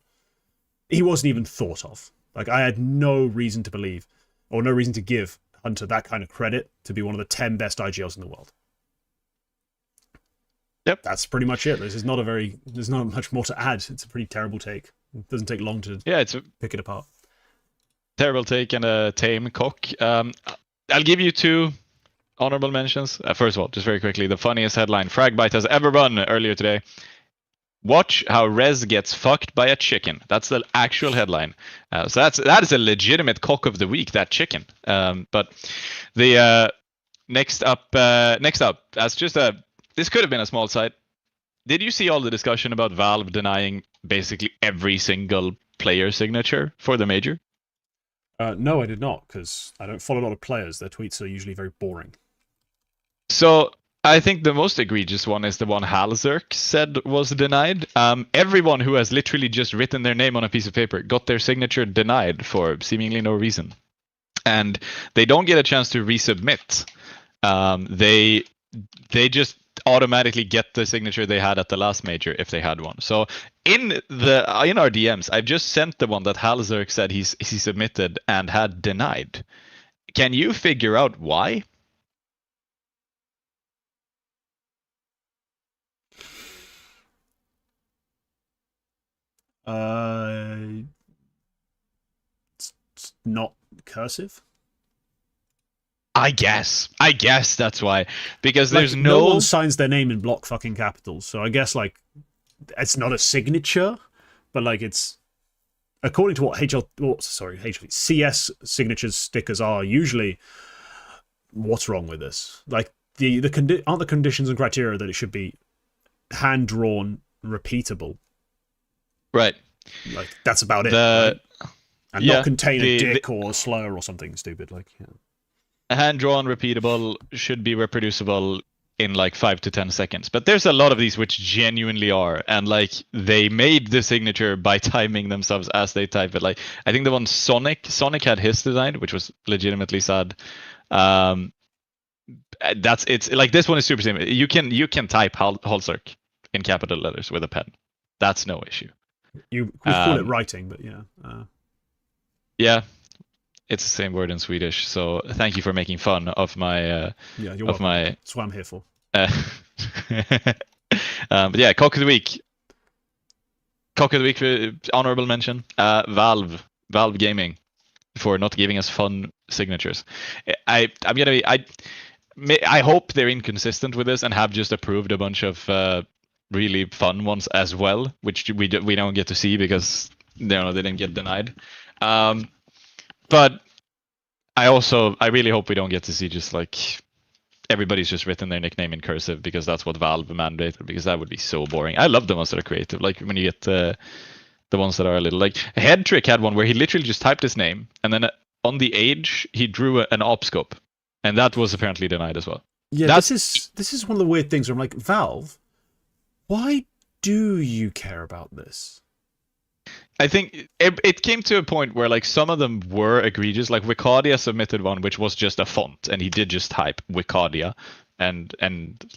He wasn't even thought of. Like, I had no reason to believe, or no reason to give Hunter that kind of credit to be one of the 10 best IGLs in the world. Yep. That's pretty much it. There's not much more to add. It's a pretty terrible take. It doesn't take long to pick it apart. Terrible take and a tame cock. I'll give you 2 honorable mentions. First of all, just very quickly, the funniest headline Fragbite has ever run earlier today. Watch how Rez gets fucked by a chicken. That's the actual headline. So that is a legitimate cock of the week, that chicken. But the next up, as just this could have been a small site. Did you see all the discussion about Valve denying basically every single player signature for the major? No, I did not, because I don't follow a lot of players. Their tweets are usually very boring. So I think the most egregious one is the one Halzerk said was denied. Everyone who has literally just written their name on a piece of paper got their signature denied for seemingly no reason. And they don't get a chance to resubmit. They just automatically get the signature they had at the last major if they had one. So in our DMs, I've just sent the one that Halzerk said he submitted and had denied. Can you figure out why? It's not cursive. I guess that's why, because Like, there's no one signs their name in block fucking capitals, so I guess like it's not a signature, but like it's according to what CS signatures stickers are usually. What's wrong with this? Like aren't the conditions and criteria that it should be hand drawn, repeatable? Right. Like that's about it. Right? And yeah, not contain a dick or a slur or something stupid. Like hand drawn, repeatable, should be reproducible in like 5 to 10 seconds. But there's a lot of these which genuinely are, and like they made the signature by timing themselves as they type it. Like I think the one Sonic had his design, which was legitimately sad. It's like this one is super simple. You can type Halzerk in capital letters with a pen. That's no issue. We call it writing, but yeah. Yeah, it's the same word in Swedish. So thank you for making fun of my. Yeah, you're welcome. That's what I'm here for. But yeah, Cock of the week. Cock of the week, honorable mention. Valve Gaming, for not giving us fun signatures. I hope they're inconsistent with this and have just approved a bunch of really fun ones as well, which we don't get to see because they didn't get denied. But I really hope we don't get to see just like everybody's just written their nickname in cursive, because that's what Valve mandated, because that would be so boring. I love the ones that are creative, like when you get the ones that are a little like Head Trick had one where he literally just typed his name and then on the age he drew an opscope, and that was apparently denied as well. Yeah, this is one of the weird things where I'm like, Valve, why do you care about this? I think it came to a point where like some of them were egregious. Like Wicadia submitted one which was just a font, and he did just type Wicadia, and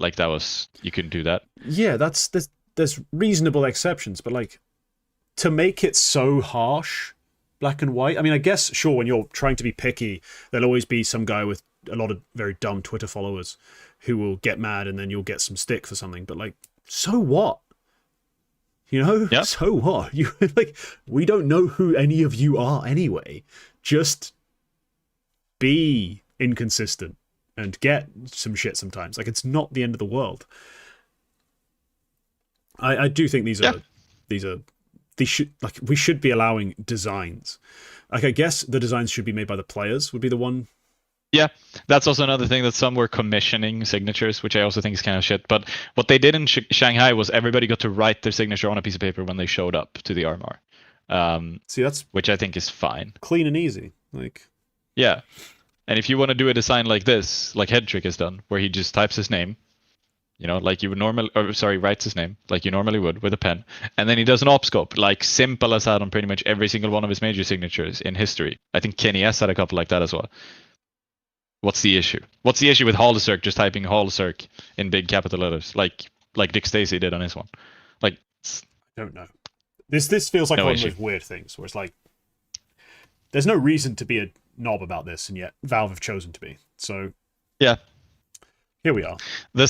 like that was, you couldn't do that. Yeah, there's reasonable exceptions, but like to make it so harsh, black and white. I mean, I guess sure, when you're trying to be picky, there'll always be some guy with a lot of very dumb Twitter followers who will get mad, and then you'll get some stick for something. But like, so what? You know, yep. So what? You like, we don't know who any of you are anyway. Just be inconsistent and get some shit sometimes. Like, it's not the end of the world. I do think these should, like, we should be allowing designs. Like, I guess the designs should be made by the players would be the one. Yeah, that's also another thing, that some were commissioning signatures, which I also think is kind of shit. But what they did in Shanghai was everybody got to write their signature on a piece of paper when they showed up to the RMR. See, that's which I think is fine, clean and easy. Like, yeah. And if you want to do a design like this, like Head Trick has done, where he just types his name, like you would normally, writes his name like you normally would with a pen, and then he does an opscope, like simple as that on pretty much every single one of his major signatures in history. I think Kenny S had a couple like that as well. What's the issue? What's the issue with Halzerk just typing Halzerk in big capital letters, like Dick Stacy did on his one? Like, I don't know. This feels like one of those weird things where it's like, there's no reason to be a knob about this, and yet Valve have chosen to be. So yeah, here we are. The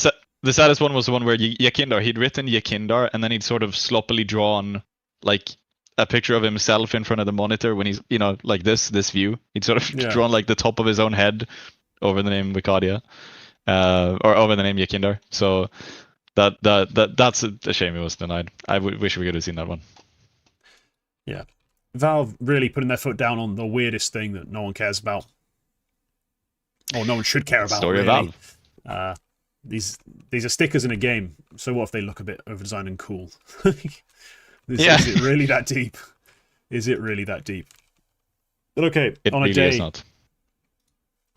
saddest one was the one where Yakindar, he'd written Yakindar, and then he'd sort of sloppily drawn like a picture of himself in front of the monitor when he's, like this view. He'd sort of drawn like the top of his own head over the name Wicadia, or over the name Yakindar. So that's a shame it was denied. I wish we could have seen that one. Yeah, Valve really putting their foot down on the weirdest thing that no one cares about, or no one should care about. Story really. of Valve. These are stickers in a game. So what if they look a bit overdesigned and cool? Is it really that deep? Is it really that deep? But okay, it on really a day is not.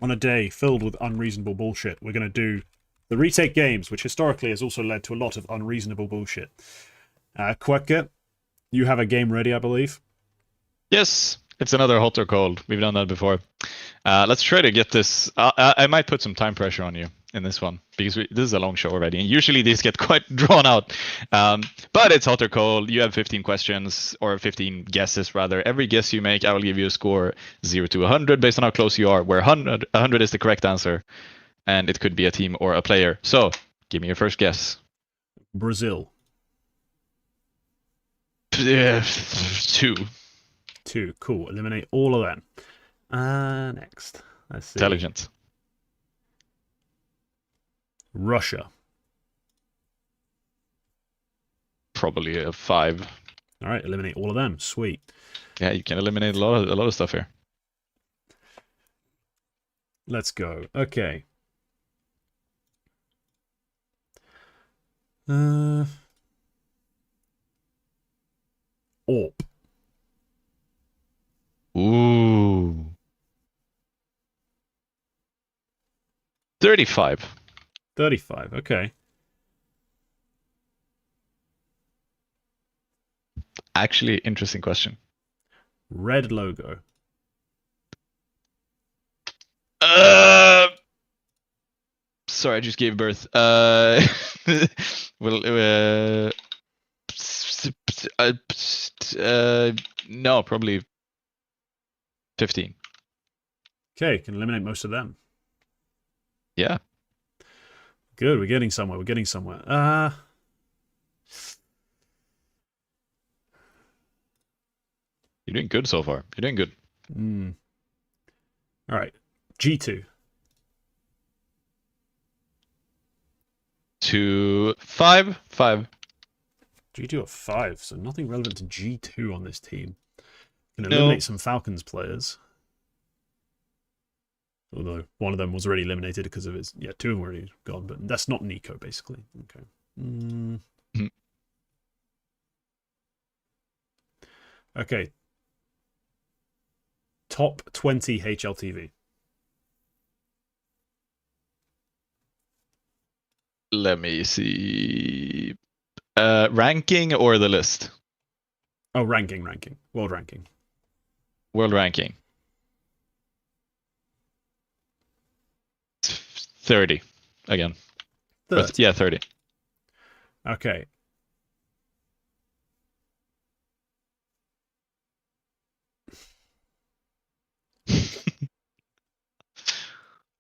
On a day filled with unreasonable bullshit, we're going to do the Retake Games, which historically has also led to a lot of unreasonable bullshit. Quacke, you have a game ready, I believe. Yes, it's another hot or cold. We've done that before. Let's try to get this. I might put some time pressure on you. in this one because this is a long show already, and usually these get quite drawn out. But it's hot or cold. You have 15 questions, or 15 guesses rather. Every guess you make, I will give you a score 0 to 100 based on how close you are, where 100 is the correct answer, and it could be a team or a player. So give me your first guess. Brazil. 2. Cool. Eliminate all of them. Next. Let's see. Intelligent. Russia. Probably a 5. All right, eliminate all of them. Sweet. Yeah, you can eliminate a lot of stuff here. Let's go. Okay. Orp. Ooh. 35. 35. Okay. Actually, interesting question. Red logo. Sorry, I just gave birth. Well, no, probably 15. Okay, can eliminate most of them. Yeah. Good, we're getting somewhere. We're getting somewhere. You're doing good so far. You're doing good. All right. G2. 5. G2 at 5, so nothing relevant to G2 on this team. Can eliminate some Falcons players. Although one of them was already eliminated because of his... Yeah, 2 of them were already gone, but that's not Nico, basically. Okay. Okay. Top 20 HLTV. Let me see. Ranking or the list? Oh, ranking. World ranking. World ranking. 30 again. 30. But, yeah, 30. Okay.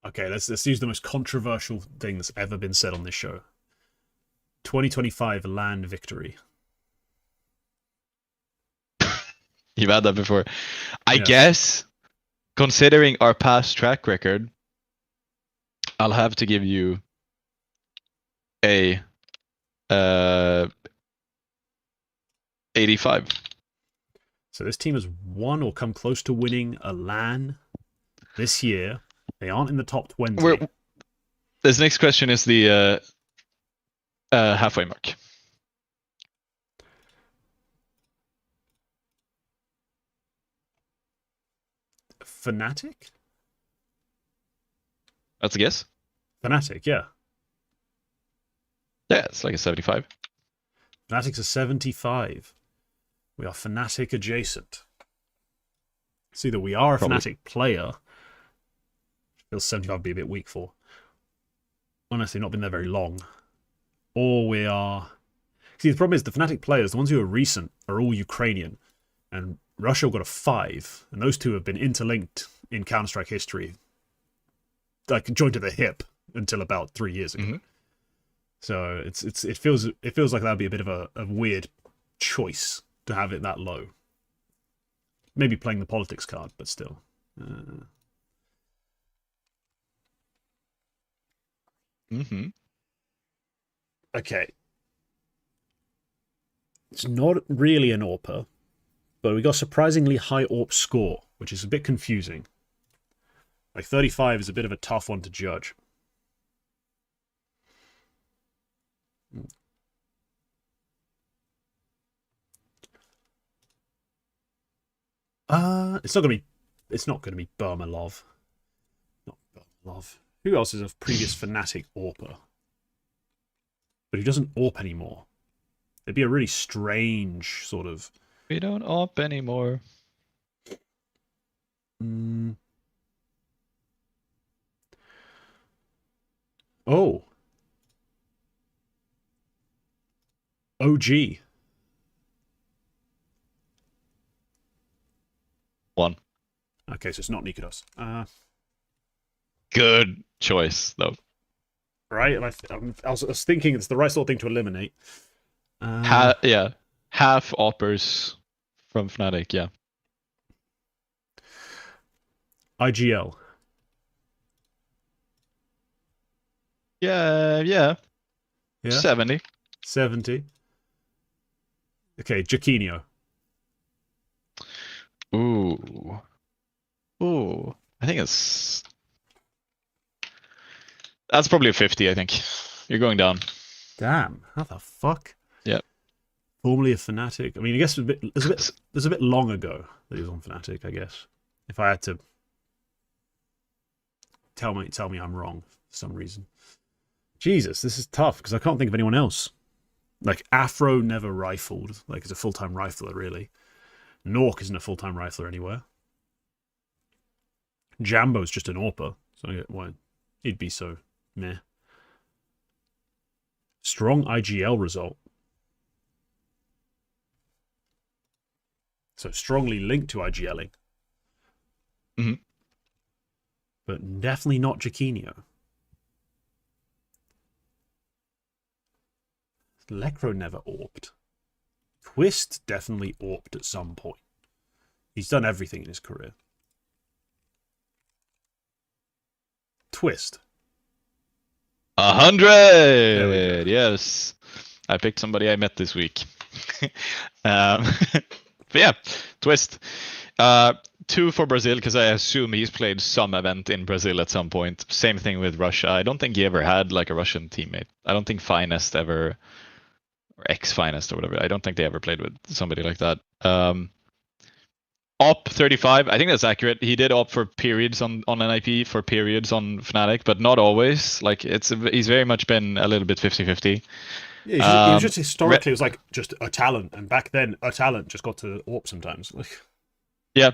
Okay, let's use the most controversial thing that's ever been said on this show. 2025 LAN victory. You've had that before. I guess, considering our past track record, I'll have to give you a 85. So this team has won or come close to winning a LAN this year. They aren't in the top 20. This next question is the halfway mark. Fnatic? That's a guess? Fnatic, yeah. Yeah, it's like a 75. Fnatic's a 75. We are Fnatic adjacent. See that we are a Fnatic player. Feels 75 would be a bit weak for. Honestly, not been there very long. Or we are... See, the problem is the Fnatic players, the ones who are recent, are all Ukrainian. And Russia got a 5. And those two have been interlinked in Counter-Strike history. Like, joined to the hip until about 3 years ago. So it feels like that would be a bit of a weird choice to have it that low. Maybe playing the politics card, but still. Okay. It's not really an AWPer, but we got a surprisingly high AWP score, which is a bit confusing. Like 35 is a bit of a tough one to judge. It's not gonna be Burmalov. Not Burmalov. Who else is a previous Fnatic AWPer? But who doesn't AWP anymore? It'd be a really strange sort of... We don't AWP anymore. Oh. OG. 1. Okay, so it's not Nikodos. Good choice, though. Right? I was thinking it's the right sort of thing to eliminate. Yeah. Half oppers from Fnatic, yeah. IGL. Yeah. 70. 70. Okay, Jaquinho. Ooh. I think that's probably a 50, I think. You're going down. Damn, how the fuck? Yep. Formerly a Fnatic. I mean, I guess it was a bit long ago that he was on Fnatic, I guess. If I had to tell me I'm wrong for some reason. Jesus, this is tough because I can't think of anyone else. Like Afro never rifled, like as a full-time rifler, really. Nork isn't a full-time rifler anywhere. Jambo's just an AWPer, so why he'd be so meh. Strong IGL result. So strongly linked to IGLing. Mm-hmm. But definitely not Jaquinho. Lecro never AWPed. Twist definitely AWPed at some point. He's done everything in his career. Twist. 100! Yes. I picked somebody I met this week. But yeah, Twist. 2 for Brazil, because I assume he's played some event in Brazil at some point. Same thing with Russia. I don't think he ever had like a Russian teammate. I don't think Finest ever, or X-Finest or whatever, I don't think they ever played with somebody like that. Op 35, I think that's accurate. He did opt for periods on NIP, for periods on Fnatic, but not always. Like he's very much been a little bit 50-50. Yeah, he was just historically, it was like just a talent, and back then a talent just got to AWP sometimes. Yeah.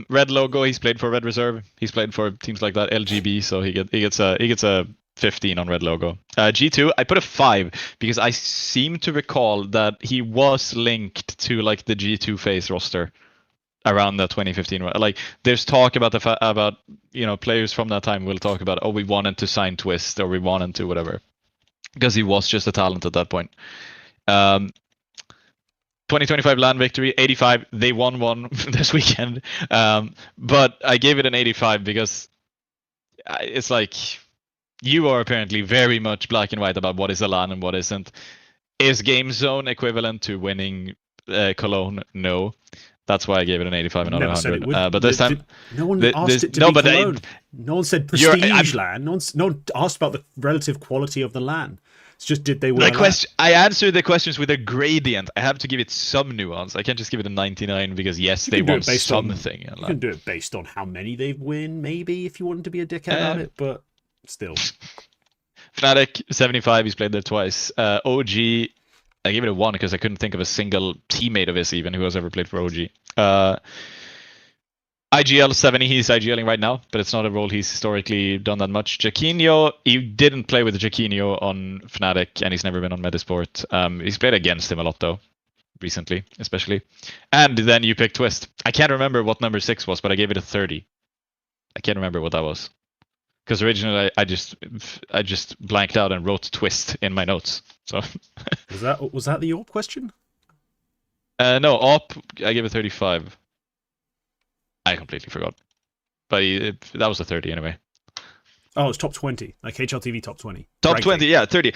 Red logo, he's played for Red Reserve. He's played for teams like that, LGB, so he gets a 15 on Red logo. G2, I put a 5 because I seem to recall that he was linked to like the G2 phase roster around the 2015. Like there's talk about about players from that time will talk about, oh, we wanted to sign Twist, or we wanted to whatever, because he was just a talent at that point. 2025 LAN victory, 85. They won one this weekend, but I gave it an 85 because it's like you are apparently very much black and white about what is a LAN and what isn't. Is Game Zone equivalent to winning Cologne? No. That's why I gave it an 85 and not 100. But this time, no one asked it to be Cologne. No one said prestige LAN. No one asked about the relative quality of the LAN. It's just, did they win? I answered the questions with a gradient. I have to give it some nuance. I can't just give it a 99 because yes, they won something. You can do it based on how many they win, maybe, if you wanted to be a dickhead about it, but still. Fnatic 75. He's played there twice. OG. I gave it a 1 because I couldn't think of a single teammate of his even who has ever played for OG. IGL 70, he's IGLing right now, but it's not a role he's historically done that much. Jaquinho, he didn't play with Jaquinho on Fnatic, and he's never been on Medisport. He's played against him a lot, though, recently, especially. And then you picked Twist. I can't remember what number 6 was, but I gave it a 30. I can't remember what that was. Because originally I just blanked out and wrote Twist in my notes. So was that the AWP question? No, AWP, I gave it 35. I completely forgot. But that was a 30 anyway. Oh, it's top 20. Like HLTV top 20. Top ranking. 20, yeah, 30.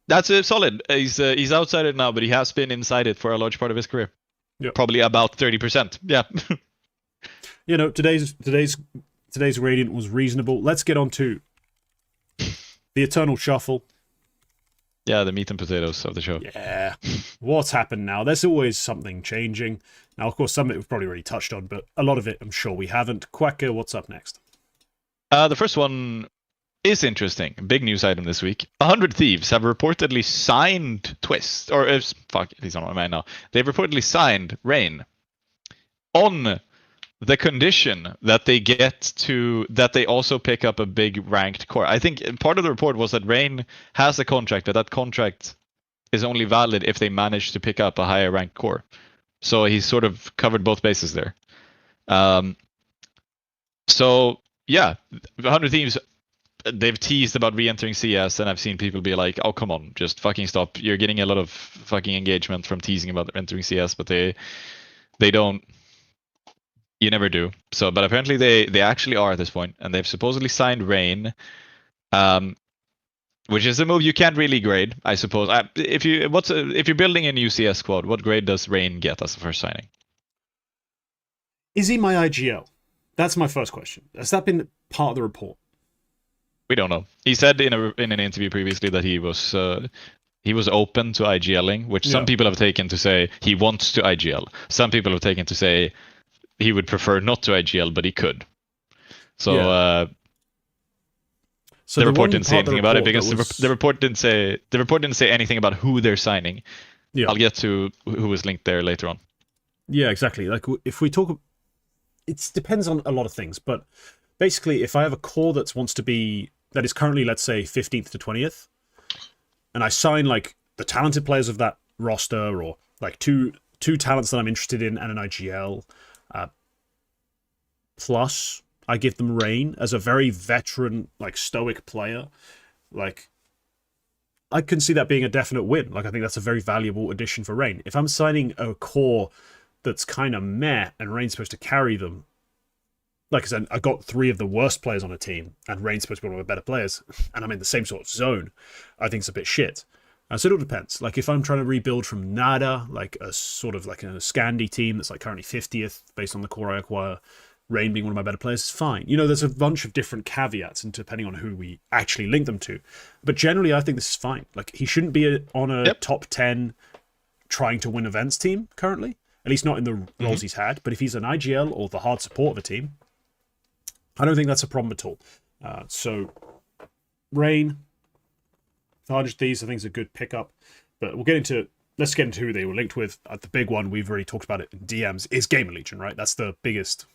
That's solid. He's outside it now, but he has been inside it for a large part of his career. Yep. Probably about 30%. Yeah. Today's gradient was reasonable. Let's get on to the Eternal Shuffle. Yeah, the meat and potatoes of the show. Yeah. What's happened now? There's always something changing. Now, of course, some of it we've probably already touched on, but a lot of it I'm sure we haven't. Quacke, what's up next? The first one is interesting. Big news item this week. 100 Thieves have reportedly signed Twist. Fuck, he's on my mind now. They've reportedly signed Rain on the condition that they also pick up a big ranked core. I think part of the report was that Rain has a contract, that contract is only valid if they manage to pick up a higher ranked core. So he's sort of covered both bases there. So yeah, 100 Thieves, they've teased about re-entering CS, and I've seen people be like, "Oh, come on, just fucking stop! You're getting a lot of fucking engagement from teasing about entering CS, but they don't. You never do." So, but apparently they actually are at this point, and they've supposedly signed Rain, which is a move you can't really grade, I suppose. If you're building a new CS squad, what grade does Rain get as a first signing? Is he my IGL? That's my first question. Has that been part of the report? We don't know. He said in an interview previously that he was open to IGLing, which some people have taken to say he wants to IGL. Some people have taken to say he would prefer not to IGL, but he could. So, the report didn't say anything about it because the report didn't say anything about who they're signing. Yeah. I'll get to who is linked there later on. Yeah, exactly. Like if we talk, it depends on a lot of things, but basically, if I have a core that is currently, let's say, 15th to 20th, and I sign like the talented players of that roster, or like two talents that I'm interested in and an IGL, plus I give them Rain as a very veteran, like stoic player, like I can see that being a definite win. Like I think that's a very valuable addition for Rain. If I'm signing a core that's kind of meh and Rain's supposed to carry them, like I said, I got 3 of the worst players on a team, and Rain's supposed to be one of the better players, and I'm in the same sort of zone, I think it's a bit shit. So it all depends. Like if I'm trying to rebuild from nada, like a sort of like a Scandi team that's like currently 50th based on the core I acquire, Rain being one of my better players is fine. You know, there's a bunch of different caveats, and depending on who we actually link them to. But generally, I think this is fine. Like he shouldn't be on a top 10 trying to win events team currently, at least not in the roles he's had. But if he's an IGL or the hard support of a team, I don't think that's a problem at all. So, Rain, 100 Thieves, I think is a good pickup. But let's get into who they were linked with. The big one, we've already talked about it in DMs, is Gamer Legion, right? That's the biggest.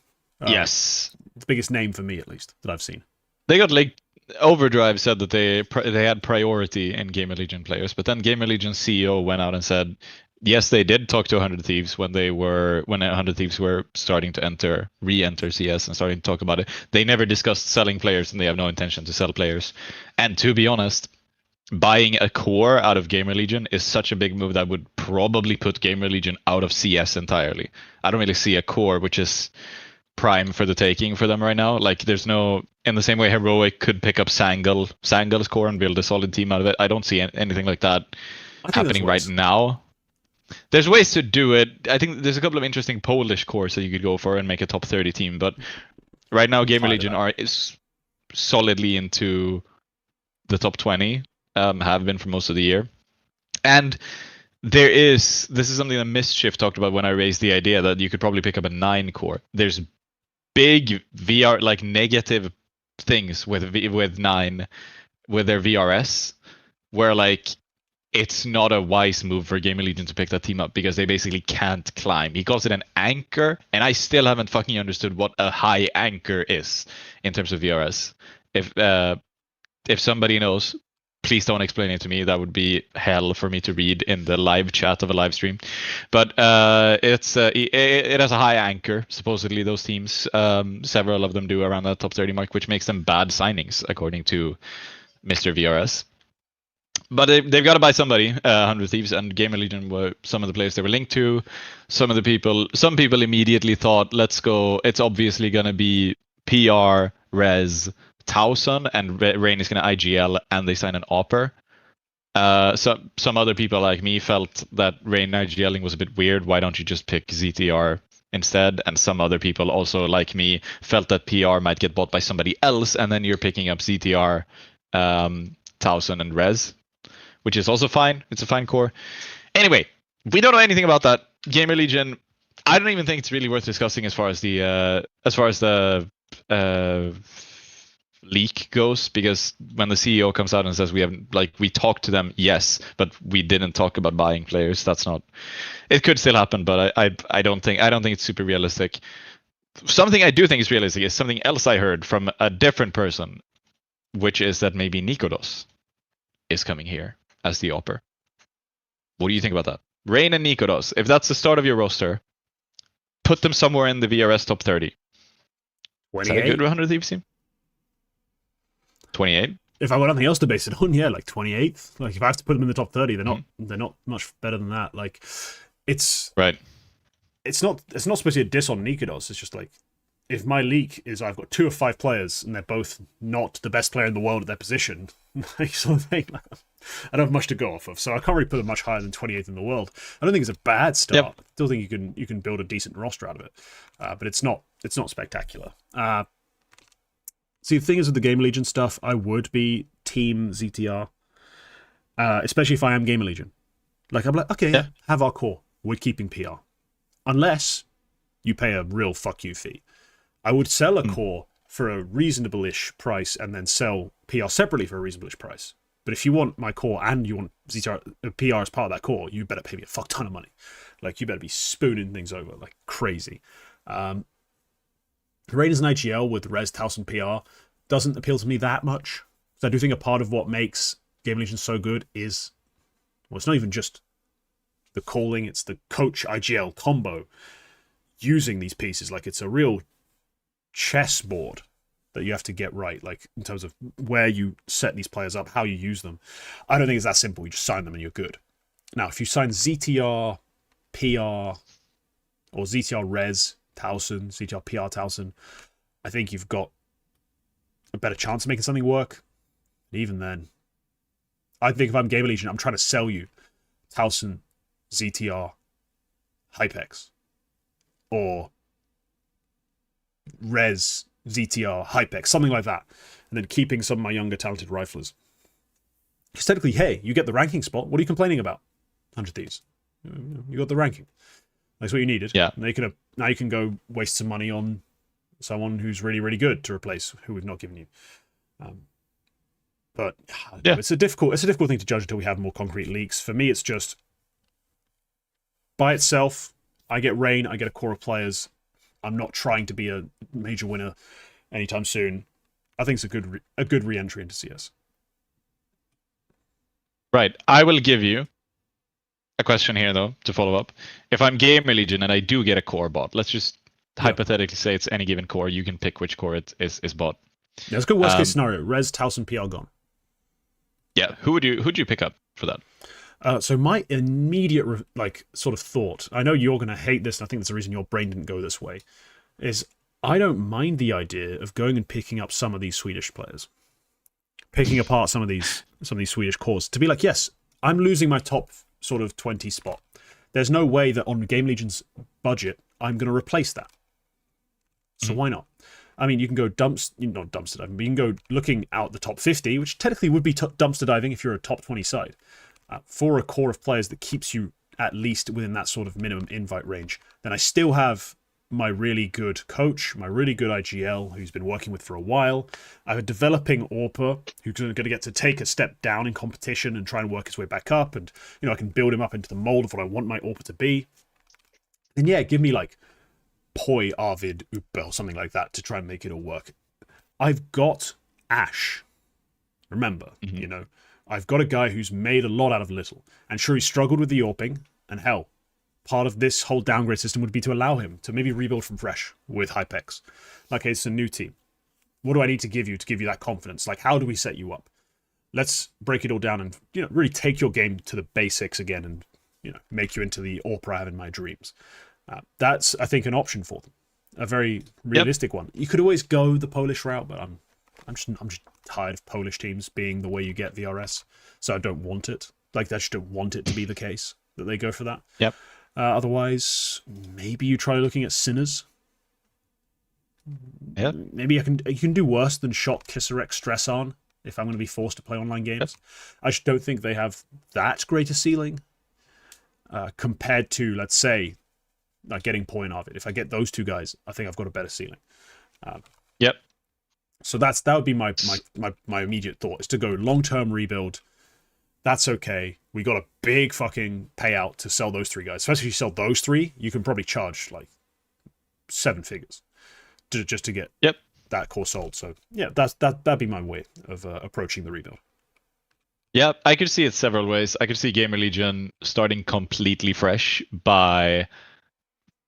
Yes. The biggest name for me, at least, that I've seen. They got linked. Overdrive said that they had priority in Gamer Legion players, but then Gamer Legion CEO went out and said, yes, they did talk to 100 Thieves when 100 Thieves were starting to re-enter CS and starting to talk about it. They never discussed selling players, and they have no intention to sell players. And to be honest, buying a core out of Gamer Legion is such a big move that would probably put Gamer Legion out of CS entirely. I don't really see a core which is prime for the taking for them right now. Like there's no, in the same way Heroic could pick up Sangal's core and build a solid team out of it. I don't see anything like that happening right now. There's ways to do it. I think there's a couple of interesting Polish cores that you could go for and make a top 30 team, but right now Gamer Legion is solidly into the top 20, have been for most of the year. And this is something that Mischief talked about when I raised the idea that you could probably pick up a 9 core. There's big VR, like negative things with 9, with their VRS, where like it's not a wise move for Gamer Legion to pick that team up because they basically can't climb. He calls it an anchor, and I still haven't fucking understood what a high anchor is in terms of VRS. If somebody knows, please don't explain it to me. That would be hell for me to read in the live chat of a live stream. But it has a high anchor. Supposedly those teams, several of them do around that top 30 mark, which makes them bad signings according to Mr. VRS. But they've got to buy somebody, 100 Thieves, and Gamer Legion were some of the players they were linked to. Some people immediately thought, let's go. It's obviously going to be PR, Res, Towson, and Rain is going to IGL, and they sign an Opper. So some other people like me felt that Rain IGLing was a bit weird. Why don't you just pick ZTR instead? And some other people also like me felt that PR might get bought by somebody else, and then you're picking up ZTR, Towson, and Res, which is also fine. It's a fine core. Anyway, we don't know anything about that. Gamer Legion, I don't even think it's really worth discussing as far as the leak goes, because when the CEO comes out and says we talked to them, yes, but we didn't talk about buying players. That's not. It could still happen, but I don't think it's super realistic. something I do think is realistic is something else I heard from a different person, which is that maybe Nikodos is coming here as the Opper. What do you think about that? Rain and Nikodos, if that's the start of your roster, put them somewhere in the VRS top 30. Is that a good 100 Thieves team? 28? If I got nothing else to base it on, yeah, like 28th. Like if I have to put them in the top 30, they're not much better than that. Like it's right. It's not supposed to be a diss on Nikodos. It's just like if my leak is I've got 2 of 5 players and they're both not the best player in the world at their position, like sort of thing. I don't have much to go off of, so I can't really put them much higher than 28th in the world. I don't think it's a bad start. Yep. I still think you can build a decent roster out of it, but it's not spectacular. See, the thing is with the Gamer Legion stuff, I would be Team ZTR, especially if I am Gamer Legion. Like I'm like, okay, yeah, have our core. We're keeping PR, unless you pay a real fuck you fee. I would sell a core for a reasonable-ish price and then sell PR separately for a reasonable-ish price. But if you want my core and you want ZTR, PR as part of that core, you better pay me a fuck ton of money. Like, you better be spooning things over like crazy. Raiders and IGL with Res, Taos, and PR doesn't appeal to me that much. So I do think a part of what makes Game Legion so good is, well, it's not even just the calling, it's the coach IGL combo using these pieces. Like, it's a real chessboard that you have to get right, like in terms of where you set these players up, how you use them. I don't think it's that simple. You just sign them and you're good. Now, if you sign ZTR, PR, or ZTR Res, Towson, ZTR PR Towson, I think you've got a better chance of making something work. And even then, I think if I'm Gamer Legion, I'm trying to sell you Towson, ZTR, Hypex, or Res, ZTR, Hypex, something like that, and then keeping some of my younger talented riflers. Because technically, hey, you get the ranking spot. What are you complaining about? 100 Thieves. You got the ranking. That's what you needed. Yeah. Now you can go waste some money on someone who's really, really good to replace who we've not given you. But yeah, it's a difficult thing to judge until we have more concrete leaks. For me, it's just by itself. I get Rain. I get a core of players. I'm not trying to be a major winner anytime soon. I think it's a good re-entry into CS. Right. I will give you a question here, though, to follow up. If I'm Gamer Legion and I do get a core bot, let's just hypothetically say it's any given core. You can pick which core it is bot. Yeah, let's go worst case scenario. Res, Taos, and PR gone. Yeah. Who'd you pick up for that? So my immediate sort of thought, I know you're going to hate this, and I think that's the reason your brain didn't go this way, is I don't mind the idea of going and picking up some of these Swedish players, picking apart some of these Swedish cores to be like, yes, I'm losing my top sort of 20 spot. There's no way that on Game Legion's budget I'm going to replace that. So why not? I mean, you can go not dumpster diving, but you can go looking out the top 50, which technically would be dumpster diving if you're a top 20 side. For a core of players that keeps you at least within that sort of minimum invite range, then I still have my really good coach, my really good IGL, who's been working with for a while. I have a developing AWPer who's going to get to take a step down in competition and try and work his way back up. And, I can build him up into the mold of what I want my AWPer to be. And yeah, give me like Poi, Arvid, Uppe, or something like that to try and make it all work. I've got Ash. Remember, I've got a guy who's made a lot out of little. And sure, he struggled with the AWPing, and hell, part of this whole downgrade system would be to allow him to maybe rebuild from fresh with Hypex. Okay, it's a new team. What do I need to give you that confidence? Like, how do we set you up? Let's break it all down and, really take your game to the basics again and, make you into the AWPer I have in my dreams. That's, I think, an option for them. A very realistic one. You could always go the Polish route, but I'm just tired of Polish teams being the way you get VRS, so I don't want it. Like, I just don't want it to be the case that they go for that. Yep. Otherwise, maybe you try looking at Sinners. Yeah. Maybe you can do worse than Shot, Kisarek, Stress On if I'm going to be forced to play online games. Yep. I just don't think they have that great a ceiling compared to, let's say, like getting Point of it. If I get those two guys, I think I've got a better ceiling. Yep. So that would be my immediate thought, is to go long-term rebuild. That's okay. We got a big fucking payout to sell those 3 guys. Especially if you sell those 3, you can probably charge like 7 figures. just to get Yep. that core sold. So yeah, that'd be my way of approaching the rebuild. Yeah, I could see it several ways. I could see Gamer Legion starting completely fresh by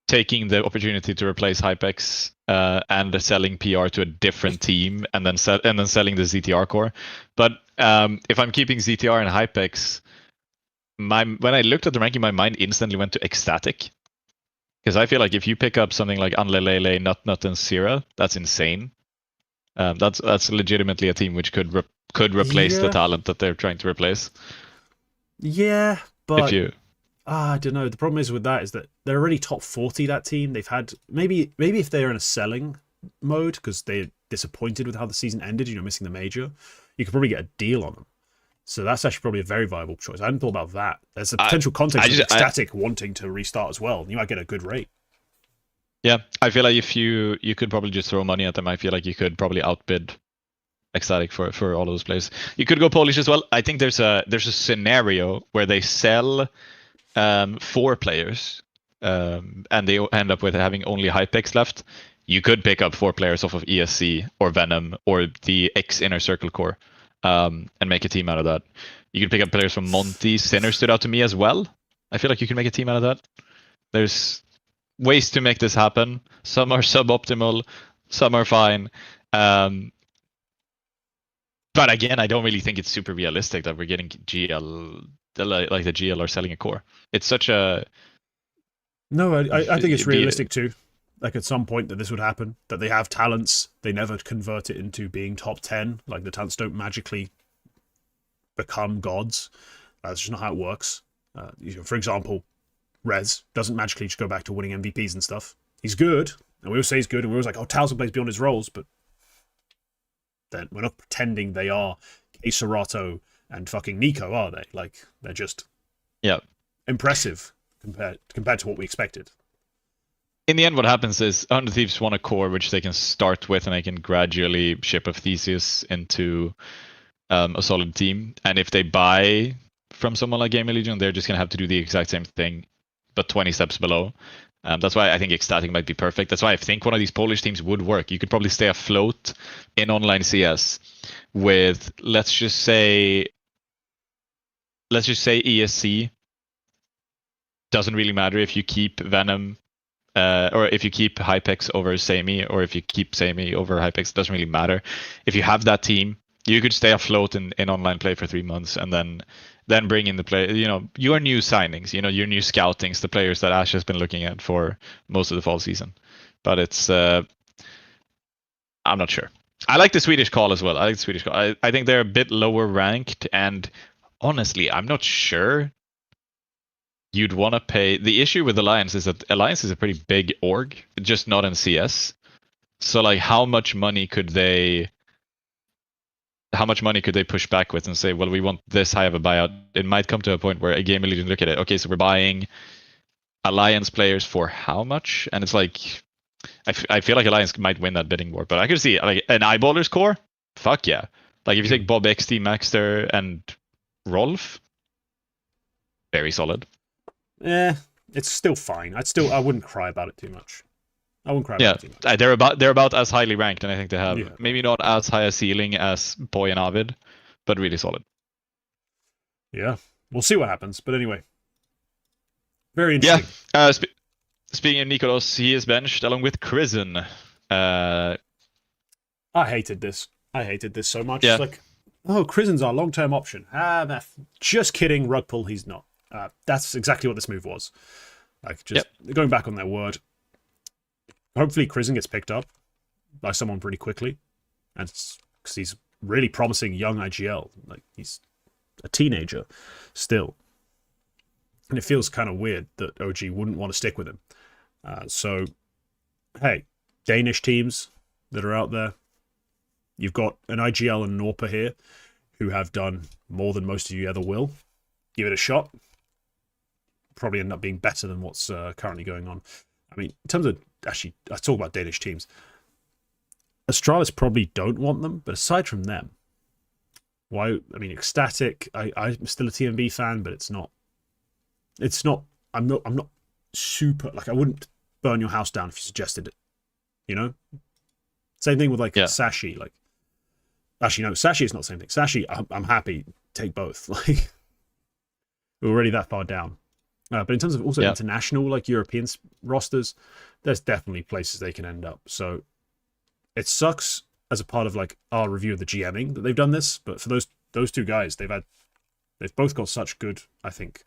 taking the opportunity to replace Hypex and selling PR to a different team, and then selling the ZTR core. But if I'm keeping ZTR and Hypex, when I looked at the ranking, my mind instantly went to Ecstatic. Because I feel like if you pick up something like Anlelele, Nut, and Sierra, that's insane. That's legitimately a team which could replace the talent that they're trying to replace. Yeah, but if you I don't know. The problem is with that is that they're already top 40. That team, they've had maybe if they're in a selling mode because they're disappointed with how the season ended, missing the major, you could probably get a deal on them. So that's actually probably a very viable choice. I hadn't thought about that. There's a potential context of Ecstatic wanting to restart as well. You might get a good rate. Yeah, I feel like if you could probably just throw money at them. I feel like you could probably outbid Ecstatic for all those players. You could go Polish as well. I think there's a scenario where they sell 4 players and they end up with having only Hypex left. You could pick up 4 players off of ESC or Venom or the X Inner Circle core and make a team out of that. You could pick up players from Monty. Sinner stood out to me as well. I feel like you can make a team out of that. There's ways to make this happen. Some are suboptimal, some are fine. But again, I don't really think it's super realistic that we're getting GL, like the GL are selling a core. It's such a... No, I think it's realistic too. Like at some point that this would happen, that they have talents, they never convert it into being top 10. Like the talents don't magically become gods. That's just not how it works. For example, Rez doesn't magically just go back to winning MVPs and stuff. He's good, and we always say he's good, and we're always like, oh, Towson plays beyond his roles, but then we're not pretending they are Serato and fucking Nico, are they? Like, they're just impressive compared to what we expected. In the end, what happens is Under Thieves want a core which they can start with, and they can gradually ship of Theseus into a solid team. And if they buy from someone like Gamer Legion, they're just going to have to do the exact same thing, but 20 steps below. That's why I think Ecstatic might be perfect. That's why I think one of these Polish teams would work. You could probably stay afloat in online CS with, let's just say ESC. Doesn't really matter if you keep Venom or if you keep Hypex over Samey, or if you keep Samey over Hypex. It doesn't really matter. If you have that team, you could stay afloat in online play for 3 months, and then bring in the play, your new signings, your new scoutings, the players that Ash has been looking at for most of the fall season. But it's, I'm not sure. I like the Swedish call as well. I think they're a bit lower ranked, and honestly, I'm not sure you'd want to pay. The issue with Alliance is that Alliance is a pretty big org, just not in CS. So like, how much money could they push back with and say, well, we want this high of a buyout? It might come to a point where a Gamer Legion look at it. Okay, so we're buying Alliance players for how much? And it's like, I feel like Alliance might win that bidding war. But I could see like an Eyeballers core. Fuck yeah! Like if you take Bob XT, Maxter, and Rolf, very solid. It's still fine. I wouldn't cry about it too much. I wouldn't cry about it too much. They're about as highly ranked, and I think they have maybe not as high a ceiling as Boy and Avid, but really solid. Yeah, we'll see what happens. But anyway, very interesting. Yeah. Speaking of Nikolos, he is benched along with Krizen. I hated this. So much. Yeah. It's like, oh, Krizen's our long-term option. Just kidding, rug pull. He's not. That's exactly what this move was. Like just going back on their word. Hopefully, Krizen gets picked up by someone pretty quickly, and because he's really promising young IGL. Like he's a teenager still, and it feels kind of weird that OG wouldn't want to stick with him. So, hey, Danish teams that are out there, you've got an IGL and Norpa here, who have done more than most of you ever will. Give it a shot. Probably end up being better than what's currently going on. I mean, in terms of, actually, I talk about Danish teams. Astralis probably don't want them, but aside from them, why? I mean, Ecstatic, I'm still a TMB fan, but it's not, I'm not super, like, I wouldn't burn your house down if you suggested it, Same thing with like Yeah. Sashi. Like, actually, no, Sashi is not the same thing. Sashi, I'm happy. Take both. Like, we're already that far down. But in terms of also international, like European rosters, there's definitely places they can end up. So it sucks as a part of like our review of the GMing that they've done this. But for those two guys, they've both got such good, I think,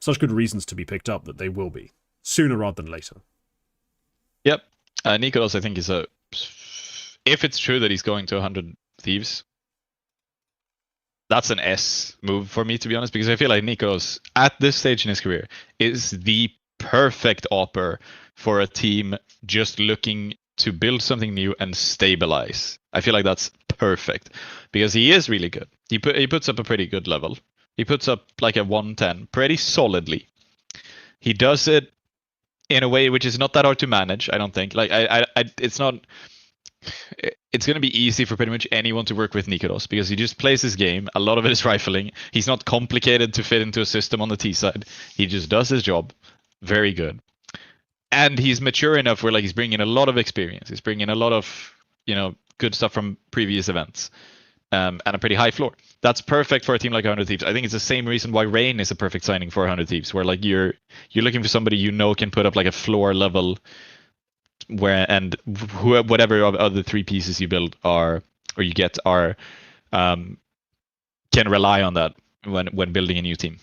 such good reasons to be picked up that they will be sooner rather than later. Yep. Nikos, I think, is if it's true that he's going to 100 Thieves, that's an S move for me, to be honest, because I feel like Nikos, at this stage in his career, is the perfect opper for a team just looking to build something new and stabilize. I feel like that's perfect because he is really good. He puts up a pretty good level. He puts up like a 110 pretty solidly. He does it in a way which is not that hard to manage, I don't think. Like it's not. It's going to be easy for pretty much anyone to work with Nikoros because he just plays his game. A lot of it is rifling. He's not complicated to fit into a system on the T side. He just does his job. Very good. And he's mature enough where like he's bringing a lot of experience. He's bringing a lot of, good stuff from previous events. And a pretty high floor. That's perfect for a team like 100 Thieves. I think it's the same reason why Rain is a perfect signing for 100 Thieves, where like you're looking for somebody can put up like a floor level whatever of the three pieces you build can rely on that when building a new team.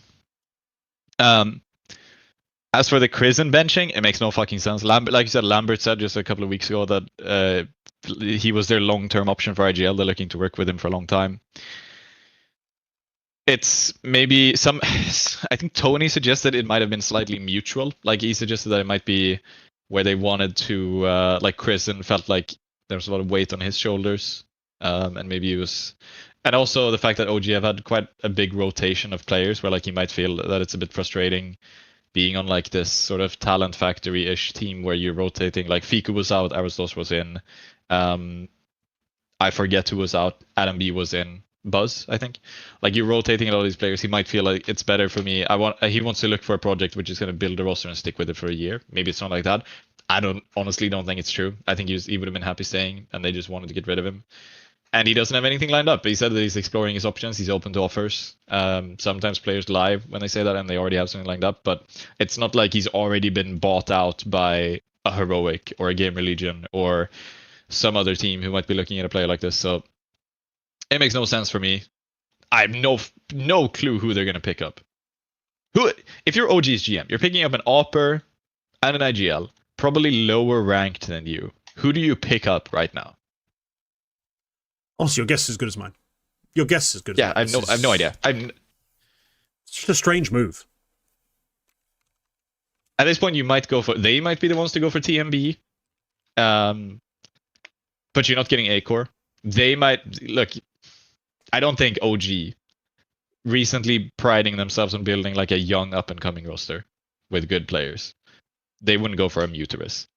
As for the Crizzen benching, it makes no fucking sense. Like you said, Lambert said just a couple of weeks ago that he was their long-term option for IGL. They're looking to work with him for a long time. It's maybe I think Tony suggested it might have been slightly mutual. Like he suggested that it might be where they wanted to, like Crizzen felt like there was a lot of weight on his shoulders. And maybe it was, and also the fact that OG have had quite a big rotation of players where like he might feel that it's a bit frustrating being on like this sort of talent factory-ish team where you're rotating. Like Fiku was out, Aristos was in, I forget who was out, Adam B was in, Buzz, I think. Like you're rotating a lot of these players. He might feel like it's better for me. He wants to look for a project which is going to build a roster and stick with it for a year. Maybe it's not like that. I honestly don't think it's true. I think he would have been happy staying, and they just wanted to get rid of him. And he doesn't have anything lined up. He said that he's exploring his options. He's open to offers. Sometimes players lie when they say that, and they already have something lined up. But it's not like he's already been bought out by a Heroic or a Gamer Legion or some other team who might be looking at a player like this. So it makes no sense for me. I have no clue who they're going to pick up. If you're OG's GM, you're picking up an Opper and an IGL, probably lower ranked than you. Who do you pick up right now? Also, your guess is as good as mine. Your guess is as good as mine. I have no idea. It's just a strange move. At this point, they might be the ones to go for TMB. But you're not getting A-Core. They might, look, I don't think OG recently priding themselves on building like a young up-and-coming roster with good players. They wouldn't go for a Mutiris.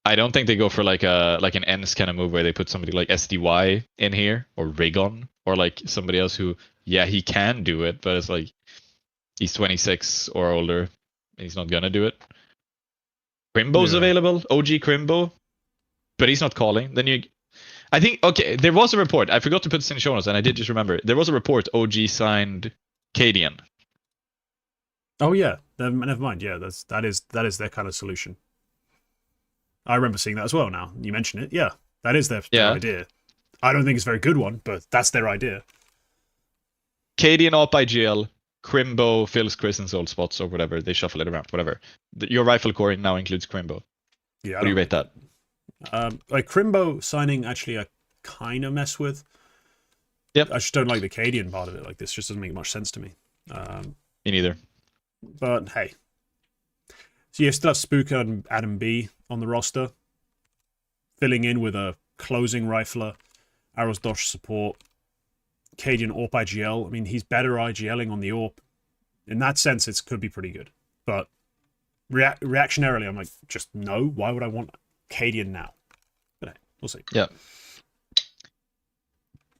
I don't think they go for like an ENS kind of move where they put somebody like SDY in here or Rigon or like somebody else who, yeah, he can do it, but it's like he's 26 or older and he's not gonna do it. Crimbo's available, OG Crimbo, but he's not calling. Then I think, okay, there was a report. I forgot to put this in the show notes, and I did just remember. There was a report OG signed Cadian. Oh yeah, never mind. Yeah, that is their kind of solution. I remember seeing that as well. Now you mention it, yeah, that is their idea. I don't think it's a very good one, but that's their idea. Cadian op IGL, Crimbo fills Crizzen's old spots or whatever. They shuffle it around, whatever. Your rifle core now includes Crimbo. Yeah, what do you rate that? Like Crimbo signing, actually, I kind of mess with. Yep. I just don't like the Cadian part of it. Like this just doesn't make much sense to me. Me neither. But hey, so you still have Spooker and Adam B on the roster, filling in with a closing rifler, Arrows Dosh support, Cadian AWP IGL. I mean, he's better IGLing on the AWP. In that sense, it could be pretty good. But reactionarily, I'm like, just no. Why would I want Cadian now? But hey, we'll see. Yeah.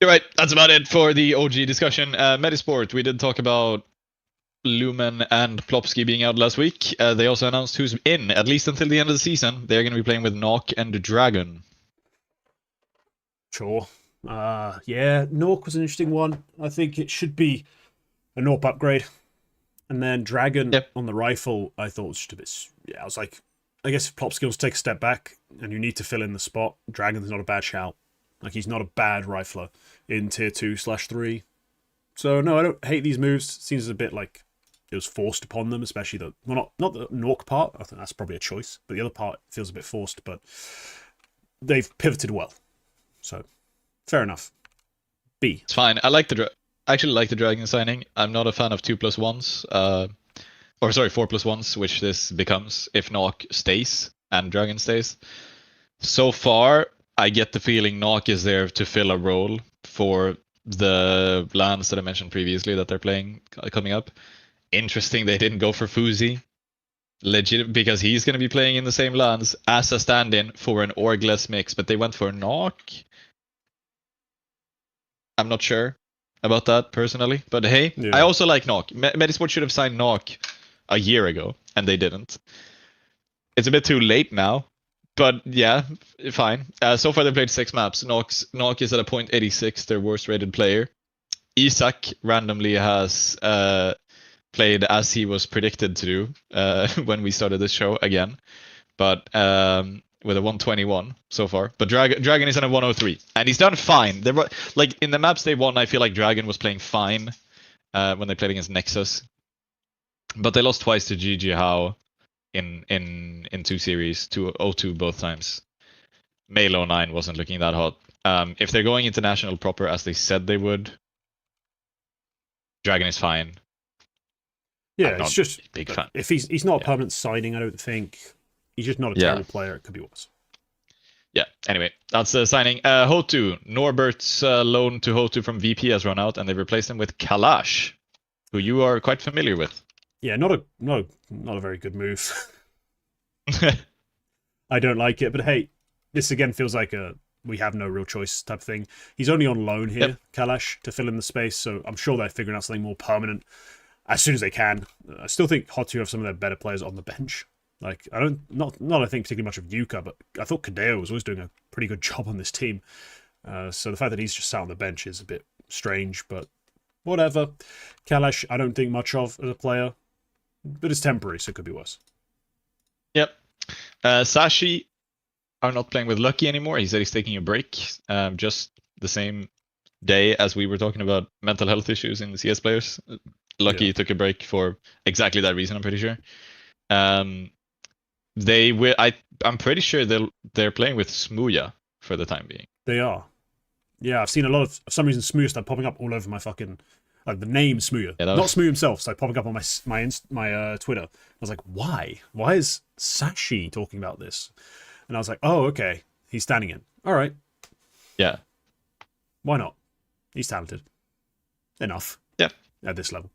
You're right. That's about it for the OG discussion. Medisport, we did talk about Lumen and Plopsky being out last week. They also announced who's in, at least until the end of the season. They're going to be playing with Knock and Dragon. Sure. Yeah, Nork was an interesting one. I think it should be a Norp upgrade. And then Dragon Yep. on the rifle, I thought was just a bit. Yeah, I was like, I guess if plop skills take a step back and you need to fill in the spot, Dragon's not a bad shout. Like, he's not a bad rifler in tier 2/3. So, no, I don't hate these moves. It seems a bit like it was forced upon them, especially the. Well, not the Nork part. I think that's probably a choice. But the other part feels a bit forced. But they've pivoted well. So, fair enough. B. It's fine. I actually like the Dragon signing. I'm not a fan of 2+1s. Or sorry, 4+1s, which this becomes if Knock stays and Dragon stays. So far, I get the feeling Knock is there to fill a role for the lands that I mentioned previously that they're playing coming up. Interesting they didn't go for Fuzi. Legit, because he's going to be playing in the same lands as a stand-in for an Orgless mix, but they went for Knock. I'm not sure about that personally, but hey, Yeah. I also like Knock. Medisport should have signed Knock a year ago, and they didn't. It's a bit too late now, but yeah, fine. So far they played 6 maps. Knock is at a .86, their worst rated player. Isak randomly has played as he was predicted to do when we started this show again, but with a 121 so far. But Dragon is on a 103, and he's done fine. There were, like, in the maps they won, I feel like Dragon was playing fine when they played against Nexus, but they lost twice to GG How in 2 series, 2-0-2 both times. Melo 9 wasn't looking that hot. If they're going international proper as they said they would, Dragon is fine. Yeah, it's just a big fan. If he's not a permanent signing, I don't think. He's just not a terrible player. It could be worse. Yeah, anyway, that's the signing. Hotu, Norbert's loan to Hotu from VP has run out, and they've replaced him with Kalash, who you are quite familiar with. Yeah, not a very good move. I don't like it, but hey, this again feels like a we have no real choice type of thing. He's only on loan here, Kalash, to fill in the space, so I'm sure they're figuring out something more permanent as soon as they can. I still think Hotu have some of their better players on the bench. Like, I think particularly much of Yuka, but I thought Kadeo was always doing a pretty good job on this team. So the fact that he's just sat on the bench is a bit strange, but whatever. Kalash, I don't think much of as a player, but it's temporary, so it could be worse. Yep. Sashi are not playing with Lucky anymore. He said he's taking a break, just the same day as we were talking about mental health issues in the CS players. Lucky took a break for exactly that reason, I'm pretty sure. They will. I'm pretty sure they're playing with Smuya for the time being. They are. Yeah, I've seen a lot of, for some reason, Smuya start popping up all over my fucking, like, the name Smuya. Yeah, not Smuya himself, started popping up on my Twitter. I was like, why? Why is Sashi talking about this? And I was like, oh, okay, he's standing in. All right. Yeah. Why not? He's talented. Enough. Yeah. At this level.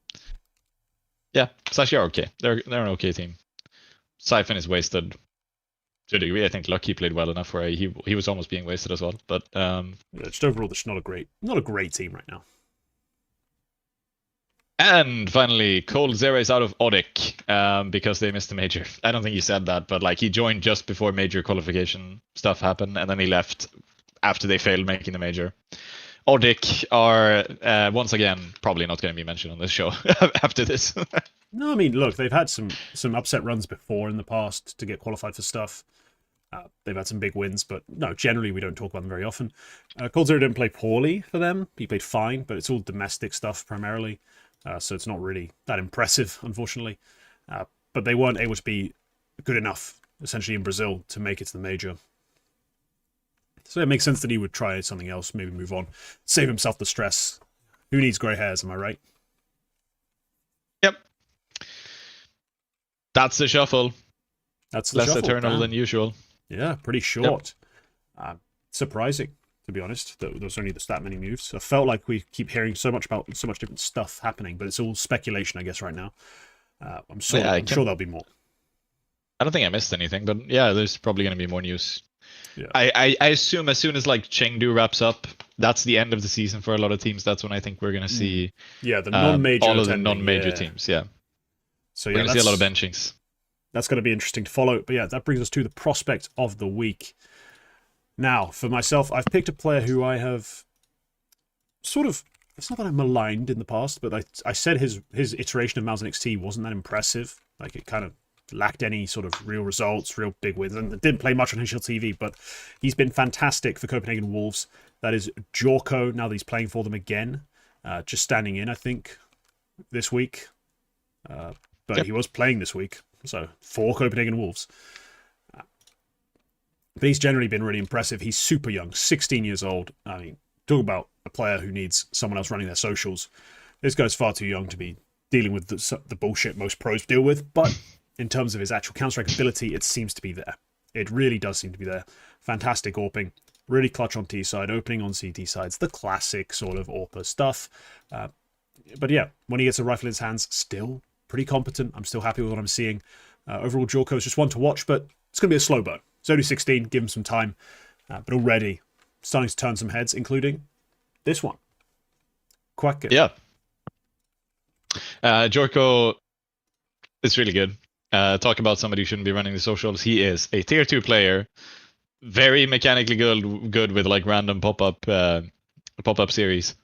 Yeah, Sashi are okay. They're an okay team. Siphon is wasted to a degree. I think Lucky played well enough where he was almost being wasted as well. But just overall, it's not a great team right now. And finally, Cold Zero is out of Odic because they missed the major. I don't think he said that, but like he joined just before major qualification stuff happened, and then he left after they failed making the major. Odic are once again probably not going to be mentioned on this show after this. No, I mean, look, they've had some upset runs before in the past to get qualified for stuff. They've had some big wins, but no, generally we don't talk about them very often. Cold Zero didn't play poorly for them. He played fine, but it's all domestic stuff primarily, so it's not really that impressive, unfortunately. But they weren't able to be good enough, essentially, in Brazil to make it to the major. So it makes sense that he would try something else, maybe move on, save himself the stress. Who needs grey hairs, am I right? Yep. That's the shuffle. That's the less shuffle. eternal than usual. Yeah, pretty short. Yep. Surprising, to be honest, that there's only that many moves. I felt like we keep hearing so much about so much different stuff happening, but it's all speculation, I guess, right now. I'm sure there'll be more. I don't think I missed anything, but yeah, there's probably going to be more news. Yeah. I assume as soon as like Chengdu wraps up, that's the end of the season for a lot of teams. That's when I think we're going to see the non-major all of the non-major teams. Yeah. So we're going to see a lot of benchings. That's going to be interesting to follow. But yeah, that brings us to the prospect of the week. Now, for myself, I've picked a player who I have sort of, it's not that I maligned in the past, but I said his iteration of Mouse NXT wasn't that impressive. Like, it kind of lacked any sort of real results, real big wins, and didn't play much on HL TV, but he's been fantastic for Copenhagen Wolves. That is Jorko, now that he's playing for them again. Just standing in, I think, this week. But he was playing this week, so for Copenhagen Wolves. But he's generally been really impressive. He's super young, 16 years old. I mean, talk about a player who needs someone else running their socials. This guy's far too young to be dealing with the bullshit most pros deal with, but in terms of his actual counter-strike ability, it seems to be there. It really does seem to be there. Fantastic AWPing, really clutch on T side, opening on CT sides, the classic sort of AWPer stuff. But yeah, when he gets a rifle in his hands, still pretty competent. I'm still happy with what I'm seeing. Overall, Jorko is just one to watch, but it's going to be a slow burn. He's only 16, give him some time, but already starting to turn some heads, including this one. Quacke. Yeah. Jorko is really good. Talk about somebody who shouldn't be running the socials. He is a tier 2 player, very mechanically good with like random pop-up series,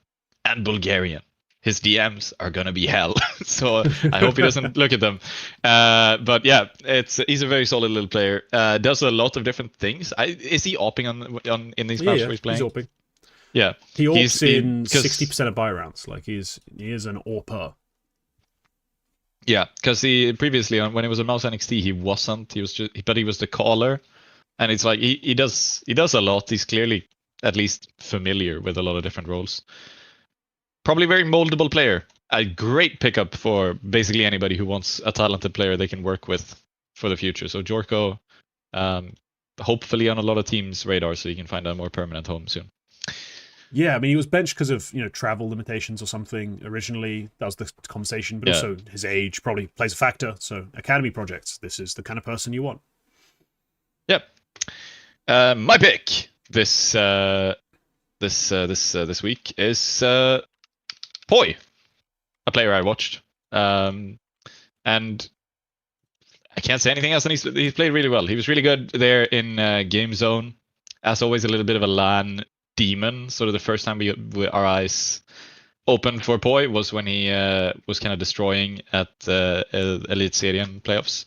and Bulgarian. His DMs are gonna be hell, so I hope he doesn't look at them. But yeah, he's a very solid little player. Does a lot of different things. Is he AWPing on in these maps where he's playing? He's AWPing. Yeah, he AWPs in 60% of buy rounds. Like he is an AWPer. Yeah, because he previously when it was a Mouse NXT, he wasn't. He was but he was the caller, and it's like he does a lot. He's clearly at least familiar with a lot of different roles. Probably very moldable player. A great pickup for basically anybody who wants a talented player they can work with for the future. So Jorko, hopefully on a lot of teams' radar, so he can find a more permanent home soon. Yeah, I mean, he was benched because of travel limitations or something originally. That was the conversation, but also his age probably plays a factor. So academy projects, this is the kind of person you want. Yep. My pick this week is Poi, a player I watched, and I can't say anything else. And he's played really well. He was really good there in Game Zone. As always, a little bit of a LAN demon. Sort of the first time our eyes opened for Poi was when he was kind of destroying at Elite Serien playoffs.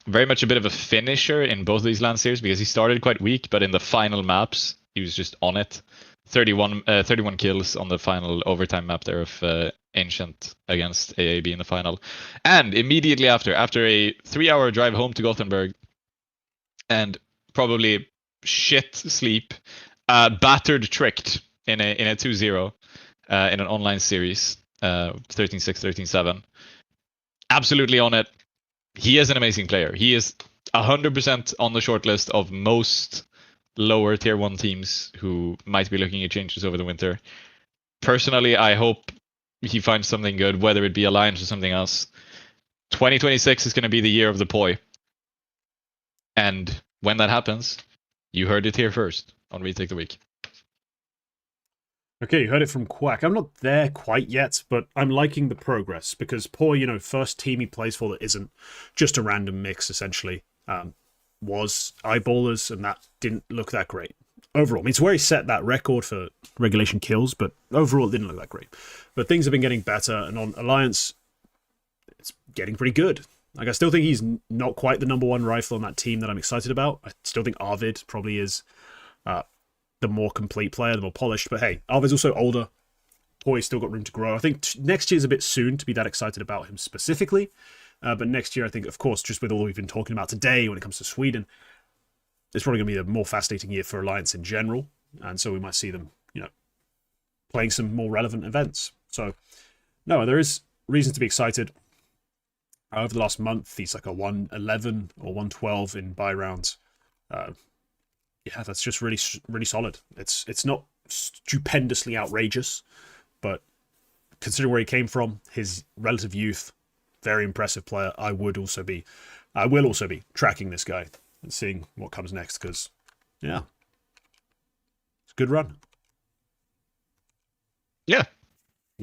Very much a bit of a finisher in both of these LAN series because he started quite weak, but in the final maps he was just on it. 31 kills on the final overtime map there of Ancient against AAB in the final. And immediately after a 3-hour drive home to Gothenburg and probably shit sleep, battered tricked in a 2-0 in an online series, 13-6, 13-7. Absolutely on it. He is an amazing player. He is 100% on the short list of most lower tier 1 teams who might be looking at changes over the winter. Personally, I hope he finds something good, whether it be Alliance or something else. 2026 is going to be the year of the Poi. And when that happens, you heard it here first on Retake the Week. Okay, you heard it from Quack. I'm not there quite yet, but I'm liking the progress because Poi, first team he plays for that isn't just a random mix, essentially. Was eyeballers, and that didn't look that great. Overall, I mean, it's where he set that record for regulation kills, but overall it didn't look that great. But things have been getting better, and on Alliance, it's getting pretty good. Like, I still think he's not quite the number 1 rifle on that team that I'm excited about. I still think Arvid probably is the more complete player, the more polished. But hey, Arvid's also older. Poi's still got room to grow. I think next year's a bit soon to be that excited about him specifically. But next year, I think, of course, just with all we've been talking about today when it comes to Sweden, it's probably going to be a more fascinating year for Alliance in general. And so we might see them, playing some more relevant events. So, no, there is reason to be excited. Over the last month, he's like a 111 or 112 in buy rounds. Yeah, that's just really, really solid. It's not stupendously outrageous, but considering where he came from, his relative youth, very impressive player. I will also be tracking this guy and seeing what comes next because, yeah, it's a good run. Yeah.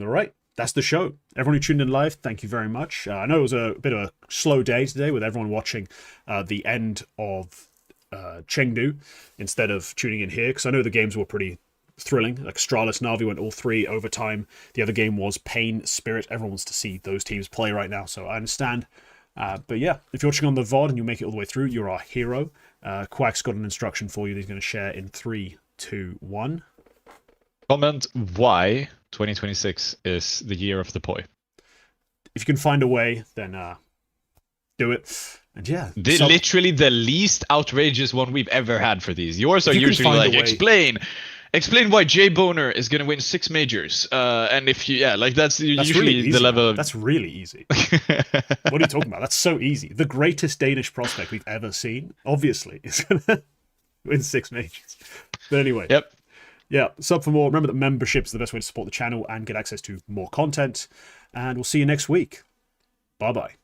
All right. That's the show. Everyone who tuned in live, thank you very much. I know it was a bit of a slow day today with everyone watching the end of Chengdu instead of tuning in here, because I know the games were pretty thrilling. Like Astralis, Navi went all 3 overtime. The other game was Pain, Spirit. Everyone wants to see those teams play right now, so I understand. But yeah, if you're watching on the VOD and you make it all the way through, you're our hero. Quacke's got an instruction for you that he's going to share in 3, 2, 1. Comment why 2026 is the year of the poi. If you can find a way, then do it. And yeah, Literally the least outrageous one we've ever had for these. Yours are usually like, explain why Jay Boner is going to win 6 majors. And if you, that's usually really easy, the level. That's really easy. What are you talking about? That's so easy. The greatest Danish prospect we've ever seen, obviously, is going to win 6 majors. But anyway. Yep. Yeah, sub for more. Remember that membership is the best way to support the channel and get access to more content. And we'll see you next week. Bye-bye.